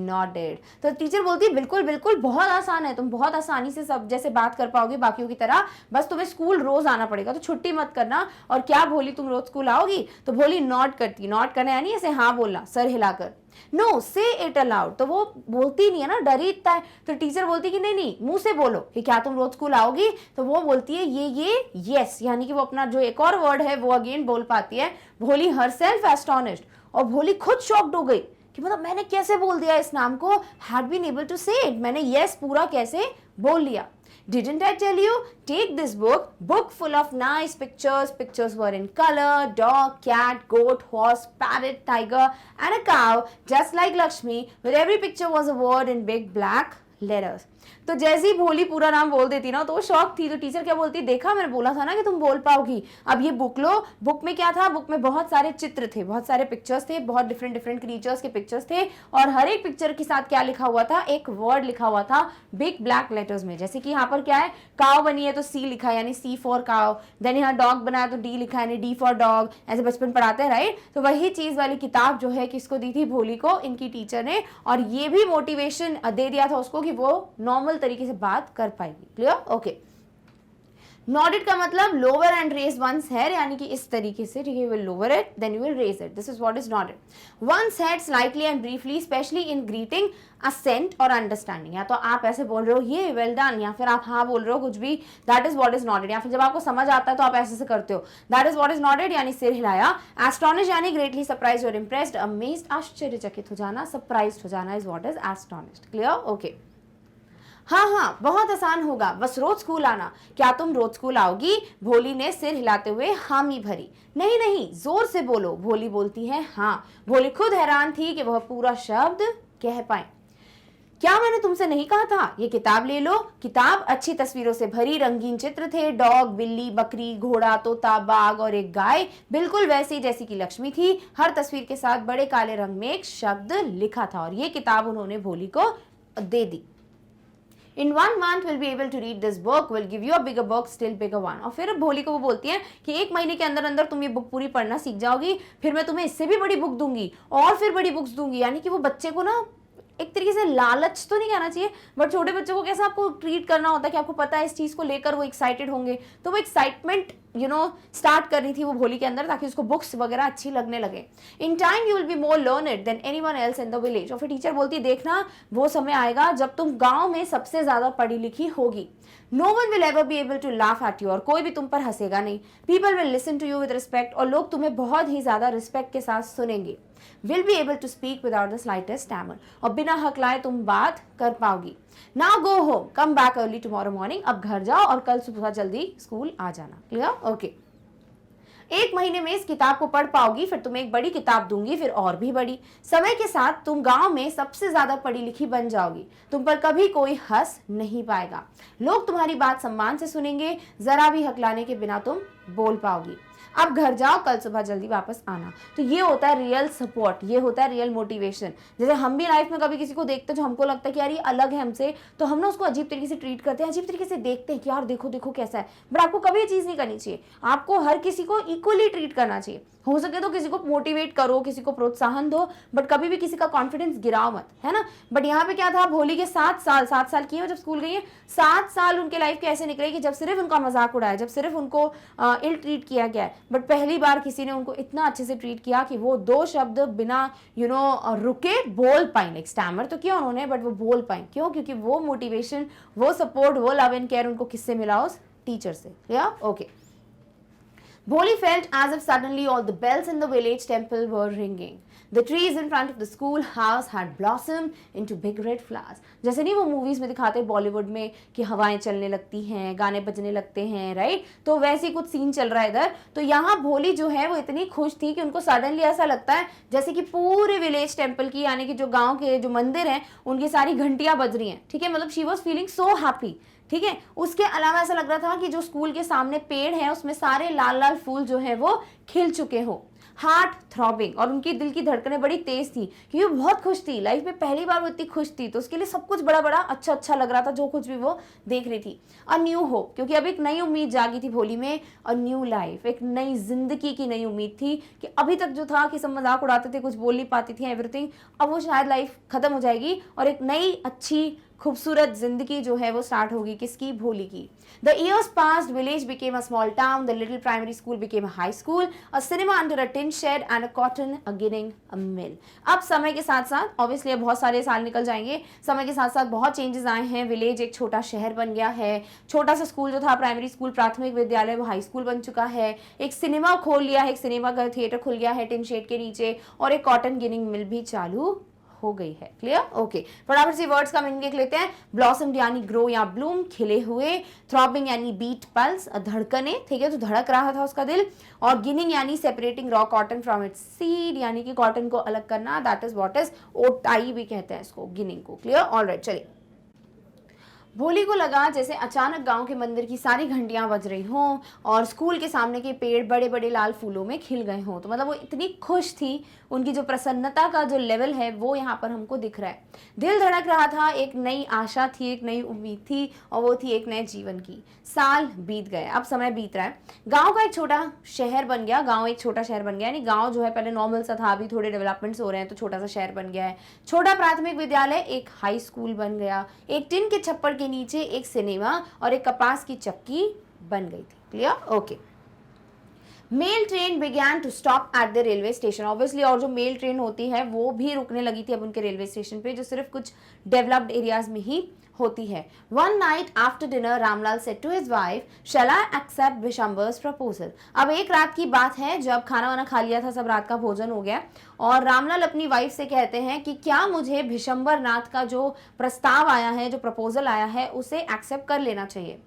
nodded. तो टीचर बोलती है बिल्कुल बिल्कुल, बहुत आसान है, तुम बहुत आसानी से सब जैसे बात कर पाओगे बाकियों की तरह, बस तुम्हें स्कूल रोज आना पड़ेगा, तो छुट्टी मत करना। और क्या भोली तुम रोज स्कूल आओगी? तो भोली नॉड करती, नॉड करना यानी ऐसे हाँ बोलना, सर हिलाकर। नो, से इट अलाउड। तो वो बोलती नहीं है ना, डर ही इतना है। तो टीचर बोलती कि नहीं नहीं, मुंह से बोलो कि क्या तुम रोज स्कूल आओगी। तो वो बोलती है ये यस, यानी कि वो अपना जो एक और वर्ड है वो अगेन बोल पाती है। भोली हरसेल्फ एस्टोनिश्ड, और भोली खुद शॉक्ड हो गई कि मतलब मैंने कैसे बोल दिया इस नाम को, हैड बीन एबल टू से इट, मैंने यस पूरा कैसे बोल लिया। Didn't I tell you? Take this book full of nice pictures. Pictures were in color: dog, cat, goat, horse, parrot, tiger, and a cow, just like Lakshmi. With every picture was a word in big black letters. तो जैसे ही भोली पूरा नाम बोल देती ना तो वो शॉक थी। तो टीचर क्या बोलती, देखा मैंने बोला था ना कि तुम बोल पाओगी, अब ये बुक लो। बुक में क्या था? बुक में बहुत सारे चित्र थे, बहुत सारे पिक्चर्स थे, बहुत डिफरेंट डिफरेंट क्रीचर्स के पिक्चर्स थे, और हर एक पिक्चर के साथ क्या लिखा हुआ था? एक वर्ड लिखा हुआ था बिग ब्लैक लेटर्स में। जैसे कि यहाँ पर क्या है, काव बनी है तो सी लिखा है यानी सी फॉर काव, देन यहाँ डॉग बनाया तो डी लिखा है यानी डी फॉर डॉग। ऐसे बचपन पढ़ाते हैं, राइट? तो वही चीज वाली किताब जो है किसको दी थी? भोली को, इनकी टीचर ने। और ये भी मोटिवेशन दे दिया था उसको कि वो नॉर्मल तरीके से बात कर पाएगी। क्लियर? ओके। नॉडेड का मतलब lower and raise once head, यानी कि इस तरीके से, ठीक है, you will lower it then you will raise it, this is what is nodded. Once head slightly and briefly, especially in greeting, assent or understanding. या तो आप ऐसे बोल रहे हो ये वेल डन, या फिर आप हाँ बोल रहे हो कुछ भी, that is what is nodded. या फिर जब आपको समझ आता है तो आप ऐसे से करते हो, that is what is nodded, यानी सिर हिलाया। एस्टोनिश यानी ग्रेटली सरप्राइज्ड और इम्प्रेस्ड, अमेज्ड आश्चर्यचकित हो जाना, सरप्राइज्ड हो जाना is what is astonished. Clear? Okay. हाँ, बहुत आसान होगा, बस रोज स्कूल आना। क्या तुम रोज स्कूल आओगी? भोली ने सिर हिलाते हुए हामी भरी। नहीं, जोर से बोलो। भोली बोलती है हाँ। भोली खुद हैरान थी कि वह पूरा शब्द कह पाए। क्या मैंने तुमसे नहीं कहा था ये किताब ले लो? किताब अच्छी तस्वीरों से भरी, रंगीन चित्र थे, डॉग, बिल्ली, बकरी, घोड़ा, तोता, बाघ और एक गाय, बिल्कुल वैसी जैसी कि लक्ष्मी थी। हर तस्वीर के साथ बड़े काले रंग में एक शब्द लिखा था, और ये किताब उन्होंने भोली को दे दी। In 1 month we'll be able to read this book. We'll give you a bigger book, still bigger one. और फिर भोली को वो बोलती है कि 1 महीने के अंदर अंदर तुम ये बुक पूरी पढ़ना सीख जाओगी, फिर मैं तुम्हें इससे भी बड़ी बुक दूंगी और फिर बड़ी बुक्स दूंगी। यानी कि वो बच्चे को ना एक तरीके से लालच तो नहीं कहना चाहिए, बट छोटे बच्चों को कैसा आपको ट्रीट करना होता है कि आपको पता है इस चीज को लेकर वो एक्साइटेड होंगे, तो वो एक्साइटमेंट स्टार्ट करनी थी वो भोली के अंदर, ताकि उसको बुक्स वगैरह अच्छी लगने लगे। In time you will be more learned than anyone else in the village. और फिर टीचर बोलती है देखना वो समय आएगा जब तुम गांव में सबसे ज्यादा पढ़ी लिखी होगी। No one will ever be able to laugh at you, और कोई भी तुम पर हंसेगा नहीं। People will listen to you with respect, और लोग तुम्हें बहुत ही ज्यादा रिस्पेक्ट के साथ सुनेंगे। Will be able to speak without the slightest stammer, और बिना हकलाए तुम बात कर पाओगी। Now go home, come back early tomorrow morning. अब घर जाओ और कल सुबह जल्दी स्कूल आ जाना। क्लियर? ओके। 1 महीने में इस किताब को पढ़ पाओगी, फिर तुम्हें एक बड़ी किताब दूंगी, फिर और भी बड़ी। समय के साथ तुम गांव में सबसे ज्यादा पढ़ी लिखी बन जाओगी। तुम पर कभी कोई हंस नहीं पाएगा। लोग तुम्हारी बात सम्मान से सुनेंगे, जरा भी हकलाने के बिना तुम बोल पाओगी। अब घर जाओ, कल सुबह जल्दी वापस आना। तो ये होता है रियल सपोर्ट, ये होता है रियल मोटिवेशन। जैसे हम भी लाइफ में कभी किसी को देखते हैं जो हमको लगता है कि यार ये अलग है हमसे, तो हम ना उसको अजीब तरीके से ट्रीट करते हैं, अजीब तरीके से देखते हैं कि यार देखो देखो कैसा है। बट आपको कभी ये चीज़ नहीं करनी चाहिए, आपको हर किसी को इक्वली ट्रीट करना चाहिए। हो सके तो किसी को मोटिवेट करो, किसी को प्रोत्साहन दो, बट कभी भी किसी का कॉन्फिडेंस गिराओ मत, है ना। बट यहाँ पे क्या था, भोली के 7 साल किए जब स्कूल गई है, 7 साल उनके लाइफ के ऐसे निकले कि जब सिर्फ उनका मजाक उड़ाया, जब सिर्फ उनको इल ट्रीट किया गया है। बट पहली बार किसी ने उनको इतना अच्छे से ट्रीट किया कि वो 2 शब्द बिना रुके बोल पाए। लाइक स्टैमर तो किया उन्होंने, बट वो बोल पाए। क्यों? क्योंकि वो मोटिवेशन, वो सपोर्ट, वो लव एंड केयर उनको किससे मिला? उस टीचर से। या okay. Boli felt as if suddenly all the bells in the village temple were ringing. The trees in front of the school house had blossomed into big red flowers. जैसे नहीं वो movies में दिखाते हैं बॉलीवुड में कि हवाएं चलने लगती हैं, गाने बजने लगते हैं, राइट। तो वैसे ही कुछ सीन चल रहा है इधर। तो यहाँ भोली जो है वो इतनी खुश थी कि उनको सडनली ऐसा लगता है जैसे कि पूरे विलेज टेम्पल की, यानी कि जो गाँव के जो मंदिर हैं उनकी सारी घंटियां बज रही हैं। ठीक है, मतलब she was feeling so happy. ठीक है, उसके अलावा ऐसा लग रहा था कि जो स्कूल के सामने पेड़ है उसमें सारे लाल लाल फूल जो है वो खिल चुके हो। हार्ट थ्रॉबिंग, और उनकी दिल की धड़कनें बड़ी तेज थी क्योंकि वो बहुत खुश थी। लाइफ में पहली बार वो इतनी खुश थी, तो उसके लिए सब कुछ बड़ा बड़ा अच्छा अच्छा लग रहा था जो कुछ भी वो देख रही थी। अ न्यू होप, क्योंकि अब एक नई उम्मीद जागी थी भोली में। अ न्यू लाइफ, एक नई जिंदगी की नई उम्मीद थी कि अभी तक जो था कि सब मजाक उड़ाते थे, कुछ बोल नहीं पाती थी एवरीथिंग, अब वो शायद लाइफ खत्म हो जाएगी और एक नई अच्छी खूबसूरत जिंदगी जो है वो स्टार्ट होगी। किसकी? भोली की। The years passed, village became a small town, the little primary school became a high school, a cinema under a tin shed and a cotton a ginning a mill. अब समय के साथ साथ ऑब्वियसली बहुत सारे साल निकल जाएंगे, समय के साथ साथ बहुत चेंजेस आए हैं। विलेज एक छोटा शहर बन गया है, छोटा सा स्कूल जो था प्राइमरी स्कूल प्राथमिक विद्यालय वो हाई स्कूल बन चुका है, एक सिनेमा खोल लिया है, एक सिनेमा घर थिएटर खुल गया है टिन शेड के नीचे, और एक कॉटन गिनिंग मिल भी चालू हो गई है। क्लियर? ओके, फटाफट से वर्ड्स का मीनिंग देख लेते हैं। ब्लॉसम यानी ग्रो या ब्लूम, खिले हुए। थ्रॉबिंग यानी बीट पल्स, धड़कने, ठीक है, तो धड़क रहा था उसका दिल। और गिनिंग यानी separating raw cotton from its seed, यानी कि कॉटन को अलग करना, दैट इज व्हाट इज ओटाई भी कहते हैं इसको, गिनिंग को। क्लियर? ऑलराइट, चलिए। भोली को लगा जैसे अचानक गांव के मंदिर की सारी घंटियां बज रही हों और स्कूल के सामने के पेड़ बड़े बड़े लाल फूलों में खिल गए हों। तो मतलब वो इतनी खुश थी, उनकी जो प्रसन्नता का जो लेवल है वो यहाँ पर हमको दिख रहा है। दिल धड़क रहा था, एक नई आशा थी, एक नई उम्मीद थी, और वो थी एक नए जीवन की। साल बीत गए, अब समय बीत रहा है। गांव का एक छोटा शहर बन गया, गांव एक छोटा शहर बन गया, यानी गांव जो है पहले नॉर्मल सा था, अभी थोड़े डेवलपमेंट्स हो रहे हैं तो छोटा सा शहर बन गया है। छोटा प्राथमिक विद्यालय एक हाई स्कूल बन गया, एक टिन के छप्पर के नीचे एक सिनेमा और एक कपास की चक्की बन गई थी। Clear? Okay. Mail train began to stop at the railway station, obviously, और जो मेल ट्रेन होती है वो भी रुकने लगी थी अब उनके रेलवे स्टेशन पे, जो सिर्फ कुछ डेवलप्ड एरियाज में ही होती है। One night after dinner Ramlal said to his wife, shall I accept Bishamber's proposal. अब एक रात की बात है जब खाना वाना खा लिया था, सब रात का भोजन हो गया, और रामलाल अपनी वाइफ से कहते हैं कि क्या मुझे भिशंबर नाथ का जो प्रस्ताव आया है, जो प्रपोजल आया है, उसे एक्सेप्ट कर लेना चाहिए।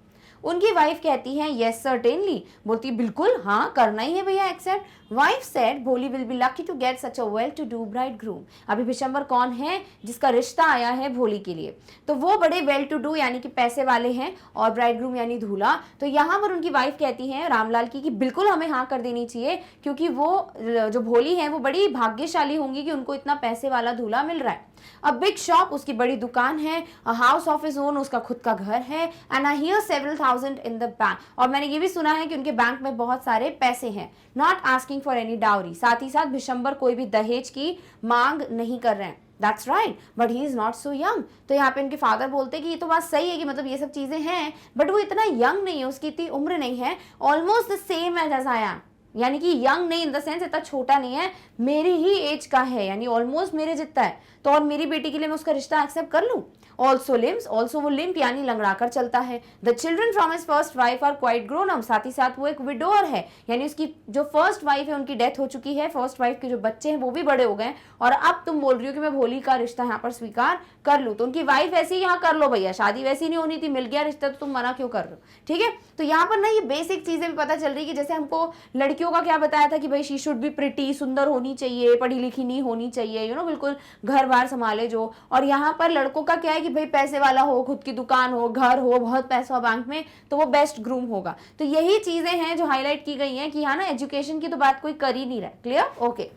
उनकी वाइफ कहती है यस सर्टेनली, बोलती बिल्कुल हाँ करना ही है भैया accept. Wife said Bholi will be lucky to get such a well to do bridegroom. अभी भिशंबर कौन है? जिसका रिश्ता आया है भोली के लिए, तो वो बड़े वेल टू डू यानी कि पैसे वाले हैं, और ब्राइड ग्रूम यानी दूल्हा। तो यहाँ पर उनकी वाइफ कहती है रामलाल की कि बिल्कुल हमें हाँ कर देनी चाहिए, क्योंकि वो जो भोली है वो बड़ी भाग्यशाली होंगी कि उनको इतना पैसे वाला दूल्हा मिल रहा है। अ बिग शॉप, उसकी बड़ी दुकान है, a house of his own, उसका खुद का घर है, and I hear several thousand in the bank, और मैंने ये भी सुना है कि उनके बैंक में बहुत सारे पैसे हैं। Not asking for any dowry, साथ ही साथ भिशंबर कोई भी दहेज की मांग नहीं कर रहे हैं। That's right, but he is not so young. तो यहाँ पे उनके फादर बोलते कि ये तो बात सही है कि मतलब ये सब चीजें हैं, बट वो इतना यंग नहीं है, उसकी इतनी उम्र नहीं है। Almost the same age I am, यानी कि यंग नहीं इन द सेंस इतना छोटा नहीं है, मेरी ही एज का है, यानी ऑलमोस्ट मेरे जितना है, तो और मेरी बेटी के लिए मैं उसका रिश्ता एक्सेप्ट कर लूँ। ऑल्सो लिम्स, ऑल्सो वो लिम्प यानी लंगड़ा कर चलता है। The children from his first wife are quite grown up, साथ ही साथ वो एक विडोअर है, यानी उसकी जो फर्स्ट वाइफ है उनकी डेथ हो चुकी है, फर्स्ट वाइफ के जो बच्चे हैं वो भी बड़े हो गए, और अब तुम बोल रही हो कि मैं भोली का रिश्ता यहाँ पर स्वीकार कर लूँ। तो उनकी वाइफ ऐसी यहाँ कर लो भैया, शादी वैसी नहीं होनी थी, मिल गया रिश्ता तो तुम मना क्यों कर रहे हो? ठीक है, तो यहाँ पर ना ये बेसिक चीजें भी पता चल रही है कि जैसे हमको लड़कियों लड़कियों का क्या बताया था कि भाई शी शुड बी प्रिटी, सुंदर होनी चाहिए, पढ़ी लिखी नहीं होनी चाहिए, बिल्कुल घर बार संभाले जो। और यहाँ पर लड़कों का क्या है कि भाई पैसे वाला हो, खुद की दुकान हो, घर हो, बहुत पैसा हो बैंक में, तो वो बेस्ट ग्रूम होगा। तो यही चीजें हैं जो हाईलाइट की गई हैं कि यहाँ ना एजुकेशन की तो बात कोई कर ही नहीं रहा। क्लियर? ओके।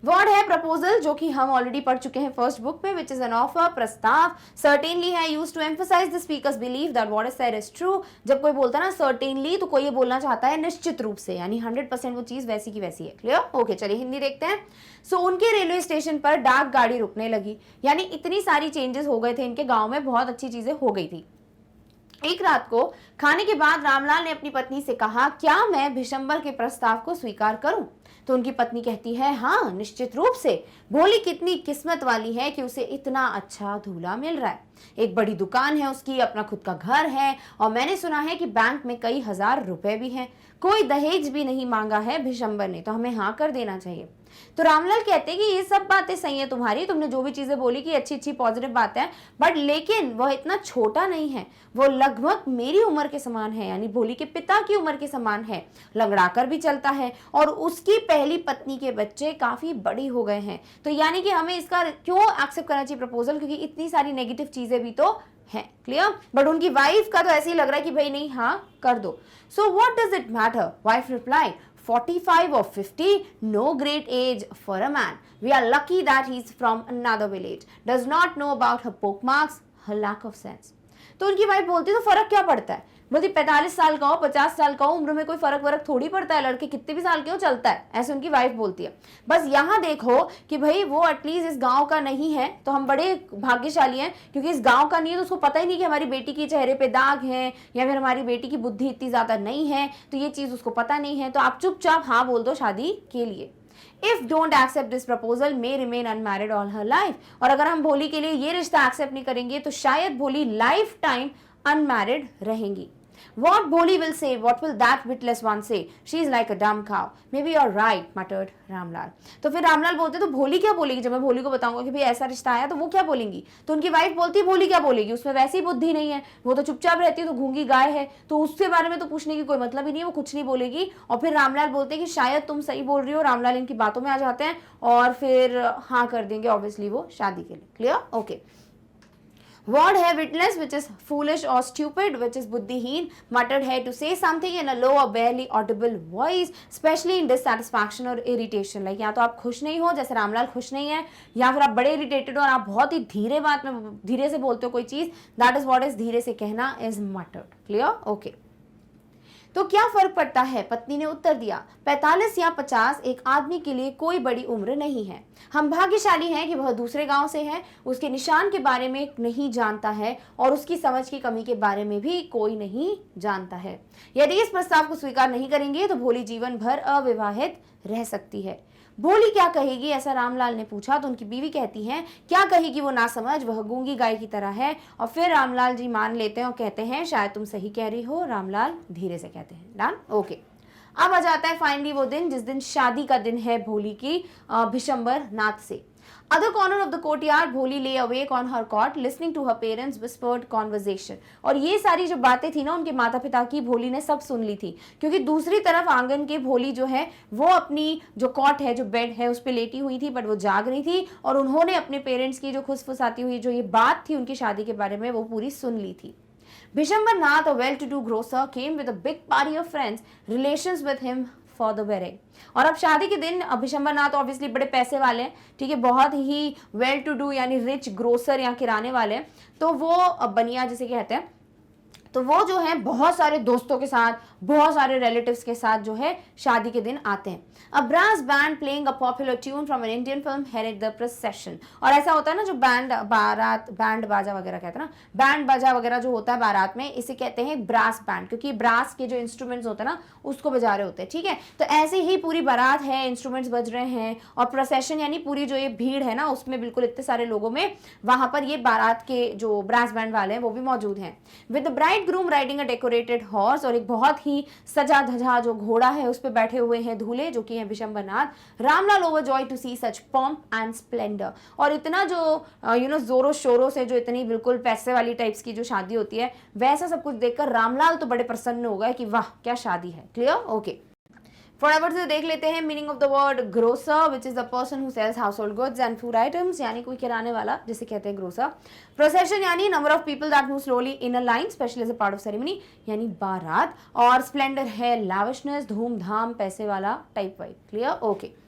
वर्ड है प्रपोजल, जो कि हम ऑलरेडी पढ़ चुके हैं फर्स्ट बुक में, विच इज एन ऑफर, प्रस्ताव। सर्टेनली है use to emphasise the speaker's believe that what is said is true. जब कोई बोलता है ना सर्टेनली, तो कोई ये बोलना चाहता है निश्चित रूप से, यानी 100% वो चीज वैसी की वैसी है। क्लियर? ओके, चलिए हिंदी देखते हैं। सो उनके रेलवे स्टेशन पर डाक गाड़ी रुकने लगी, यानी इतनी सारी चेंजेस हो गए थे इनके गाँव में, बहुत अच्छी चीजें हो गई थी। एक रात को खाने के बाद रामलाल ने अपनी पत्नी से कहा, क्या मैं भिशंबर के प्रस्ताव को स्वीकार करूं? तो उनकी पत्नी कहती है, हाँ निश्चित रूप से। भोली कितनी किस्मत वाली है कि उसे इतना अच्छा दूल्हा मिल रहा है। एक बड़ी दुकान है उसकी, अपना खुद का घर है, और मैंने सुना है कि बैंक में कई हजार रुपए भी हैं। कोई दहेज भी नहीं मांगा है भिशंबर ने, तो हमें हाँ कर देना चाहिए। तो रामलाल कहते हैं कि ये सब बातें सही है तुम्हारी, तुमने जो भी चीजें बोली कि अच्छी अच्छी पॉजिटिव बात है, बट लेकिन वह इतना छोटा नहीं है, वो लगभग मेरी उम्र के समान है, यानी भोली के पिता की उम्र के समान है, लंगड़ाकर भी चलता है, और उसकी पहली पत्नी के बच्चे काफी बड़ी हो गए हैं। तो यानी कि हमें इसका क्यों एक्सेप्ट करना चाहिए प्रपोजल, क्योंकि इतनी सारी नेगेटिव चीजें भी तो है। क्लियर? बट उनकी वाइफ का तो ऐसे ही लग रहा है कि भाई नहीं, हाँ कर दो। So what does it matter? Wife reply, 45 or 50, no great age for a man. We are lucky that he's from another village. Does not know about her pockmarks, her lack of sense. तो उनकी wife बोलती है तो फर्क क्या पड़ता है? बोलती 45 साल का हो, 50 साल का हो, उम्र में कोई फर्क थोड़ी पड़ता है, लड़के कितने भी साल के हो चलता है, ऐसे उनकी वाइफ बोलती है। बस यहाँ देखो कि भाई वो एटलीस्ट इस गांव का नहीं है, तो हम बड़े भाग्यशाली हैं, क्योंकि इस गांव का नहीं है तो उसको पता ही नहीं कि हमारी बेटी के चेहरे पे दाग है, या फिर हमारी बेटी की बुद्धि इतनी ज्यादा नहीं है, तो ये चीज उसको पता नहीं है। तो आप चुपचाप हाँ बोल दो शादी के लिए। If don't accept this proposal, may remain unmarried all her life. और अगर हम भोली के लिए ये रिश्ता एक्सेप्ट नहीं करेंगे तो शायद भोली लाइफ टाइम अनमैरिड रहेंगी। What Bholi will say? What will that witless one say? She is like a dumb cow. Maybe you're right, muttered Ramlal. तो फिर रामलाल बोलते तो भोली क्या बोलेगी? जब मैं भोली को बताऊंगा कि भाई ऐसा रिश्ता आया तो वो क्या बोलेंगी? तो उनकी वाइफ बोलती है भोली क्या बोलेगी, उसमें वैसी बुद्धि नहीं है, वो तो चुपचाप रहती है, तो गूंगी गाय है, तो उसके बारे में तो पूछने की कोई मतलब ही नहीं है, वो कुछ नहीं बोलेगी। और फिर रामलाल बोलते हैं कि शायद तुम सही बोल रही हो। रामलाल इनकी बातों में आ जाते हैं और फिर हाँ कर देंगे ऑब्वियसली वो शादी के लिए। क्लियर? ओके। Word है witless, which is foolish or stupid, which is बुद्धिहीन। Muttered है to say something in a low or barely audible voice, especially in dissatisfaction or irritation. Like या तो आप खुश नहीं हो, जैसे रामलाल खुश नहीं है, या फिर आप बड़े इरिटेटेड हो और आप बहुत ही धीरे बात में धीरे से बोलते हो कोई चीज, that is what is धीरे से कहना is muttered. Clear? Okay. तो क्या फर्क पड़ता है? पत्नी ने उत्तर दिया, 45 या 50 एक आदमी के लिए कोई बड़ी उम्र नहीं है। हम भाग्यशाली हैं कि वह दूसरे गांव से है, उसके निशान के बारे में नहीं जानता है और उसकी समझ की कमी के बारे में भी कोई नहीं जानता है। यदि इस प्रस्ताव को स्वीकार नहीं करेंगे तो भोली जीवन भर अविवाहित रह सकती है। भोली क्या कहेगी, ऐसा रामलाल ने पूछा। तो उनकी बीवी कहती है, क्या कहेगी वो नासमझ, वह गूंगी गाय की तरह है। और फिर रामलाल जी मान लेते हैं और कहते हैं, शायद तुम सही कह रही हो। रामलाल धीरे से कहते हैं, डन? ओके। अब आ जाता है फाइनली वो दिन जिस दिन शादी का दिन है भोली की भिशंबर नाथ से। Other corner of the courtyard, भोली lay awake on her cot, listening to her parents' whispered conversation. और ये सारी जो बातें थी ना उनके माता पिता की, भोली ने सब सुन ली थी, क्योंकि दूसरी तरफ आंगन के भोली जो है वो अपनी जो कॉट है, जो बेड है, उस पर लेटी हुई थी, बट वो जाग रही थी और उन्होंने अपने पेरेंट्स की जो खुसफुसाती हुई जो ये बात थी उनकी शादी के बारे में, वो पूरी सुन ली थी। Bishambhar Nath, a well-to-do grocer, came with a big party of friends, relations with him for the wedding. और अब शादी के दिन भिशंबर नाथ ऑब्वियसली बड़े पैसे वाले हैं, ठीक है, बहुत ही वेल टू डू यानी रिच ग्रोसर या किराने वाले हैं। तो वो बनिया जिसे कहते हैं, तो वो जो है बहुत सारे दोस्तों के साथ, बहुत सारे रिलेटिव्स के साथ जो है शादी के दिन आते हैं। A brass band playing a popular tune from an Indian film headed the procession. और ऐसा होता है ना जो बैंड बाजा वगैरह कहते हैं ना, बैंड बाजा वगैरह जो होता है बारात में, इसे कहते हैं ब्रास बैंड, क्योंकि ब्रास के जो इंस्ट्रूमेंट्स होते हैं ना उसको बजा रहे होते हैं। ठीक है, तो ऐसे ही पूरी बारात है, इंस्ट्रूमेंट्स बज रहे हैं और प्रोसेशन यानी पूरी जो ये भीड़ है ना उसमें बिल्कुल इतने सारे लोगों में वहां पर ये बारात के जो ब्रास बैंड वाले हैं वो भी मौजूद हैं। With the bride groom riding a decorated horse, और एक बहुत ही सजा धजा जो घोड़ा है उस पर बैठे हुए हैं दूल्हे जो कि है Bishamber Nath. Ramlal overjoyed to see such pomp and splendour, और इतना जो जोरों शोरों से जो इतनी बिल्कुल पैसे वाली टाइप्स की जो शादी होती है वैसा सब कुछ देखकर रामलाल तो बड़े प्रसन्न हो गए कि वाह क्या शादी है। क्लियर? ओके। फटाफट से देख लेते हैं meaning of the word grocer, which is the person who sells household goods and food items, यानी कोई किराने वाला जिसे कहते हैं ग्रोसर। प्रोसेशन यानी number of people that move slowly in a line especially as a part of ceremony, यानी बारात। और स्प्लेंडर है लैविशनेस, धूमधाम, पैसे वाला टाइप वाइब। क्लियर? ओके।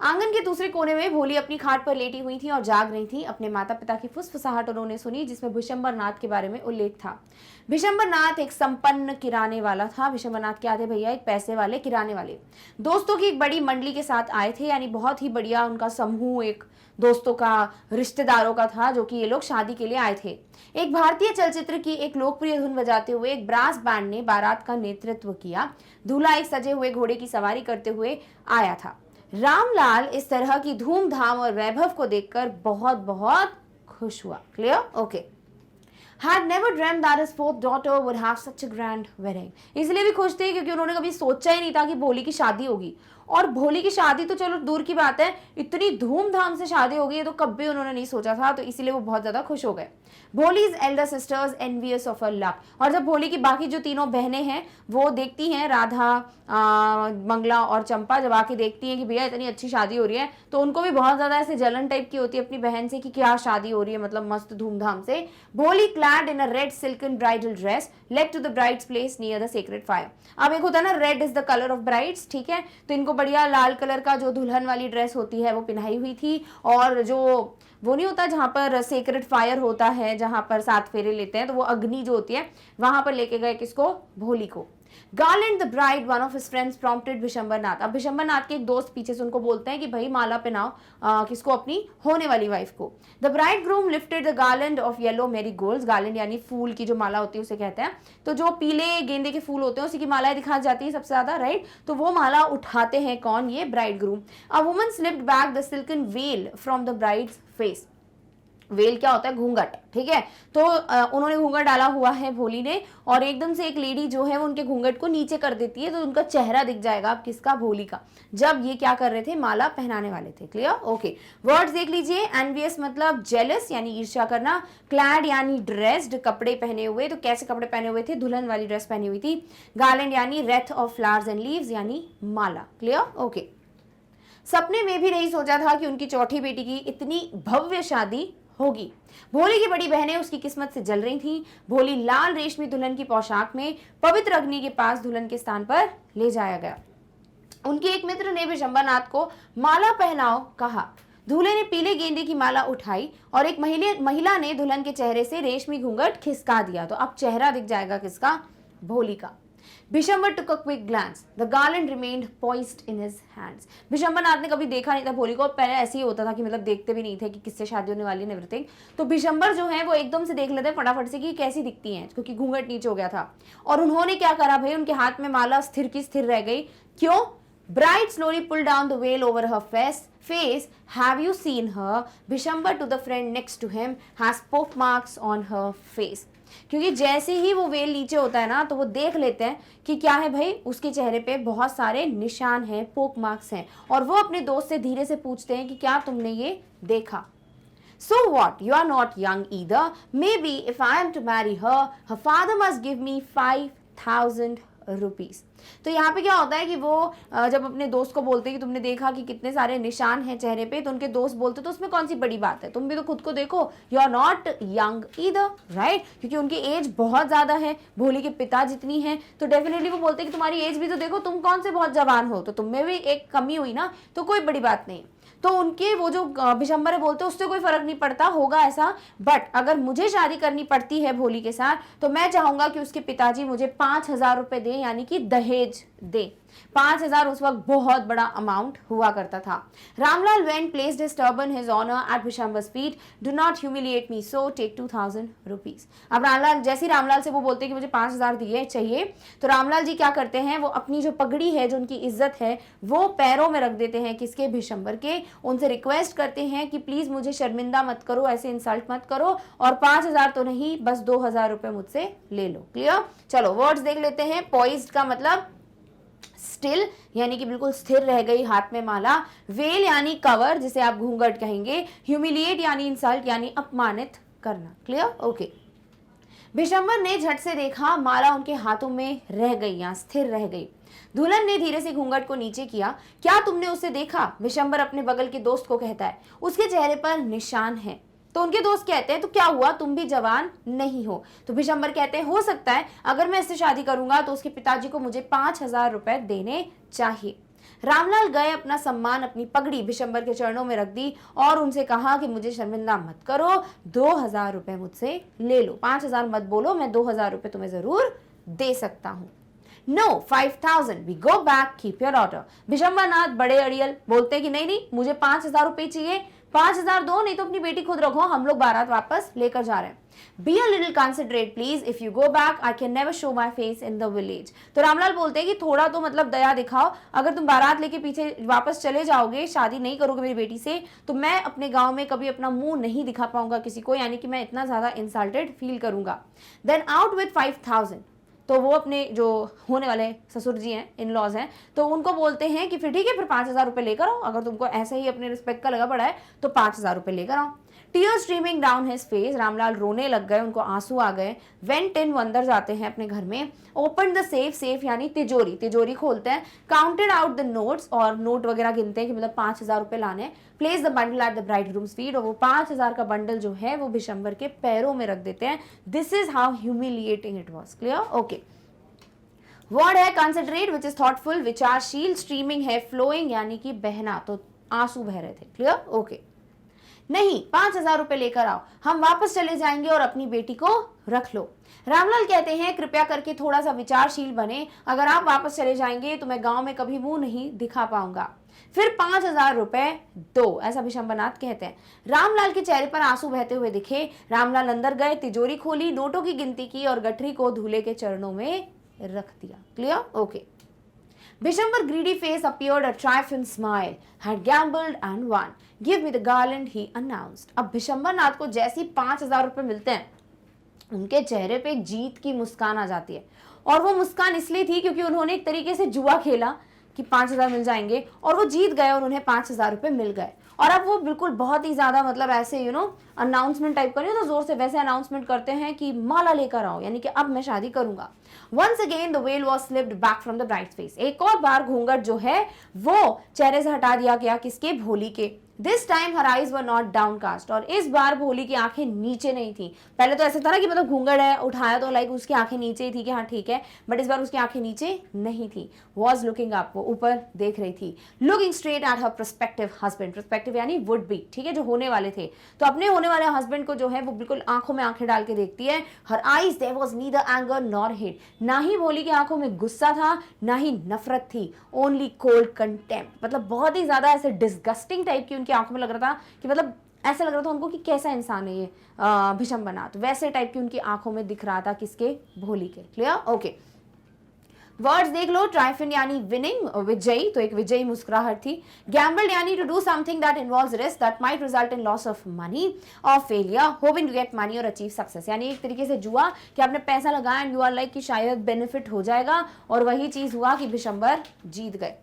आंगन के दूसरे कोने में भोली अपनी खाट पर लेटी हुई थी और जाग रही थी। अपने माता पिता की फुसफुसाहट उन्होंने सुनी जिसमें भिशंबर नाथ के बारे में उल्लेख था। भिशंबर नाथ एक संपन्न किराने वाला था। भिशंबर नाथ क्या थे भैया? एक पैसे वाले किराने वाले। दोस्तों की एक बड़ी मंडली के साथ आए थे, यानी बहुत ही बढ़िया उनका समूह एक दोस्तों का, रिश्तेदारों का था, जो कि ये लोग शादी के लिए आए थे। एक भारतीय चलचित्र की एक लोकप्रिय धुन बजाते हुए एक ब्रास बैंड ने बारात का नेतृत्व किया। दूल्हा एक सजे हुए घोड़े की सवारी करते हुए आया था। रामलाल इस तरह की धूमधाम और वैभव को देखकर बहुत बहुत खुश हुआ। Clear? Okay. Had never dreamt that his fourth daughter would have such a grand wedding. इसलिए भी खुश थे क्योंकि उन्होंने कभी सोचा ही नहीं था कि भोली की शादी होगी। और भोली की शादी तो चलो दूर की बात है, इतनी धूमधाम से शादी होगी ये तो कभी उन्होंने नहीं सोचा था, तो इसीलिए वो बहुत ज्यादा खुश हो गए। Bholi's Elder sisters envious of her luck. और जब भोली की बाकी जो तीनों बहनें हैं वो देखती हैं, राधा, मंगला और चंपा, जब आके देखती हैं कि भैया इतनी अच्छी शादी हो रही है, तो उनको भी बहुत ज्यादा ऐसे जलन टाइप की होती है अपनी बहन से कि क्या शादी हो रही है, मतलब मस्त धूमधाम से। Bholi clad in a red silken bridal dress led to the bride's place near the sacred fire. अब एक होता है ना, red is the colour of brides, ठीक है, तो इनको बढ़िया लाल कलर का जो दुल्हन वाली ड्रेस होती है वो पहनाई हुई थी। और जो वो नहीं होता जहां पर सेक्रेड फायर होता है, जहां पर 7 फेरे लेते हैं, तो वो अग्नि जो होती है वहां पर लेके गए किसको? भोली को। Garland the bride one of his friends prompted Bishamber Nath. अब भिशंबर नाथ के एक दोस्त पीछे से उनको बोलते हैं कि भाई माला पहनाओ किसको? अपनी होने वाली वाइफ को। The bride groom lifted the garland of yellow marigolds. Garland यानी फूल की जो माला होती है उसे कहते हैं, तो जो पीले गेंदे के फूल होते हैं उसी की मालाएं दिखाई जाती है सबसे ज्यादा, राइट? तो वो माला उठाते हैं कौन? ये bride groom. A woman slipped back the silken well from the brides face. Well क्या होता है? घूंघट, ठीक है। तो उन्होंने घूंघट डाला हुआ है भोली ने, और एकदम से एक लेडी जो है वो उनके घूंघट को नीचे कर देती है, तो उनका चेहरा दिख जाएगा। अब किसका? भोली का, जब ये क्या कर रहे थे? माला पहनाने वाले थे। क्लियर? ओके। वर्ड्स देख लीजिए। एनवियस मतलब जेलस यानी ईर्ष्या करना। क्लैड यानी ड्रेस्ड, कपड़े पहने हुए, तो कैसे कपड़े पहने हुए थे? दुल्हन वाली ड्रेस पहनी हुई थी। गार्लैंड यानी Wraith of flowers and leaves यानी माला। क्लियर? ओके। सपने में भी नहीं सोचा था कि उनकी चौथी बेटी की इतनी भव्य शादी होगी। भोली की बड़ी बहनें उसकी किस्मत से जल रही थीं। भोली लाल रेशमी दुल्हन की पोशाक में पवित्र अग्नि के पास दुल्हन के स्थान पर ले जाया गया। उनके एक मित्र ने भिशंबर नाथ को माला पहनाओ कहा। दूल्हे ने पीले गेंदे की माला उठाई और एक महिला ने दुल्हन के चेहरे से रेशमी घूंघट खिसका दिया। तो अब चेहरा दिख जाएगा किसका? भोली का। भिशंबर took a quick glance. The garland remained poised in his hands. भिशंबर नाथ ने कभी देखा नहीं था भोली को, पहले ऐसे ही होता था कि मतलब देखते भी नहीं थे कि किससे शादी होने वाली है, एवरीथिंग। तो भिशंबर जो है वो एकदम से देख लेते हैं फटाफट से कि कैसी दिखती हैं, क्योंकि घूंघट नीचे हो गया था। और उन्होंने क्या करा भाई? उनके हाथ में माला स्थिर की स्थिर रह गई। क्यों? Bride slowly pulled down the veil over her face. Have you seen her? Bhishambar to the friend next to him has poke marks on her face. क्योंकि जैसे ही वो वेल नीचे होता है ना, तो वो देख लेते हैं कि क्या है भाई, उसके चेहरे पे बहुत सारे निशान हैं, पोक मार्क्स हैं। और वो अपने दोस्त से धीरे से पूछते हैं कि क्या तुमने ये देखा? So what? You are not young either. Maybe if I am to marry her, her father must give me 5,000 rupees. तो यहाँ पे क्या होता है कि वो जब अपने दोस्त को बोलते हैं कि तुमने देखा कि कितने सारे निशान हैं चेहरे पे, तो उनके दोस्त बोलते तो उसमें कौन सी बड़ी बात है, तुम भी तो खुद को देखो, you are not young either, right? क्योंकि उनकी एज बहुत ज्यादा है, भोली के पिता जितनी है, तो डेफिनेटली वो बोलते हैं कि तुम्हारी एज भी तो देखो, तुम कौन से बहुत जवान हो, तो तुम में भी एक कमी हुई ना, तो कोई बड़ी बात नहीं। तो उनके वो जो भिशंबर बोलते उससे कोई फर्क नहीं पड़ता, होगा ऐसा, बट अगर मुझे शादी करनी पड़ती है भोली के साथ, तो मैं चाहूंगा कि उसके पिताजी मुझे 5,000 रुपए दें, यानी कि दहेज दे। 5,000 उस वक्त बहुत बड़ा अमाउंट हुआ करता था। Ramlal when placed his turban his honour at Bishamber's feet, do not humiliate me, so take 2,000 rupees. अब रामलाल, जैसे रामलाल से वो बोलते हैं कि मुझे 5,000 दिए चाहिए, तो रामलाल जी क्या करते हैं, वो अपनी जो पगड़ी है, जो उनकी इज्जत है, वो पैरों में रख देते हैं, किसके? भिशंबर के। उनसे रिक्वेस्ट करते हैं कि प्लीज मुझे शर्मिंदा मत करो, ऐसे इंसल्ट मत करो, और 5,000 तो नहीं, बस 2,000 रुपए मुझसे ले लो। क्लियर? चलो वर्ड्स देख लेते हैं। पॉइज्ड का मतलब स्टिल, यानी कि बिल्कुल स्थिर रह गई, हाथ में माला। वेल यानी कवर, जिसे आप घूंघट कहेंगे। ह्यूमिलिएट यानी इंसल्ट, यानी अपमानित करना। क्लियर? ओके। भिशंबर ने झट से देखा, माला उनके हाथों में रह गई या स्थिर रह गई। दुल्हन ने धीरे से घूंघट को नीचे किया। क्या तुमने उसे देखा? विशंबर अपने बगल के दोस्त को कहता है। उसके चेहरे पर निशान है। तो उनके दोस्त कहते हैं तो क्या हुआ, तुम भी जवान नहीं हो? तो विशंबर कहते हैं हो सकता है अगर मैं इससे शादी करूंगा तो उसके पिताजी को मुझे 5,000 रुपए देने चाहिए। रामलाल गए, अपना सम्मान, अपनी पगड़ी विशंबर के चरणों में रख दी और उनसे कहा कि मुझे शर्मिंदा मत करो, 2,000 रुपए मुझसे ले लो, 5,000 मत बोलो, मैं 2,000 रुपए तुम्हें जरूर दे सकता हूं। No, 5,000. We go back. Keep your order. Vishambar नाथ बड़े अड़ियल बोलते हैं कि नहीं नहीं, मुझे 5,000 रुपए चाहिए, 5,000 दो, नहीं तो अपनी बेटी खुद रखो, हम लोग बारात वापस लेकर जा रहे हैं। Be a little considerate, please. If you go back, I can never show my face in the village. तो रामलाल बोलते हैं कि थोड़ा तो मतलब दया दिखाओ, अगर तुम बारात लेके पीछे वापस चले जाओगे, शादी नहीं करोगे मेरी बेटी से, तो मैं अपने गांव में कभी अपना मुंह नहीं दिखा पाऊंगा किसी को, यानी कि मैं इतना ज्यादा इंसल्टेड फील करूंगा। Then out with 5,000. तो वो अपने जो होने वाले ससुर जी हैं, इन लॉज हैं, तो उनको बोलते हैं कि फिर ठीक है, फिर 5,000 रुपए लेकर आओ, अगर तुमको ऐसे ही अपने रिस्पेक्ट का लगा पड़ा है तो 5,000 रुपए लेकर आओ। Tears streaming down his face, Ramlal रोने लग गए, उनको आंसू आ गए। वेंट इन, वो अंदर जाते हैं अपने घर में। ओपन द सेफ, सेफ यानी तिजोरी, तिजोरी खोलते हैं। काउंटेड आउट द नोट्स, और नोट वगैरह गिनते हैं कि मतलब 5,000 रुपए लाने। Place the bundle at the bridegroom's feet, और वो 5,000 का बंडल जो है वो विशंबर के पैरों में रख देते हैं। This is how humiliating it was. Clear? Okay. Word है कंसिडरेट, विच इज थॉटफुल, विचारशील। स्ट्रीमिंग है फ्लोइंग यानी कि बहना, तो आंसू बह रहे थे। क्लियर? ओके। नहीं, 5,000 रुपए लेकर आओ, हम वापस चले जाएंगे और अपनी बेटी को रख लो। रामलाल कहते हैं कृपया करके थोड़ा सा विचारशील बने, अगर आप वापस चले जाएंगे तो मैं गांव में कभी मुंह नहीं दिखा पाऊंगा। फिर 5,000 रुपए दो, ऐसा विशंबरनाथ कहते हैं। रामलाल के चेहरे पर आंसू बहते हुए दिखे। रामलाल अंदर गए, तिजोरी खोली, नोटों की गिनती की और गठरी को दूल्हे के चरणों में रख दिया। Clear? Okay. Vishambhar greedy face appeared, a triumphant smile, had gambled and won. Give me the garland, he announced. अब विशंबर नाथ को जैसी 5,000 रुपए मिलते हैं, उनके चेहरे पे एक जीत की मुस्कान आ जाती है, और वो मुस्कान इसलिए थी क्योंकि उन्होंने एक तरीके से जुआ खेला कि 5,000 मिल जाएंगे, और वो जीत गए और उन्हें 5,000 रुपए मिल गए। और अब वो बिल्कुल बहुत ही ज्यादा मतलब ऐसे अनाउंसमेंट टाइप करिए तो जोर से वैसे अनाउंसमेंट करते हैं कि माला लेकर आओ, यानी कि अब मैं शादी करूंगा। Once again the veil was slipped back from the bride's face. एक और बार घूंघट जो है वो चेहरे से हटा दिया गया, किसके? भोली के। This time her eyes were not downcast, और इस बार भोली की आंखें नीचे नहीं थी। पहले तो ऐसा था ना कि मतलब घूंघट है, उठाया तो लाइक उसकी आंखें नीचे ही थी कि हाँ ठीक है, बट इस बार उसकी आंखें नीचे नहीं थी। Was looking up, वो ऊपर देख रही थी। Looking straight at her prospective husband, prospective यानी would be, ठीक है, जो होने वाले थे। तो अपने होने वाले हस्बैंड को जो है वो बिल्कुल आंखों में आंखें डाल के देखती है। Her eyes there was neither anger nor hate, ना ही भोली की आंखों में गुस्सा था, ना ही नफरत थी, only cold contempt, मतलब बहुत ही ज्यादा ऐसे डिस्गस्टिंग टाइप की उनकी आंखों में लग रहा था कि मतलब ऐसा लग रहा था उनको कि कैसा इंसान है ये विशंबरनाथ, वैसे टाइप की उनकी आंखों में दिख रहा था, किसके? भोली के। क्लियर? ओके। वर्ड्स देख लो। ट्राइफिन यानी विनिंग, विजयी, तो एक विजयी मुस्कुराहट थी। गैम्बल्ड यानी to do something that involves risk that might result in loss of money और failure, hoping to get money और अचीव सक्सेस, यानी एक तरीके से जुआ कि आपने पैसा लगाया एंड यू आर लाइक कि शायद बेनिफिट हो जाएगा, और वही चीज हुआ कि विशंबर जीत गए।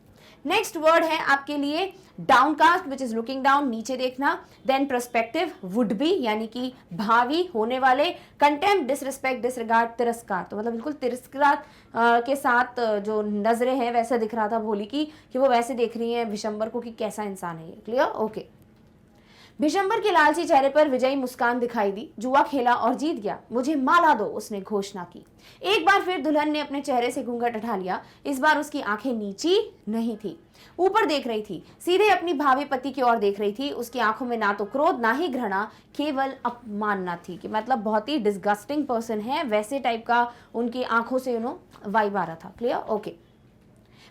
नेक्स्ट वर्ड है आपके लिए downcast, which is looking down, नीचे देखना। देन पर्सपेक्टिव, वुड बी यानी कि भावी, होने वाले। कंटेम्प्ट, डिसरिस्पेक्ट, डिसरिगार्ड, तिरस्कार, तो मतलब बिल्कुल तिरस्कार के साथ जो नजरें हैं वैसा दिख रहा था भोली की, कि वो वैसे देख रही हैं विशंबर को कि कैसा इंसान है ये। क्लियर? ओके। विशंबर के लालची चेहरे पर विजयी मुस्कान दिखाई दी। जुआ खेला और जीत गया, मुझे माला दो, उसने घोषणा की। एक बार फिर दुल्हन ने अपने चेहरे से घूंघट उठा लिया। इस बार उसकी आंखें नीची नहीं थी, ऊपर देख रही थी, सीधे अपनी भावी पति की ओर देख रही थी। उसकी आंखों में ना तो क्रोध ना ही घृणा, केवल अपमानना थी, कि मतलब बहुत ही डिस्गस्टिंग पर्सन है, वैसे टाइप का उनकी आंखों से वाइब आ रहा था। Clear? Okay.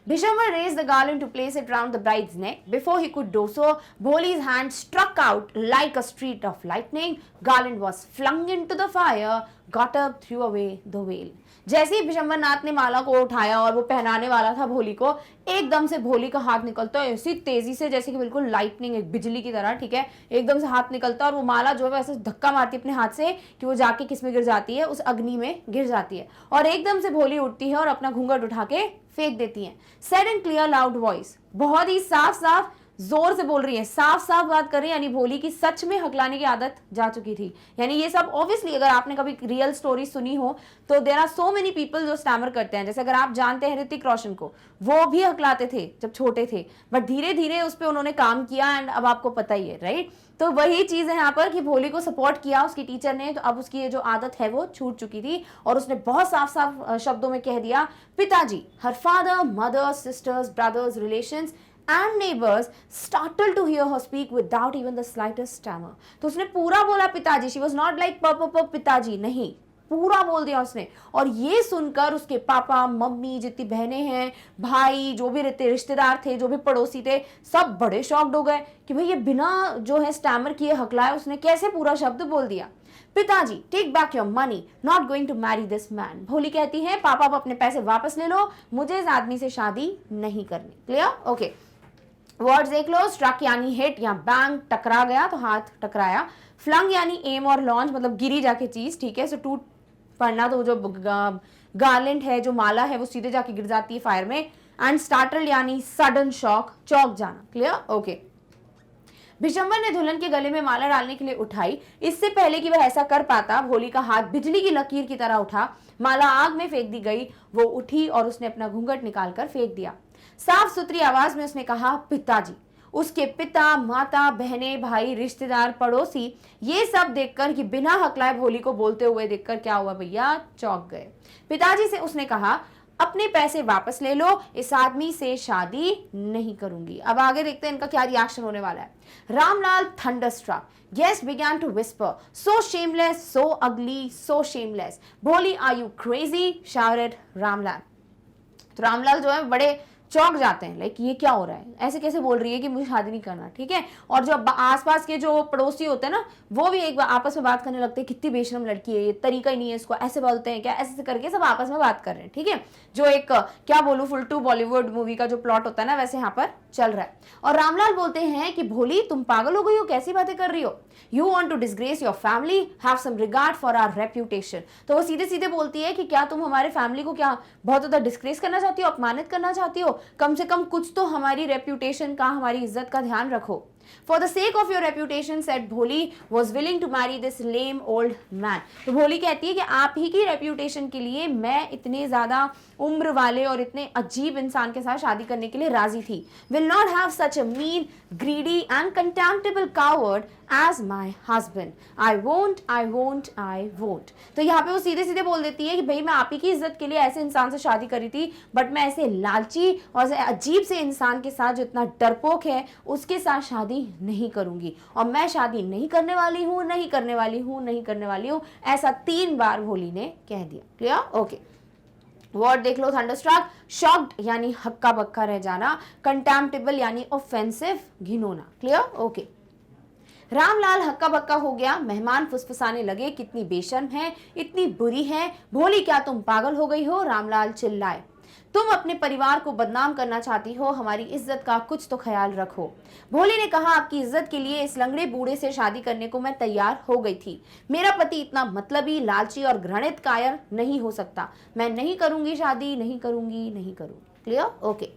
Vishamba raised the garland to place it round the bride's neck. Before he could do so, Bholi's hand struck out like a streak of lightning. Garland was flung into the fire, got up, threw away the veil. जैसे ही विशंबर नाथ ने माला को उठाया और वो पहनाने वाला था भोली को, एकदम से भोली का हाथ निकलता है ऐसी तेजी से जैसे कि बिल्कुल लाइटनिंग, एक बिजली की तरह, ठीक है, एकदम से हाथ निकलता है और वो माला जो है ऐसे धक्का मारती है अपने हाथ से कि वो जाके किस में गिर जाती है? उस अग्नि में गिर जाती है, और एकदम से भोली उठती है और अपना घूंघट उठा के फेंक देती है। Said and clear loud voice, बहुत ही साफ साफ जोर से बोल रही है, साफ साफ बात कर रही है, यानी भोली की सच में हकलाने की आदत जा चुकी थी। यानी ये सब ऑब्वियसली अगर आपने कभी रियल स्टोरी सुनी हो तो there are so many people जो स्टैमर करते हैं। जैसे अगर आप जानते हैं ऋतिक रोशन को, वो भी हकलाते थे जब छोटे थे, बट धीरे धीरे उस पर उन्होंने काम किया एंड अब आपको पता ही है, राइट। तो वही चीज है यहाँ पर कि भोली को सपोर्ट किया उसकी टीचर ने, तो अब उसकी ये जो आदत है वो छूट चुकी थी और उसने बहुत साफ साफ शब्दों में कह दिया, पिताजी, her father, mother, sisters, brothers, relations and neighbors startled to hear her speak without even the slightest stammer। तो उसने पूरा बोला पिताजी, she was not like पिताजी, नहीं, पूरा बोल दिया उसने। और ये सुनकर उसके पापा, मम्मी, जितनी बहनें हैं, भाई, जो भी रिश्तेदार थे, जो भी पड़ोसी थे, सब बड़े शॉक्ड हो गए कि भाई ये बिना जो है स्टैमर किए हकलाए उसने कैसे पूरा शब्द बोल दिया। पिताजी, take back your money, not going to marry this man. Bholi कहती है, पापा आप अपने पैसे वापस ले लो, मुझे इस आदमी से शादी नहीं करनी। क्लियर? ओके, वर्ड्स देख लो। स्ट्रक यानी हिट या बैंग, टकरा गया तो हाथ टकराया। फ्लंग यानी एम और लॉन्च, मतलब गिरी जाके चीज, ठीक है। सो टूट पड़ना, तो जो गार्लेंड है, जो माला है, वो सीधे जाके गिर जाती है फायर में। एंड स्टार्टल यानी सडन शॉक, चौंक जाना। क्लियर? ओके। भिशंबर ने दुल्हन के गले में माला डालने के लिए उठाई। इससे पहले कि वह ऐसा कर पाता, भोली का हाथ बिजली की लकीर की तरह उठा, माला आग में फेंक दी गई। वो उठी और उसने अपना घूंघट निकालकर फेंक दिया। साफ सुथरी आवाज में उसने कहा, पिताजी। उसके पिता, माता, बहनें, भाई, रिश्तेदार, पड़ोसी, ये सब देखकर कि बिना हकलाए भोली को बोलते हुए देखकर क्या हुआ भैया, चौंक गए। पिताजी से उसने कहा, अपने पैसे वापस ले लो, इस आदमी से शादी नहीं करूंगी। अब आगे देखते हैं इनका क्या रिएक्शन होने वाला है। Ramlal thunderstruck, guests began to whisper, so shameless, so ugly, so shameless। भोली, are you crazy? shouted Ramlal. तो रामलाल जो है बड़े चौंक जाते हैं, लाइक ये क्या हो रहा है, ऐसे कैसे बोल रही है कि मुझे शादी नहीं करना, ठीक है। और जो आसपास के जो पड़ोसी होते हैं ना, वो भी एक बार आपस में बात करने लगते हैं, कितनी बेशरम लड़की है, ये तरीका ही नहीं है इसको, ऐसे बोलते हैं क्या, ऐसे करके सब आपस में बात कर रहे हैं, ठीक है। जो एक क्या बोलूं, फुल टू बॉलीवुड मूवी का जो प्लॉट होता है ना, वैसे यहाँ पर चल रहा है। और रामलाल बोलते हैं कि भोली तुम पागल हो गई हो, कैसी बातें कर रही हो, you want to disgrace your family, have some regard for our reputation. तो वो सीधे सीधे बोलती है कि क्या तुम हमारे फैमिली को क्या बहुत ज्यादा डिस्ग्रेस करना चाहती हो, अपमानित करना चाहती हो, कम से कम कुछ तो हमारी रेप्यूटेशन का, हमारी इज्जत का ध्यान रखो। For the sake of your reputation, said भोली, was willing to marry this lame old man। तो भोली कहती है कि आप ही की रेप्यूटेशन के लिए मैं इतने ज्यादा उम्र वाले और इतने अजीब इंसान के साथ शादी करने के लिए राजी थी। Will not have such a mean, greedy and contemptible coward as my husband। I won't, I won't, I won't। तो यहाँ पे वो सीधे सीधे बोल देती है कि भाई मैं आप ही की इज्जत के लिए ऐसे इंसान से शादी करी थी, बट मैं ऐसे लालची और ऐसे अजीब से इंसान के साथ जो इतना डरपोक है उसके साथ शादी नहीं करूंगी, और मैं शादी नहीं करने वाली हूँ, नहीं करने वाली हूँ, नहीं करने वाली हूँ, ऐसा 3 बार भोली ने कह दिया। क्लियर? ओके। वर्ड देख लो। थंडरस्ट्रक, शॉक्ड यानी हक्का बक्का रह जाना, कंटेम्प्टेबल यानी ऑफेंसिव, घिनौना। क्लियर? ओके। रामलाल हक्का बक्का हो गया। मेहमान फुसफुसाने लगे, कितनी बेशर्म है, इतनी बुरी है, भोली क्या तुम पागल हो गई हो। रामलाल चिल्लाए, तुम अपने परिवार को बदनाम करना चाहती हो, हमारी इज्जत का कुछ तो ख्याल रखो। भोली ने कहा, आपकी इज्जत के लिए इस लंगड़े बूढ़े से शादी करने को मैं तैयार हो गई थी। मेरा पति इतना मतलबी, लालची और घृणित कायर नहीं हो सकता। मैं नहीं करूंगी शादी, नहीं करूंगी, नहीं करूंगी। Clear? Okay.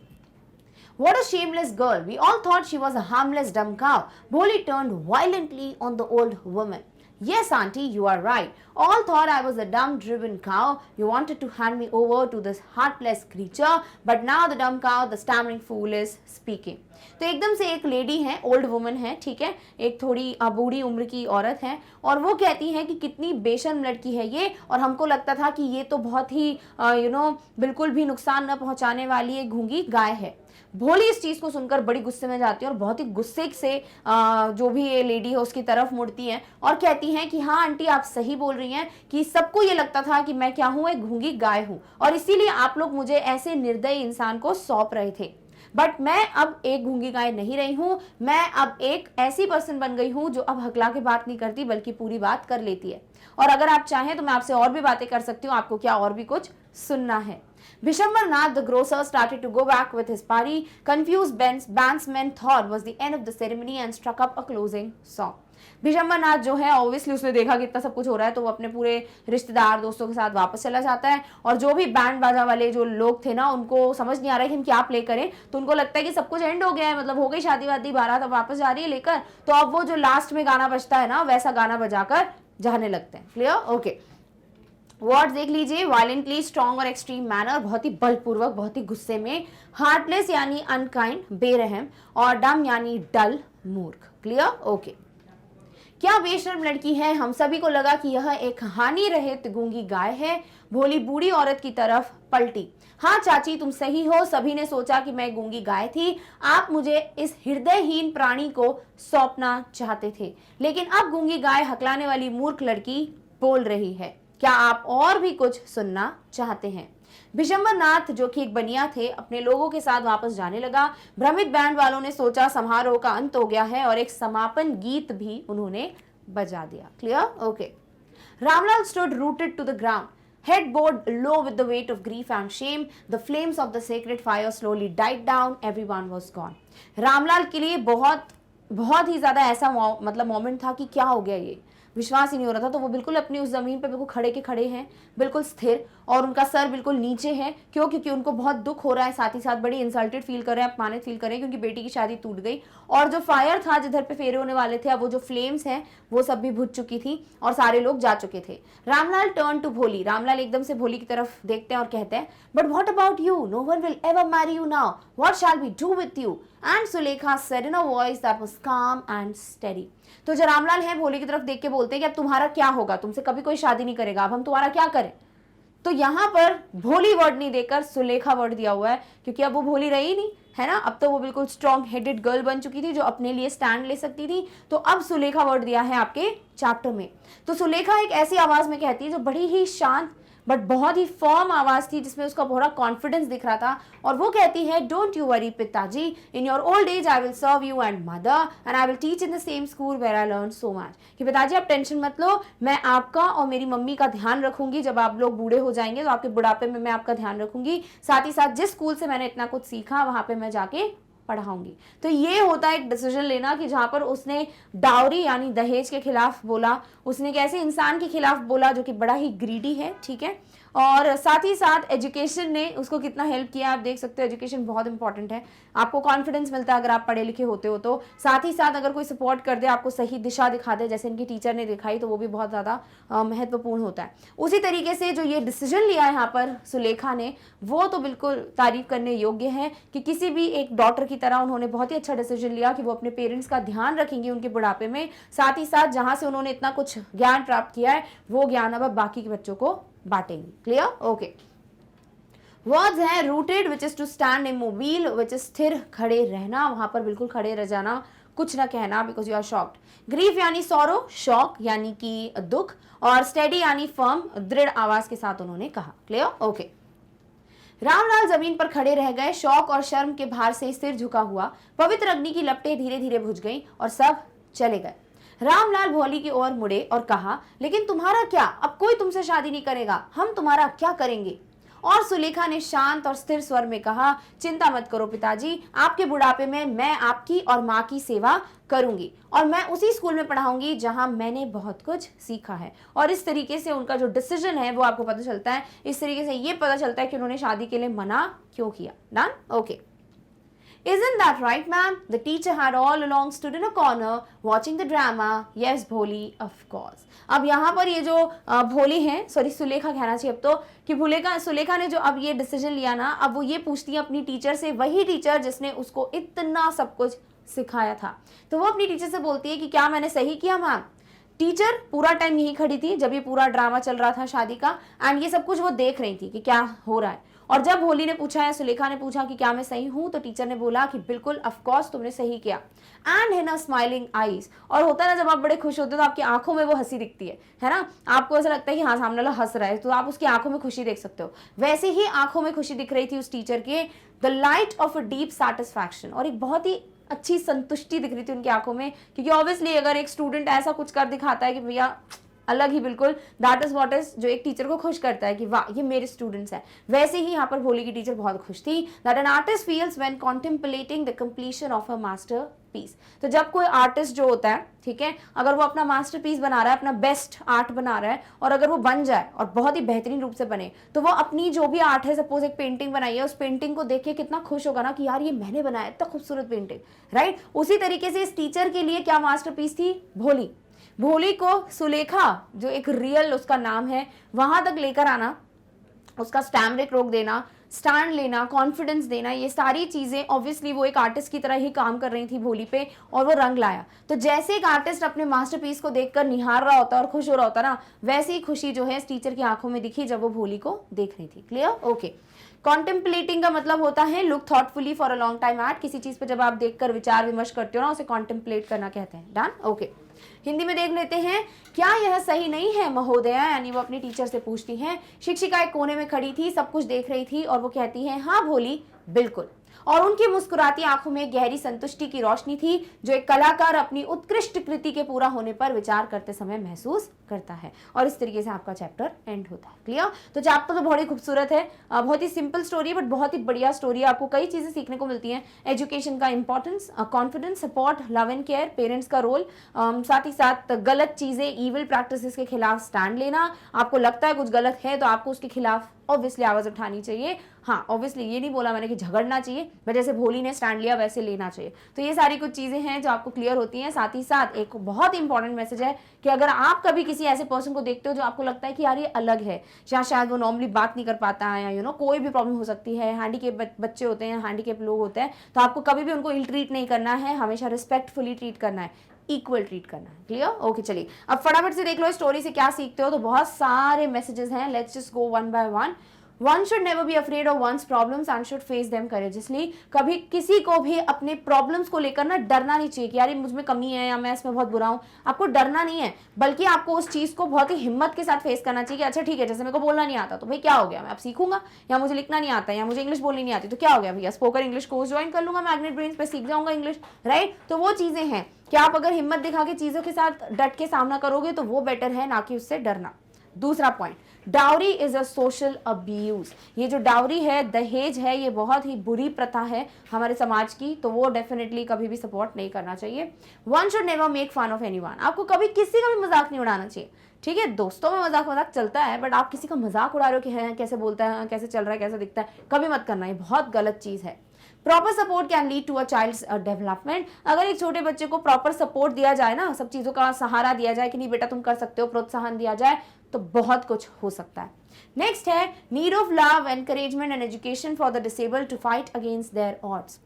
What a shameless girl. We all thought she was a harmless dumb cow। Bholi turned violently on the old woman। Yes, auntie, you are right। All thought I was a dumb driven cow। You wanted to hand me over to this heartless creature, but now the dumb cow, the stammering fool is speaking। तो एकदम से एक lady है, old woman है, ठीक है, एक थोड़ी बूढ़ी उम्र की औरत है, और वो कहती है कि कितनी बेशर्म लड़की है ये, और हमको लगता था कि ये तो बहुत ही बिल्कुल भी नुकसान न पहुंचाने वाली एक गूंगी गाय है। भोली इस चीज को सुनकर बड़ी गुस्से में जाती है और बहुत ही गुस्से से जो भी ये लेडी है उसकी तरफ मुड़ती है और कहती हैं कि हाँ आंटी, आप सही बोल रही हैं कि सबको ये लगता था कि मैं क्या हूँ, एक गूंगी गाय हूँ, और इसीलिए आप लोग मुझे ऐसे निर्दयी इंसान को सौंप रहे थे। बट मैं अब एक गूंगी गाय नहीं रही हूँ, मैं अब एक ऐसी पर्सन बन गई हूँ जो अब हकला के बात नहीं करती बल्कि पूरी बात कर लेती है। और अगर आप चाहें तो मैं आपसे और भी बातें कर सकती हूँ, आपको क्या और भी कुछ सुनना है। Vishambarnath the grocer started to go back with his party। Confused bandsmen thought was the end of the ceremony and struck up a closing song। भिशंबरनाथ जो है ऑब्वियसली उसने देखा कि इतना सब कुछ हो रहा है, तो वो अपने पूरे रिश्तेदार दोस्तों के साथ वापस चला जाता है। और जो भी बैंड बाजा वाले जो लोग थे ना, उनको समझ नहीं आ रहा है कि हम क्या प्ले करें, तो उनको लगता है कि सब कुछ एंड हो गया है, मतलब हो गई शादी वादी, बारात अब वापस जा रही है लेकर, तो अब वो जो लास्ट में गाना बजता है ना, वैसा गाना बजाकर जाने लगते हैं। क्लियर? ओके। वर्ड देख लीजिए, वायलेंटली, स्ट्रॉन्ग और एक्सट्रीम मैनर, बहुत ही बलपूर्वक, बहुत ही गुस्से में। हार्टलेस यानी अनकाइंड, बेरहम, और डम यानी डल, मूर्ख। क्लियर? ओके। क्या बेशर्म लड़की है, हम सभी को लगा कि यह एक हानि रहित गूंगी गाय है। भोली बूढ़ी औरत की तरफ पलटी। हाँ चाची तुम सही हो, सभी ने सोचा कि मैं गूंगी गाय थी, आप मुझे इस हृदयहीन प्राणी को सौंपना चाहते थे, लेकिन अब गूंगी गाय हकलाने वाली मूर्ख लड़की बोल रही है। क्या आप और भी कुछ सुनना चाहते हैं? भिशंबरनाथ जो कि एक बनिया थे, अपने लोगों के साथ वापस जाने लगा। भ्रमित बैंड वालों ने सोचा समारोह का अंत हो गया है, और एक समापन गीत भी उन्होंने बजा दिया। Clear? Okay. Ramlal stood rooted to the ground, head bowed low with the weight of grief and shame. The flames of the sacred fire slowly died down. Everyone was gone. Ramlal के लिए बहुत ही ज्यादा ऐसा मतलब मोमेंट था कि क्या हो गया, ये विश्वास ही नहीं हो रहा था। तो वो बिल्कुल अपनी उस जमीन पे बिल्कुल खड़े के खड़े हैं, बिल्कुल स्थिर, और उनका सर बिल्कुल नीचे है। क्यों? क्योंकि उनको बहुत दुख हो रहा है, साथ ही साथ बड़ी इंसल्टेड फील कर रहे हैं, अपमानित फील कर रहे हैं, क्योंकि बेटी की शादी टूट गई, और जो फायर था जिधर पे फेरे होने वाले थे, अब वो जो फ्लेम्स हैं वो सब भी बुझ चुकी थी और सारे लोग जा चुके थे। रामलाल टर्न टू भोली, रामलाल एकदम से भोली की तरफ देखते हैं और कहते हैं, but what about you? No one will ever marry you now, what shall we do with you? And Sulekha said in a voice that was calm and steady. तो जो रामलाल है भोली की तरफ देख के बोलते हैं कि अब तुम्हारा क्या होगा, तुमसे कभी कोई शादी नहीं करेगा, अब हम तुम्हारा क्या करें? तो यहाँ पर भोली वर्ड नहीं देकर सुलेखा वर्ड दिया हुआ है, क्योंकि अब वो भोली रही नहीं है ना, अब तो वो बिल्कुल स्ट्रॉन्ग हेडेड गर्ल बन चुकी थी जो अपने लिए स्टैंड ले सकती थी। तो अब सुलेखा वर्ड दिया है आपके चैप्टर में। तो सुलेखा एक ऐसी आवाज में कहती है जो बड़ी ही शांत बट बहुत ही फर्म आवाज थी, जिसमें उसका पूरा कॉन्फिडेंस दिख रहा था, और वो कहती है, डोंट यू वरी पिताजी, in your old age I will serve you and mother and I will teach in the same school where I learn so much. कि पिताजी आप टेंशन मत लो, मैं आपका और मेरी मम्मी का ध्यान रखूंगी, जब आप लोग बूढ़े हो जाएंगे तो आपके बुढ़ापे में मैं आपका ध्यान रखूंगी, साथ ही साथ जिस स्कूल से मैंने इतना कुछ सीखा वहां पे मैं जाके पढ़ाऊंगी। तो ये होता है एक डिसीजन लेना कि जहां पर उसने डाउरी यानी दहेज के खिलाफ बोला, उसने एक ऐसे इंसान के खिलाफ बोला जो कि बड़ा ही ग्रीडी है, ठीक है, और साथ ही साथ एजुकेशन ने उसको कितना हेल्प किया आप देख सकते हो। एजुकेशन बहुत इंपॉर्टेंट है, आपको कॉन्फिडेंस मिलता है अगर आप पढ़े लिखे होते हो तो, साथ ही साथ अगर कोई सपोर्ट कर दे, आपको सही दिशा दिखा दे, जैसे इनकी टीचर ने दिखाई, तो वो भी बहुत ज़्यादा महत्वपूर्ण होता है। उसी तरीके से जो ये डिसीजन लिया है यहाँ पर सुलेखा ने, वो तो बिल्कुल तारीफ करने योग्य है कि किसी भी एक डॉटर की तरह उन्होंने बहुत ही अच्छा डिसीजन लिया कि वो अपने पेरेंट्स का ध्यान रखेंगे उनके बुढ़ापे में, साथ ही साथ जहाँ से उन्होंने इतना कुछ ज्ञान प्राप्त किया है वो ज्ञान अब बाकी के बच्चों को बांटेंगे। क्लियर? ओके। वर्ड्स है rooted which is to stand immobile, which is स्थिर, खड़े रहना, वहां पर बिल्कुल खड़े रह जाना, कुछ ना कहना because you are shocked. Grief यानी सौरो, शॉक यानी कि दुख, और स्टेडी यानी फर्म, दृढ़ आवाज के साथ उन्होंने कहा। क्लियर? ओके। रामलाल जमीन पर खड़े रह गए, शौक और शर्म के भार से सिर झुका हुआ। पवित्र अग्नि की लपटें धीरे धीरे बुझ गईं और सब चले गए। रामलाल भोली की ओर मुड़े और कहा, लेकिन तुम्हारा क्या, अब कोई तुमसे शादी नहीं करेगा, हम तुम्हारा क्या करेंगे? और सुलेखा ने शांत और स्थिर स्वर में कहा, चिंता मत करो पिताजी, आपके बुढ़ापे में मैं आपकी और माँ की सेवा करूंगी, और मैं उसी स्कूल में पढ़ाऊंगी जहां मैंने बहुत कुछ सीखा है। और इस तरीके से उनका जो डिसीजन है वो आपको पता चलता है, इस तरीके से ये पता चलता है कि उन्होंने शादी के लिए मना क्यों किया। Done? Okay. Isn't that right, ma'am? The teacher had all along stood in a corner watching the drama. Yes, Bholi, of course. अब यहाँ पर ये जो भोली हैं, सॉरी सुलेखा कहना चाहिए अब तो, कि सुलेखा ने जो अब ये डिसीजन लिया ना, अब वो ये पूछती है अपनी टीचर से, वही टीचर जिसने उसको इतना सब कुछ सिखाया था। तो वो अपनी टीचर से बोलती है कि क्या मैंने सही किया मैम? टीचर पूरा टाइम यहीं खड़ी थी जब ये पूरा ड्रामा चल रहा था शादी का, एंड ये सब कुछ वो देख रही थी कि क्या हो रहा है। और जब भोली ने पूछा है, सुलेखा ने पूछा कि क्या मैं सही हूं, तो टीचर ने बोला कि बिल्कुल ऑफ कोर्स तुमने सही किया। एंड है ना स्माइलिंग आईज, और होता है ना जब आप बड़े खुश होते हो तो आपकी आंखों में वो हंसी दिखती है ना, आपको ऐसा लगता है कि हाँ सामने वाला हंस रहा है, तो आप उसकी आंखों में खुशी देख सकते हो। वैसे ही आंखों में खुशी दिख रही थी उस टीचर के, the light of a deep satisfaction, और एक बहुत ही अच्छी संतुष्टि दिख रही थी उनकी आंखों में, क्योंकि ऑब्वियसली अगर एक स्टूडेंट ऐसा कुछ कर दिखाता है कि भैया अलग ही बिल्कुल, दैट इज व्हाट इज जो एक टीचर को खुश करता है कि वाह ये मेरे स्टूडेंट्स हैं। वैसे ही यहाँ पर भोली की टीचर बहुत खुश थी, that an artist feels when contemplating the completion of a masterpiece. तो जब कोई आर्टिस्ट जो होता है, ठीक है, अगर वो अपना मास्टरपीस बना रहा है, अपना बेस्ट आर्ट बना रहा है, और अगर वो बन जाए और बहुत ही बेहतरीन रूप से बने, तो वो अपनी जो भी आर्ट है, सपोज एक पेंटिंग बनाई है, उस पेंटिंग को देख के कितना खुश होगा ना कि यार ये मैंने बनाया, इतना खूबसूरत पेंटिंग, राइट। उसी तरीके से इस टीचर के लिए क्या मास्टरपीस थी? भोली। भोली को सुलेखा, जो एक रियल उसका नाम है, वहां तक लेकर आना, उसका स्टैम्प रोक देना, स्टैंड लेना, कॉन्फिडेंस देना, ये सारी चीजें ऑब्वियसली वो एक आर्टिस्ट की तरह ही काम कर रही थी भोली पे, और वो रंग लाया। तो जैसे एक आर्टिस्ट अपने मास्टरपीस को देखकर निहार रहा होता है और खुश हो रहा होता ना, वैसी ही खुशी जो है इस टीचर की आंखों में दिखी जब वो भोली को देख रही थी। क्लियर? ओके। कॉन्टेम्पलेटिंग का मतलब होता है look thoughtfully for a long time at, किसी चीज पर जब आप देखकर विचार विमर्श करते हो ना, उसे कॉन्टेम्पलेट करना कहते हैं। डन? ओके। हिंदी में देख लेते हैं। क्या यह सही नहीं है महोदया, यानी वो अपनी टीचर से पूछती हैं। शिक्षिका एक कोने में खड़ी थी, सब कुछ देख रही थी, और वो कहती है हाँ भोली, बिल्कुल। और उनकी मुस्कुराती आंखों में गहरी संतुष्टि की रोशनी थी, जो एक कलाकार अपनी उत्कृष्ट कृति के पूरा होने पर विचार करते समय महसूस करता है। और इस तरीके से आपका चैप्टर एंड होता है। क्लियर? तो चैप्टर तो बहुत ही खूबसूरत है, बहुत ही सिंपल स्टोरी है, बट बहुत ही बढ़िया स्टोरी है। आपको कई चीजें सीखने को मिलती हैं। एजुकेशन का importance, confidence, support, love and care, parents का रोल, साथ ही साथ गलत चीजें, इविल प्रैक्टिसेस के खिलाफ स्टैंड लेना। आपको लगता है कुछ गलत है तो आपको उसके खिलाफ ऑब्वियसली आवाज उठानी चाहिए। हाँ, ऑब्वियसली ये नहीं बोला मैंने कि झगड़ना चाहिए, बट जैसे भोली ने स्टैंड लिया वैसे लेना चाहिए। तो ये सारी कुछ चीजें हैं जो आपको क्लियर होती हैं। साथ ही साथ एक बहुत इंपॉर्टेंट मैसेज है कि अगर आप कभी किसी ऐसे पर्सन को देखते हो जो आपको लगता है कि यार ये अलग है, या शायद वो नॉर्मली बात नहीं कर पाता है, या कोई भी प्रॉब्लम हो सकती है, हैंडीकेप बच्चे होते हैं, हैंडीकेप लोग होते हैं, तो आपको कभी भी उनको इल ट्रीट नहीं करना है, हमेशा रिस्पेक्टफुली ट्रीट करना है, इक्वल ट्रीट करना है। क्लियर? ओके, चलिए अब फटाफट से देख लो स्टोरी से क्या सीखते हो। तो बहुत सारे मैसेजेस हैं, let's just go one by one. One should never be afraid of one's problems and should face them courageously। कभी किसी को भी अपने प्रॉब्लम्स को लेकर ना डरना नहीं चाहिए कि यार ये मुझ में कमी है या मैं इसमें बहुत बुरा हूँ। आपको डरना नहीं है, बल्कि आपको उस चीज को बहुत ही हिम्मत के साथ फेस करना चाहिए कि अच्छा ठीक है, जैसे मेरे को बोलना नहीं आता तो भाई क्या हो गया, मैं अब सीखूंगा, या मुझे लिखना नहीं आता, या मुझे इंग्लिश बोलनी नहीं आती तो क्या हो गया भैया, स्पोकन इंग्लिश कोर्स ज्वाइन कर लूंगा, मैग्नेट ब्रेन्स पे सीख जाऊंगा इंग्लिश, राइट। तो वो चीजें हैं कि आप अगर हिम्मत दिखा के चीजों के साथ डट के सामना करोगे तो वो बेटर है, ना कि उससे डरना। दूसरा point, dowry is a social abuse. ये जो डाउरी है, दहेज है, ये बहुत ही बुरी प्रथा है हमारे समाज की, तो वो डेफिनेटली कभी भी सपोर्ट नहीं करना चाहिए। One should never make fun of anyone. आपको कभी किसी का भी मजाक नहीं उड़ाना चाहिए। ठीक है, दोस्तों में मजाक चलता है, बट आप किसी का मजाक उड़ा रहे हो कि है कैसे बोलता है, कैसे चल रहा है, कैसे दिखता है, कभी मत करना, ये बहुत गलत चीज है। Proper support can lead to a child's development. अगर एक छोटे बच्चे को प्रॉपर सपोर्ट दिया जाए ना, सब चीजों का सहारा दिया जाए कि नहीं बेटा तुम कर सकते हो, प्रोत्साहन दिया जाए, तो बहुत कुछ हो सकता है। नेक्स्ट है need of love, encouragement and education for the disabled to fight against their odds.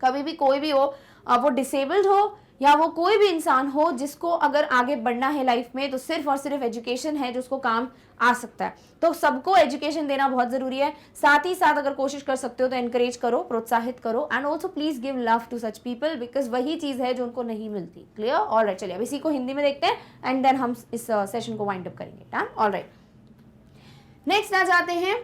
कभी भी कोई भी हो, वो डिसेबल्ड हो या वो कोई भी इंसान हो, जिसको अगर आगे बढ़ना है लाइफ में, तो सिर्फ और सिर्फ एजुकेशन है जो उसको काम आ सकता है। तो सबको एजुकेशन देना बहुत जरूरी है। साथ ही साथ अगर कोशिश कर सकते हो तो एनकरेज करो, प्रोत्साहित करो, and also please give love to such people, because वही चीज है जो उनको नहीं मिलती। क्लियर? ऑलराइट, चलिए अब इसी को हिंदी में देखते हैं एंड देन हम इस सेशन को वाइंड अप करेंगे। डन? ऑलराइट, नेक्स्ट आ जाते हैं।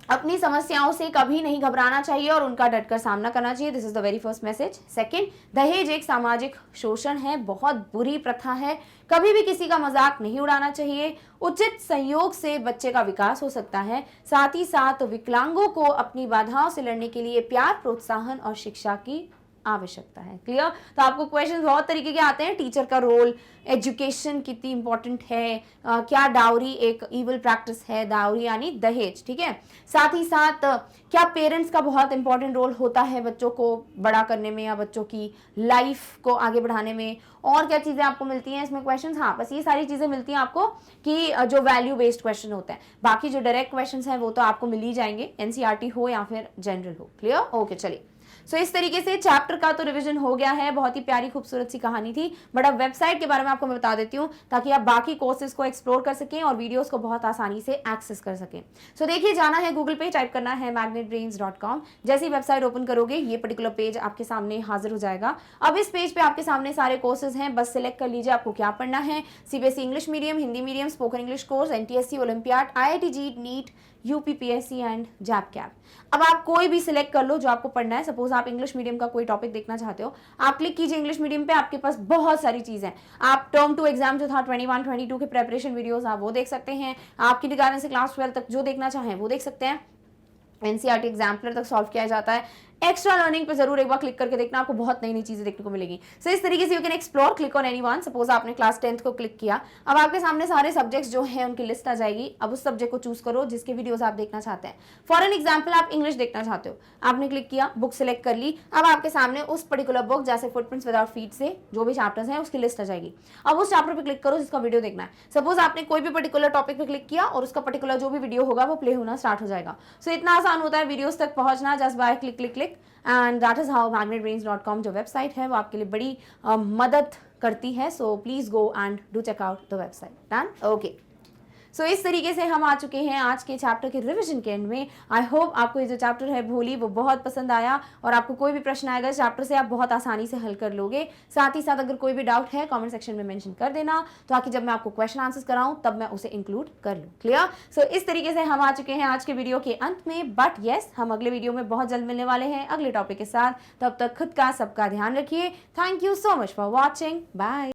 अपनी समस्याओं से कभी नहीं घबराना चाहिए और उनका डटकर सामना करना चाहिए। This is the very first message. Second, दहेज एक सामाजिक शोषण है, बहुत बुरी प्रथा है, कभी भी किसी का मजाक नहीं उड़ाना चाहिए। उचित संयोग से बच्चे का विकास हो सकता है। साथ ही साथ विकलांगों को अपनी बाधाओं से लड़ने के लिए प्यार, प्रोत्साहन और शिक्षा की आवश्यकता है। क्लियर? तो आपको क्वेश्चन बहुत तरीके के आते हैं। टीचर का रोल, एजुकेशन कितनी इंपॉर्टेंट है, क्या डाउरी एक इविल प्रैक्टिस है, डाउरी यानी दहेज, ठीक है। साथ ही साथ क्या पेरेंट्स का बहुत इंपॉर्टेंट रोल होता है बच्चों को बड़ा करने में या बच्चों की लाइफ को आगे बढ़ाने में, और क्या चीजें आपको मिलती हैं इसमें क्वेश्चंस। हाँ, बस ये सारी चीजें मिलती हैं आपको कि जो वैल्यू बेस्ड क्वेश्चन होते हैं। बाकी जो डायरेक्ट क्वेश्चंस हैं वो तो आपको मिल ही जाएंगे, एनसीईआरटी हो या फिर जनरल हो। क्लियर? ओके, चलिए। सो इस तरीके से चैप्टर का तो रिवीजन हो गया है। बहुत ही प्यारी खूबसूरत सी कहानी थी, बट अब वेबसाइट के बारे में आपको मैं बता देती हूँ ताकि आप बाकी कोर्सेज को एक्सप्लोर कर सकें और वीडियोस को बहुत आसानी से एक्सेस कर सकें। सो देखिए, जाना है गूगल पे, टाइप करना है magnetbrains.com। जैसे ही वेबसाइट ओपन करोगे ये पर्टिकुलर पेज आपके सामने हाजिर हो जाएगा। अब इस पेज पे आपके सामने सारे कोर्सेज हैं, बस सिलेक्ट कर लीजिए आपको क्या पढ़ना है। CBSE English medium, Hindi medium, spoken English course, NTSC, olympiad, IIT JEE, NEET, UPPSC and जैप कैप। अब आप कोई भी सिलेक्ट कर लो जो आपको पढ़ना है। सपोज सपोज आप इंग्लिश मीडियम का कोई टॉपिक देखना चाहते हो, आप क्लिक कीजिए इंग्लिश मीडियम पे, आपके पास बहुत सारी चीजें हैं। आप टर्म 2 एग्जाम जो था 21 22 के प्रेपरेशन वीडियोस आप वो देख सकते हैं, आप किंडरगार्टन से क्लास 12 तक जो देखना चाहें वो देख सकते हैं। एनसीईआरटी एग्जाम्पलर तक सॉल्व किया जाता है। एक्स्ट्रा लर्निंग पे जरूर एक बार क्लिक करके देखना, आपको बहुत नई नई चीजें देखने को मिलेगी। सो इस तरीके से you can explore, click on anyone. Suppose आपने क्लास 10th को क्लिक किया, अब आपके सामने सारे सब्जेक्ट्स जो है उनकी लिस्ट आ जाएगी। अब उस सब्जेक्ट को चूज करो जिसके वीडियोस आप देखना चाहते हैं। फॉर एन एग्जाम्पल आप इंग्लिश देखना चाहते हो, आपने क्लिक किया, बुक सिलेक्ट कर ली, अब आपके सामने उस पर्टिकुलर बुक जैसे फुटप्रिंट्स विदाउट फीट से जो भी चैप्टर्स हैं उसकी लिस्ट आ जाएगी। अब उस चैप्टर पे क्लिक करो जिसका वीडियो देखना है। सपोज आपने कोई भी पर्टिकुलर टॉपिक पे क्लिक किया और उसका पर्टिकुलर जो भी वीडियो होगा वो प्ले होना स्टार्ट हो जाएगा। सो इतना आसान होता है वीडियोस तक पहुंचना, just by click click click. And that is how magnetbrains.com जो वेबसाइट है वो आपके लिए बड़ी मदद करती है। So please go and do check out the website. Done? Okay. So इस तरीके से हम आ चुके हैं आज के चैप्टर के रिवीजन के एंड में। आई होप आपको ये जो चैप्टर है भोली वो बहुत पसंद आया और आपको कोई भी प्रश्न आएगा इस चैप्टर से आप बहुत आसानी से हल कर लोगे। साथ ही साथ अगर कोई भी डाउट है कमेंट सेक्शन में मेंशन कर देना ताकि जब मैं आपको क्वेश्चन आंसर्स कराऊं तब मैं उसे इंक्लूड कर लूं। क्लियर? सो इस तरीके से हम आ चुके हैं आज के वीडियो के अंत में। बट येस, हम अगले वीडियो में बहुत जल्द मिलने वाले हैं अगले टॉपिक के साथ। तब तक खुद का सबका ध्यान रखिए। Thank you so much for watching. Bye.